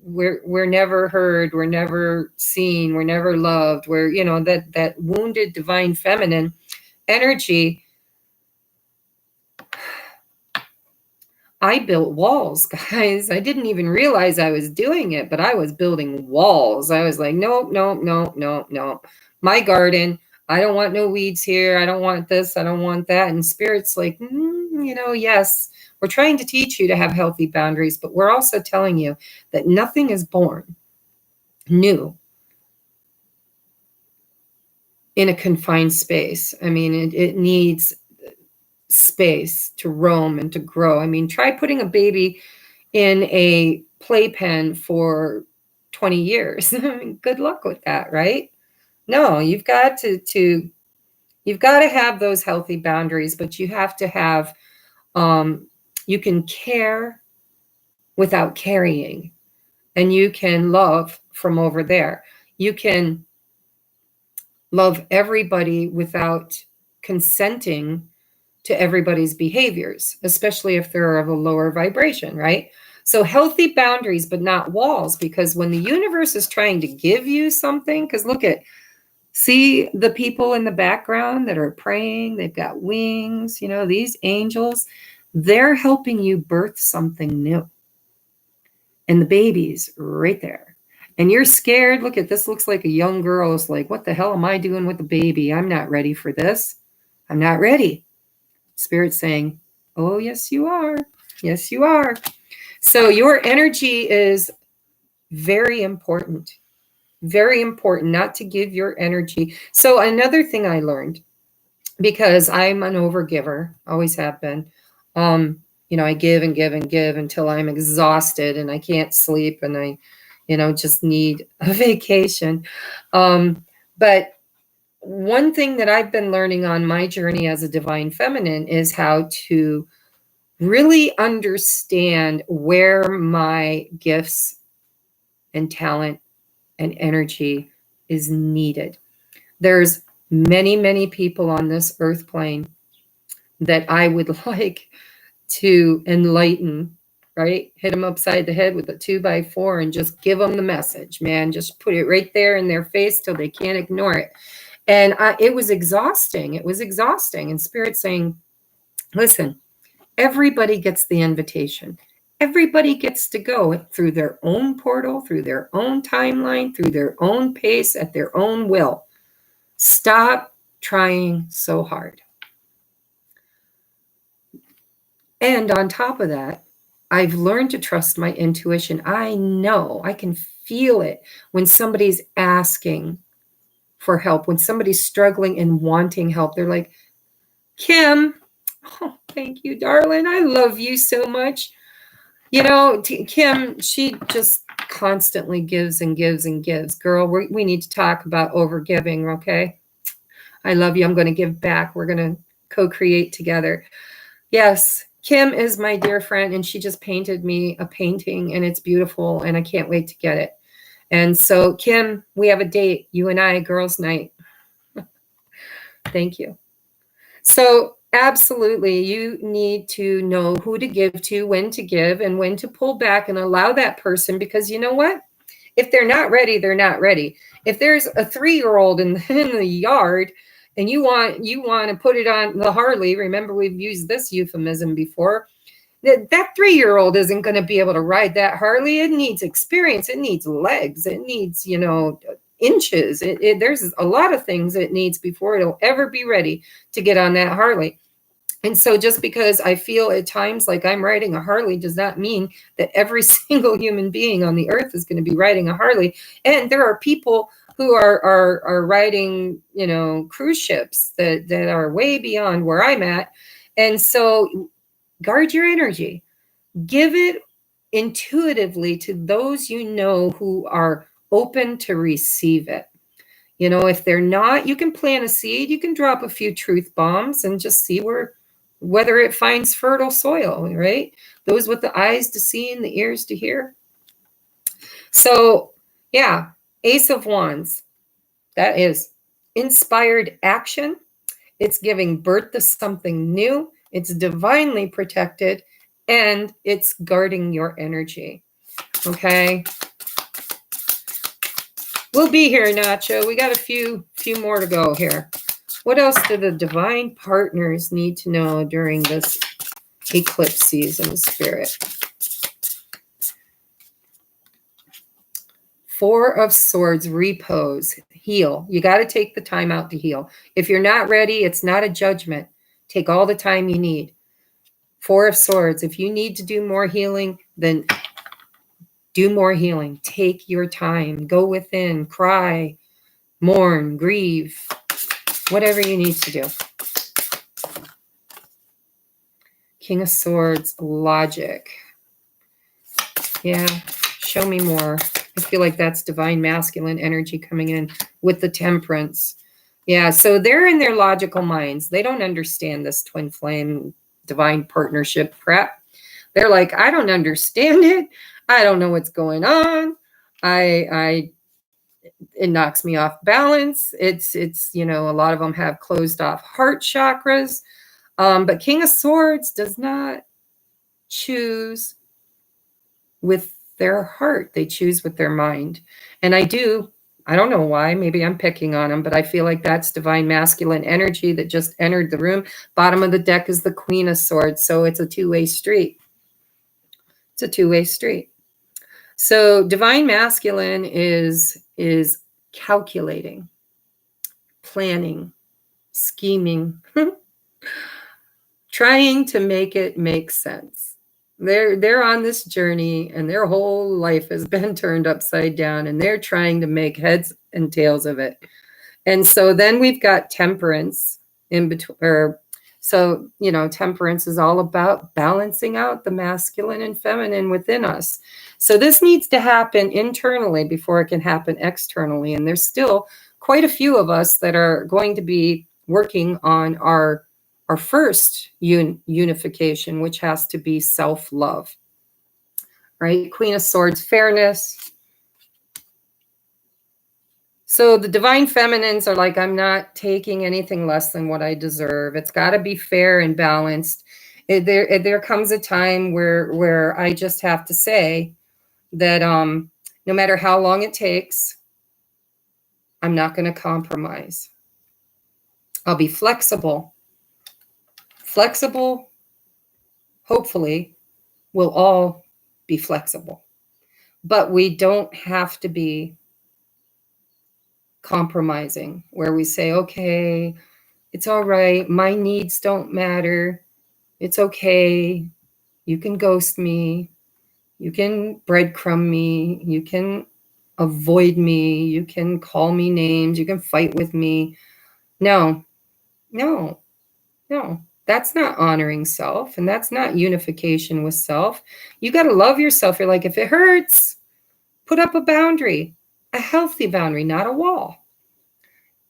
we're never heard, we're never seen, we're never loved, we're, that wounded divine feminine energy, I built walls, guys. I didn't even realize I was doing it, but I was building walls. I was like, no, no, no, no, no. My garden, I don't want no weeds here. I don't want this. I don't want that. And Spirit's like, yes, we're trying to teach you to have healthy boundaries, but we're also telling you that nothing is born new in a confined space. I mean, it needs space to roam and to grow. I mean, try putting a baby in a playpen for 20 years. I mean, good luck with that, right? No, you've got to have those healthy boundaries, but you have to have, you can care without carrying, and you can love from over there. You can love everybody without consenting to everybody's behaviors, especially if they're of a lower vibration, right? So healthy boundaries, but not walls, because when the universe is trying to give you something, because see the people in the background that are praying, they've got wings, these angels, they're helping you birth something new. And the baby's right there. And you're scared. Look at this, looks like a young girl is like, what the hell am I doing with the baby? I'm not ready for this. I'm not ready. Spirit saying, oh, yes, you are. Yes, you are. So your energy is very important not to give your energy. So another thing I learned, because I'm an overgiver, always have been, I give and give and give until I'm exhausted and I can't sleep and I, just need a vacation. But one thing that I've been learning on my journey as a divine feminine is how to really understand where my gifts and talent and energy is needed. There's many, many people on this earth plane that I would like to enlighten, right? Hit them upside the head with a 2x4 and just give them the message, man. Just put it right there in their face till they can't ignore it. And it was exhausting. It was exhausting. And Spirit saying, listen, everybody gets the invitation. Everybody gets to go through their own portal, through their own timeline, through their own pace, at their own will. Stop trying so hard. And on top of that, I've learned to trust my intuition. I know, I can feel it when somebody's asking for help, when somebody's struggling and wanting help. They're like, Kim, oh, thank you, darling. I love you so much. Kim, she just constantly gives and gives and gives. Girl, we need to talk about overgiving, okay? I love you. I'm going to give back. We're going to co-create together. Yes, Kim is my dear friend, and she just painted me a painting, and it's beautiful, and I can't wait to get it. And so, Kim, we have a date, you and I, girls' night. Thank you. So, absolutely, you need to know who to give to, when to give, and when to pull back and allow that person, because you know what? If they're not ready, they're not ready. If there's a 3-year-old in the yard and you want to put it on the Harley, remember we've used this euphemism before, that 3-year-old isn't going to be able to ride that Harley. It needs experience. It needs legs. It needs, inches. There's a lot of things it needs before it'll ever be ready to get on that Harley. And so just because I feel at times like I'm riding a Harley does not mean that every single human being on the earth is going to be riding a Harley. And there are people who are riding, cruise ships that are way beyond where I'm at. And so guard your energy. Give it intuitively to those who are open to receive it. If they're not, you can plant a seed. You can drop a few truth bombs and just see where whether it finds fertile soil, right? Those with the eyes to see and the ears to hear. So, yeah, Ace of Wands, that is inspired action. It's giving birth to something new. It's divinely protected, and it's guarding your energy. Okay. We'll be here, Nacho. We got a few more to go here. What else do the divine partners need to know during this eclipse season, Spirit? Four of Swords, repose, heal. You got to take the time out to heal. If you're not ready, it's not a judgment. Take all the time you need. Four of Swords, if you need to do more healing, then do more healing. Take your time. Go within, cry, mourn, grieve, whatever you need to do. King of Swords, logic. Yeah, show me more. I feel like that's divine masculine energy coming in with the Temperance. Yeah, so they're in their logical minds. They don't understand this twin flame divine partnership crap. They're like, I don't understand it. I don't know what's going on. It knocks me off balance. It's a lot of them have closed off heart chakras. But King of Swords does not choose with their heart. They choose with their mind. And I don't know why, maybe I'm picking on them, but I feel like that's divine masculine energy that just entered the room. Bottom of the deck is the Queen of Swords. So it's a two-way street. It's a two-way street. So divine masculine is calculating, planning, scheming, trying to make it make sense. They're on this journey and their whole life has been turned upside down and they're trying to make heads and tails of it. And so then we've got Temperance in between. So, Temperance is all about balancing out the masculine and feminine within us. So this needs to happen internally before it can happen externally. And there's still quite a few of us that are going to be working on our first unification, which has to be self-love, right? Queen of Swords, fairness. So the divine feminines are like, I'm not taking anything less than what I deserve. It's got to be fair and balanced. There comes a time where I just have to say that no matter how long it takes, I'm not going to compromise. I'll be flexible. Flexible, hopefully, we'll all be flexible. But we don't have to be compromising where we say, okay, it's all right. My needs don't matter. It's okay. You can ghost me. You can breadcrumb me. You can avoid me. You can call me names. You can fight with me. No. That's not honoring self, and that's not unification with self. You got to love yourself. You're like, if it hurts, put up a boundary, a healthy boundary, not a wall.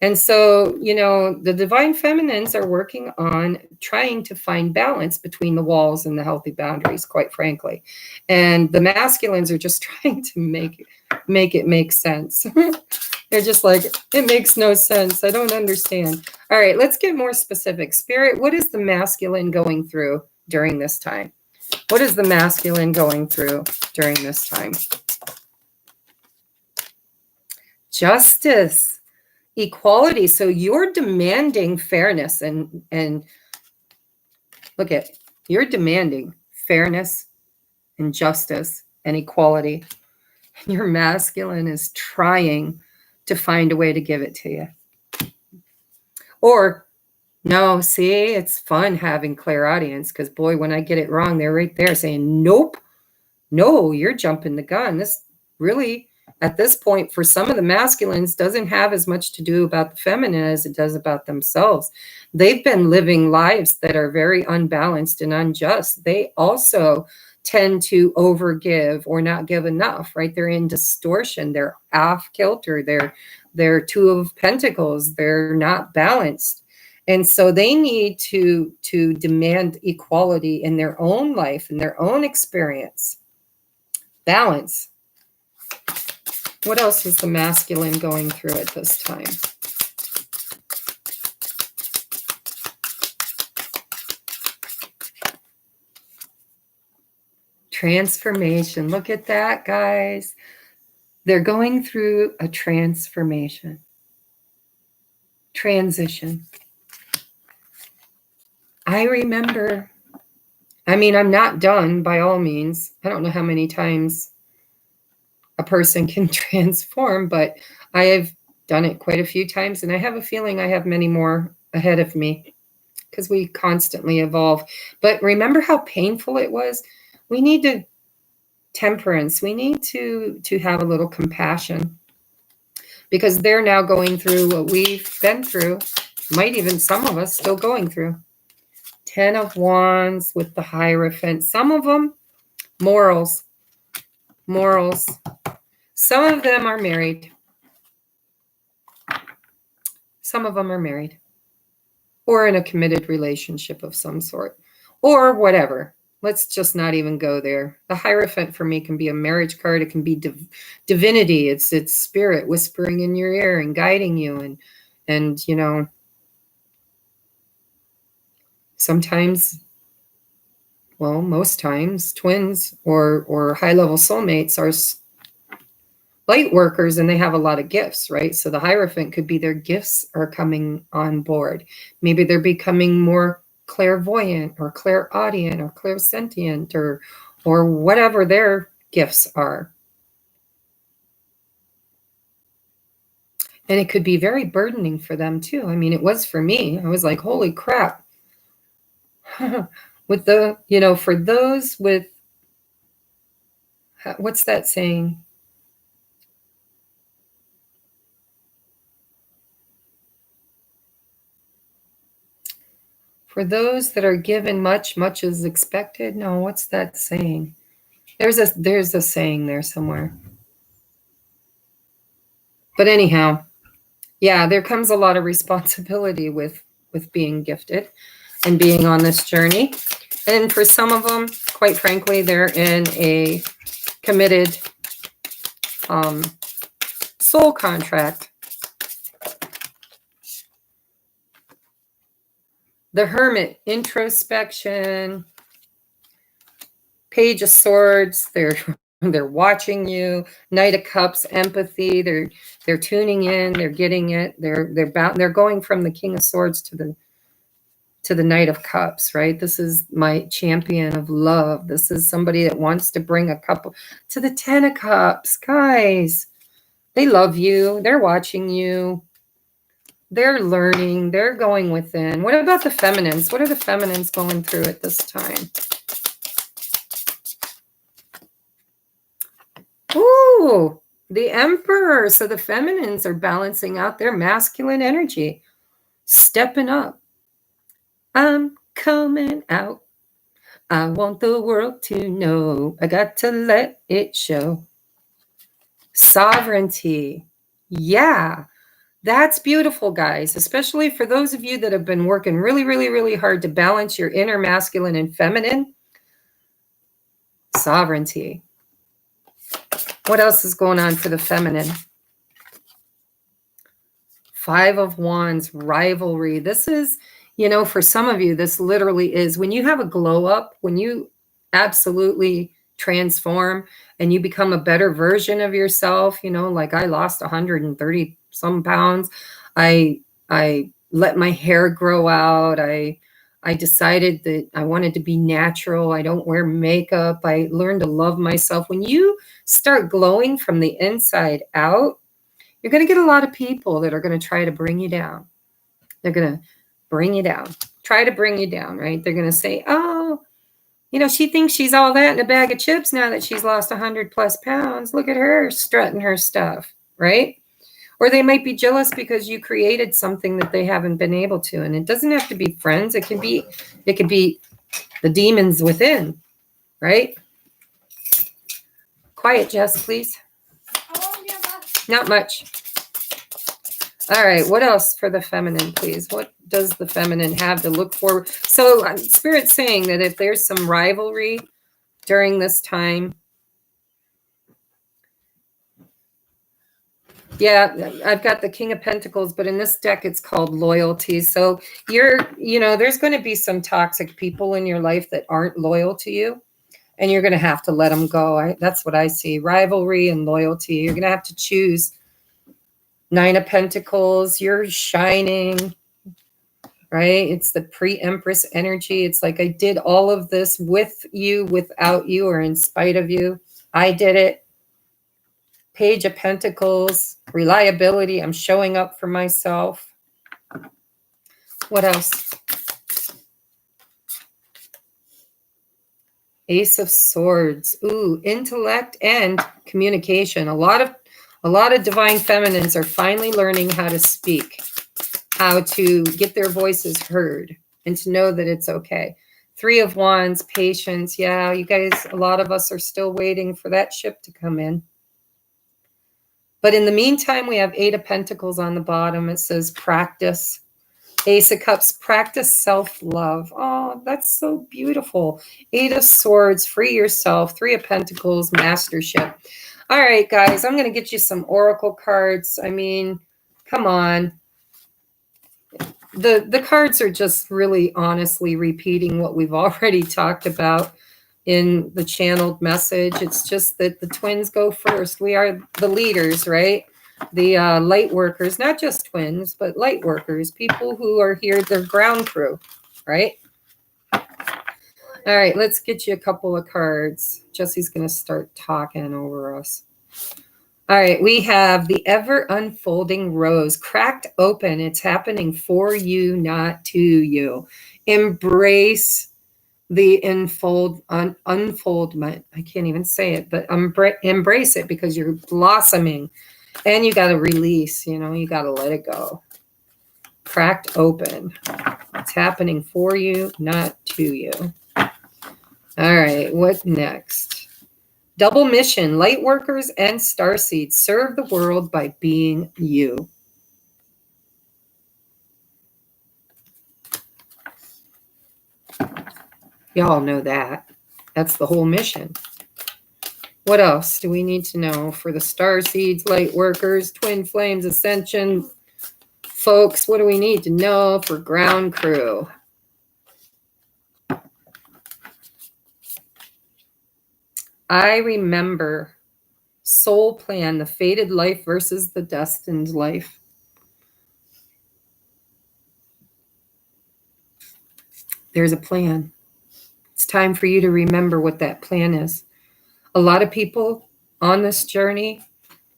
And so, the divine feminines are working on trying to find balance between the walls and the healthy boundaries, quite frankly. And the masculines are just trying to make it make sense. They're just like, it makes no sense. I don't understand. All right, let's get more specific. Spirit, what is the masculine going through during this time? What is the masculine going through during this time? Justice. Equality. So you're demanding fairness and look at, you're demanding fairness and justice and equality. And your masculine is trying to find a way to give it to you. Or no, see, it's fun having clairaudience because boy, when I get it wrong, they're right there saying, nope, no, you're jumping the gun. This really, at this point, for some of the masculines, doesn't have as much to do about the feminine as it does about themselves. They've been living lives that are very unbalanced and unjust. They also tend to overgive or not give enough, right? They're in distortion. They're off kilter. They're Two of Pentacles. They're not balanced. And so they need to demand equality in their own life, in their own experience. Balance. What else is the masculine going through at this time? Transformation. Look at that, guys. They're going through a transformation. Transition. I remember, I mean, I'm not done by all means. I don't know how many times a person can transform, but I have done it quite a few times, and I have a feeling I have many more ahead of me because we constantly evolve. But remember how painful it was? We need to temperance. We need to have a little compassion because they're now going through what we've been through, might even some of us still going through. 10 of Wands with the Hierophant. Some of them, morals. Some of them are married. Some of them are married or in a committed relationship of some sort or whatever. Let's just not even go there. The Hierophant for me can be a marriage card. It can be divinity. It's spirit whispering in your ear and guiding you. And you know, sometimes, well, most times, twins or high-level soulmates are light workers, and they have a lot of gifts, right? So the Hierophant could be their gifts are coming on board. Maybe they're becoming more clairvoyant or clairaudient or clairsentient or whatever their gifts are. And it could be very burdening for them too. I mean, it was for me. I was like, holy crap. With the, you know, for those with, what's that saying? For those that are given much, much is expected. No, what's that saying? There's a saying there somewhere. But anyhow, yeah, there comes a lot of responsibility with being gifted and being on this journey. And for some of them, quite frankly, they're in a committed soul contract. The Hermit, introspection. Page of Swords, they're watching you. Knight of Cups, empathy. They're tuning in. They're getting it. They're going from the King of Swords to the Knight of Cups, right? This is my champion of love. This is somebody that wants to bring a couple to the 10 of Cups. Guys, they love you. They're watching you. They're learning. They're going within. What about the feminines? What are the feminines going through at this time? Ooh, the Emperor. So the feminines are balancing out their masculine energy, stepping up. I'm coming out. I want the world to know. I got to let it show. Sovereignty. Yeah, that's beautiful, guys, especially for those of you that have been working really, really, really hard to balance your inner masculine and feminine. Sovereignty. What else is going on for the feminine? 5 of Wands, rivalry. This is, you know, for some of you, this literally is when you have a glow up, when you absolutely transform and you become a better version of yourself, you know, like I lost 130 some pounds. I let my hair grow out. I decided that I wanted to be natural. I don't wear makeup. I learned to love myself. When you start glowing from the inside out, you're going to get a lot of people that are going to try to bring you down. They're going to bring you down, try to bring you down, right? They're going to say, oh, you know, she thinks she's all that in a bag of chips now that she's lost 100 plus pounds. Look at her strutting her stuff, right? Or they might be jealous because you created something that they haven't been able to. And it doesn't have to be friends. It could be the demons within, right? Quiet, Jess, please. Not much. All right, what else for the feminine, please? What does the feminine have to look forward? So Spirit's saying that if there's some rivalry during this time, yeah, I've got the King of Pentacles, but in this deck it's called loyalty. So there's going to be some toxic people in your life that aren't loyal to you, and you're going to have to let them go. That's what I see. Rivalry and loyalty. You're going to have to choose. Nine of Pentacles, you're shining, right? It's the pre-Empress energy. It's like I did all of this with you, without you, or in spite of you. I did it. Page of Pentacles, reliability. I'm showing up for myself. What else? Ace of Swords. Ooh, intellect and communication. A lot of divine feminines are finally learning how to speak, how to get their voices heard, and to know that it's okay. Three of Wands, patience. Yeah, you guys, a lot of us are still waiting for that ship to come in. But in the meantime, we have Eight of Pentacles on the bottom. It says practice. Ace of Cups, practice self-love. Oh, that's so beautiful. Eight of Swords, free yourself. Three of Pentacles, mastership. All right, guys, I'm going to get you some oracle cards. I mean, come on. The cards are just really honestly repeating what we've already talked about in the channeled message. It's just that the twins go first. We are the leaders, right? The light workers, not just twins, but light workers, people who are here, they're ground crew, right? All right, let's get you a couple of cards. Jesse's going to start talking over us. All right, we have the ever unfolding rose cracked open. It's happening for you, not to you. Embrace the unfoldment. I can't even say it, but embrace it because you're blossoming, and you got to release. You got to let it go. Cracked open. It's happening for you, not to you. All right, what next? Double mission, light workers and starseeds serve the world by being you. Y'all know that. That's the whole mission. What else do we need to know for the starseeds, light workers, twin flames, ascension folks? What do we need to know for ground crew? I remember soul plan, the fated life versus the destined life. There's a plan. It's time for you to remember what that plan is. A lot of people on this journey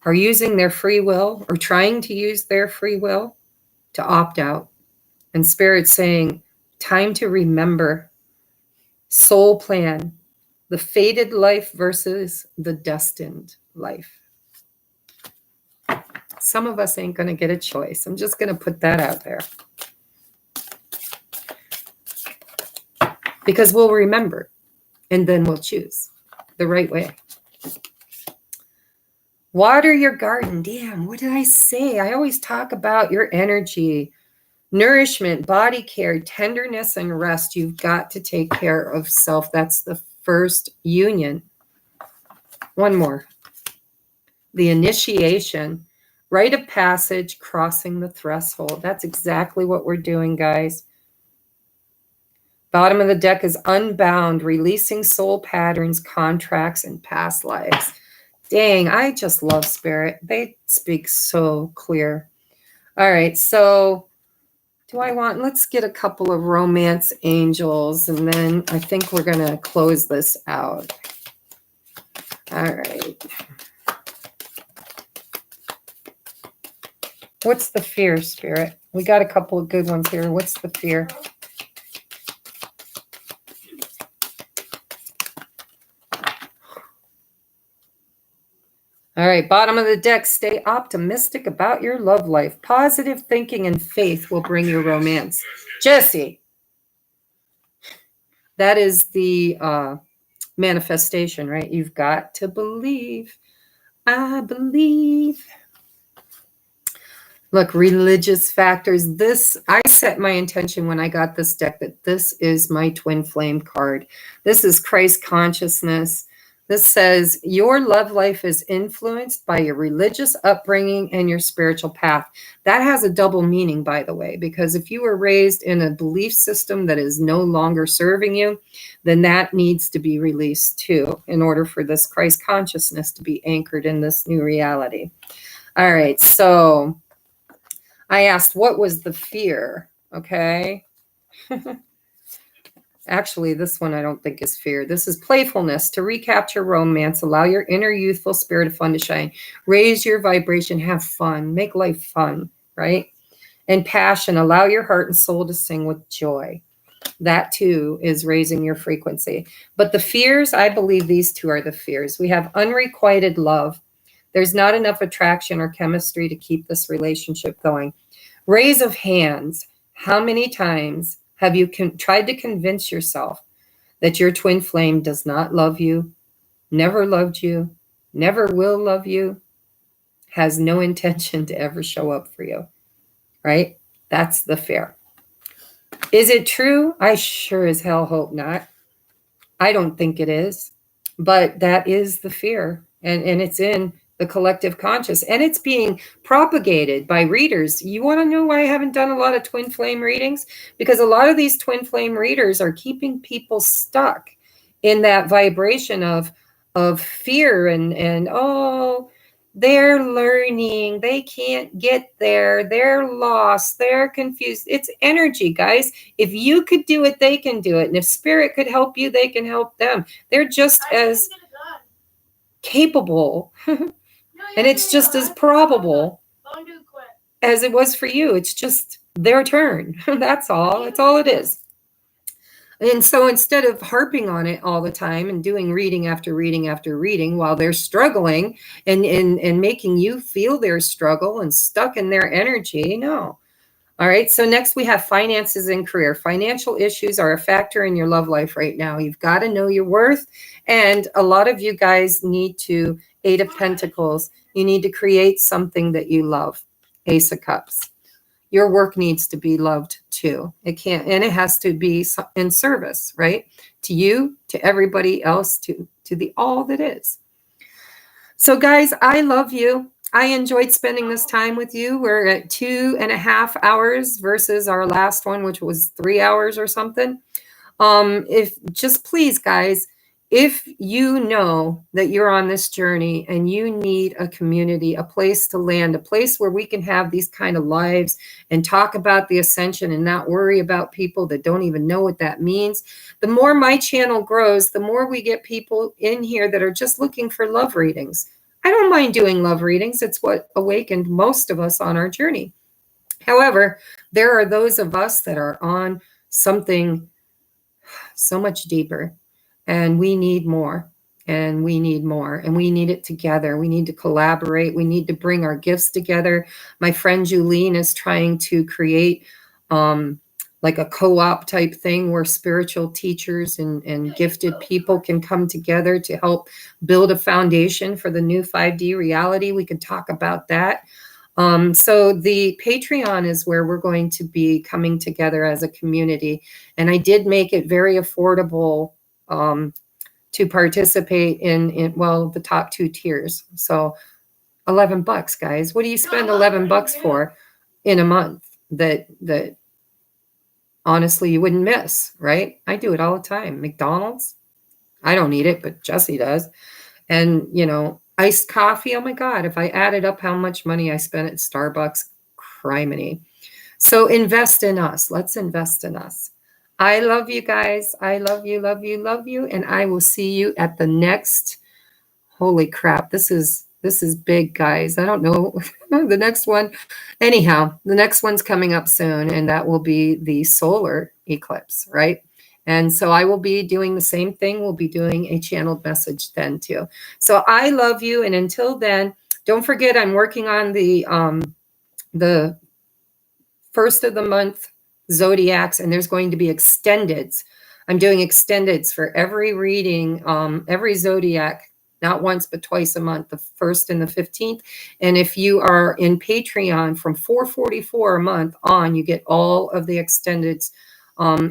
are using their free will or trying to use their free will to opt out. And Spirit's saying, time to remember soul plan, the fated life versus the destined life. Some of us ain't going to get a choice. I'm just going to put that out there. Because we'll remember, and then we'll choose the right way. Water your garden. Damn, what did I say? I always talk about your energy, nourishment, body care, tenderness, and rest. You've got to take care of self. That's the first union. One more. The initiation, rite of passage, crossing the threshold. That's exactly what we're doing, guys. Bottom of the deck is unbound, releasing soul patterns, contracts, and past lives. Dang, I just love Spirit. They speak so clear. All right, so let's get a couple of romance angels, and then I think we're going to close this out. All right. What's the fear, Spirit? We got a couple of good ones here. What's the fear? All right, bottom of the deck, stay optimistic about your love life. Positive thinking and faith will bring you romance. Jesse, that is the manifestation, right? You've got to believe. I believe. Look, religious factors. This, I set my intention when I got this deck that this is my twin flame card. This is Christ consciousness. This says your love life is influenced by your religious upbringing and your spiritual path. That has a double meaning, by the way, because if you were raised in a belief system that is no longer serving you, then that needs to be released too, in order for this Christ consciousness to be anchored in this new reality. All right, so I asked, what was the fear? Okay. Actually, this one I don't think is fear. This is playfulness, to recapture romance, allow your inner youthful spirit of fun to shine, raise your vibration, have fun, make life fun, right? And passion, allow your heart and soul to sing with joy. That too is raising your frequency. But the fears, I believe these two are the fears. We have unrequited love. There's not enough attraction or chemistry to keep this relationship going. Raise of hands. How many times have you tried to convince yourself that your twin flame does not love you, never loved you, never will love you, has no intention to ever show up for you, right? That's the fear. Is it true? I sure as hell hope not. I don't think it is, but that is the fear, and it's in the collective conscious, and it's being propagated by readers. You want to know why I haven't done a lot of twin flame readings? Because a lot of these twin flame readers are keeping people stuck in that vibration of fear and oh, they're learning, they can't get there, they're lost, they're confused. It's energy, guys. If you could do it, they can do it. And if spirit could help you, they can help them. They're just as capable and it's just as probable as it was for you. It's just their turn. That's all. That's all it is. And so instead of harping on it all the time and doing reading after reading after reading while they're struggling and making you feel their struggle and stuck in their energy, no. All right. So next we have finances and career. Financial issues are a factor in your love life right now. You've got to know your worth. And a lot of you guys need to, Eight of Pentacles, you need to create something that you love. Ace of Cups. Your work needs to be loved too. It can't, and it has to be in service, right? To you, to everybody else, to the all that is. So guys, I love you. I enjoyed spending this time with you. We're at 2.5 hours versus our last one, which was 3 hours or something. If just please, guys, if you know that you're on this journey and you need a community, a place to land, a place where we can have these kind of lives and talk about the ascension and not worry about people that don't even know what that means, the more my channel grows, the more we get people in here that are just looking for love readings. I don't mind doing love readings. It's what awakened most of us on our journey. However, there are those of us that are on something so much deeper, and we need more, and we need more, and we need it together. We need to collaborate. We need to bring our gifts together. My friend Julene is trying to create like a co-op type thing where spiritual teachers and gifted people can come together to help build a foundation for the new 5D reality. We could talk about that. So the Patreon is where we're going to be coming together as a community. And I did make it very affordable to participate in well, the top 2 tiers. So $11, guys. What do you spend $11 for in a month that honestly you wouldn't miss, right? I do it all the time. McDonald's, I don't eat it, but Jesse does. And, you know, iced coffee. Oh my God, if I added up how much money I spent at Starbucks, criminy. So invest in us. Let's invest in us. I love you guys. I love you, love you, love you. And I will see you at the next. Holy crap. This is big, guys. I don't know the next one. Anyhow, the next one's coming up soon, and that will be the solar eclipse, right? And so I will be doing the same thing. We'll be doing a channeled message then too. So I love you. And until then, don't forget, I'm working on the first of the month zodiacs, and there's going to be extendeds. I'm doing extendeds for every reading, every zodiac not once, but twice a month, the 1st and the 15th. And if you are in Patreon from $4.44 a month on, you get all of the extendeds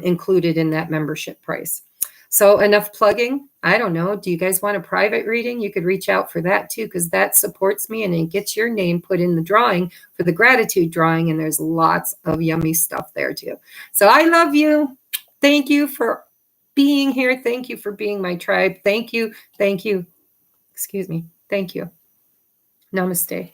included in that membership price. So enough plugging. I don't know. Do you guys want a private reading? You could reach out for that too, because that supports me and it gets your name put in the drawing for the gratitude drawing. And there's lots of yummy stuff there too. So I love you. Thank you for being here. Thank you for being my tribe. Thank you. Thank you. Excuse me. Thank you. Namaste.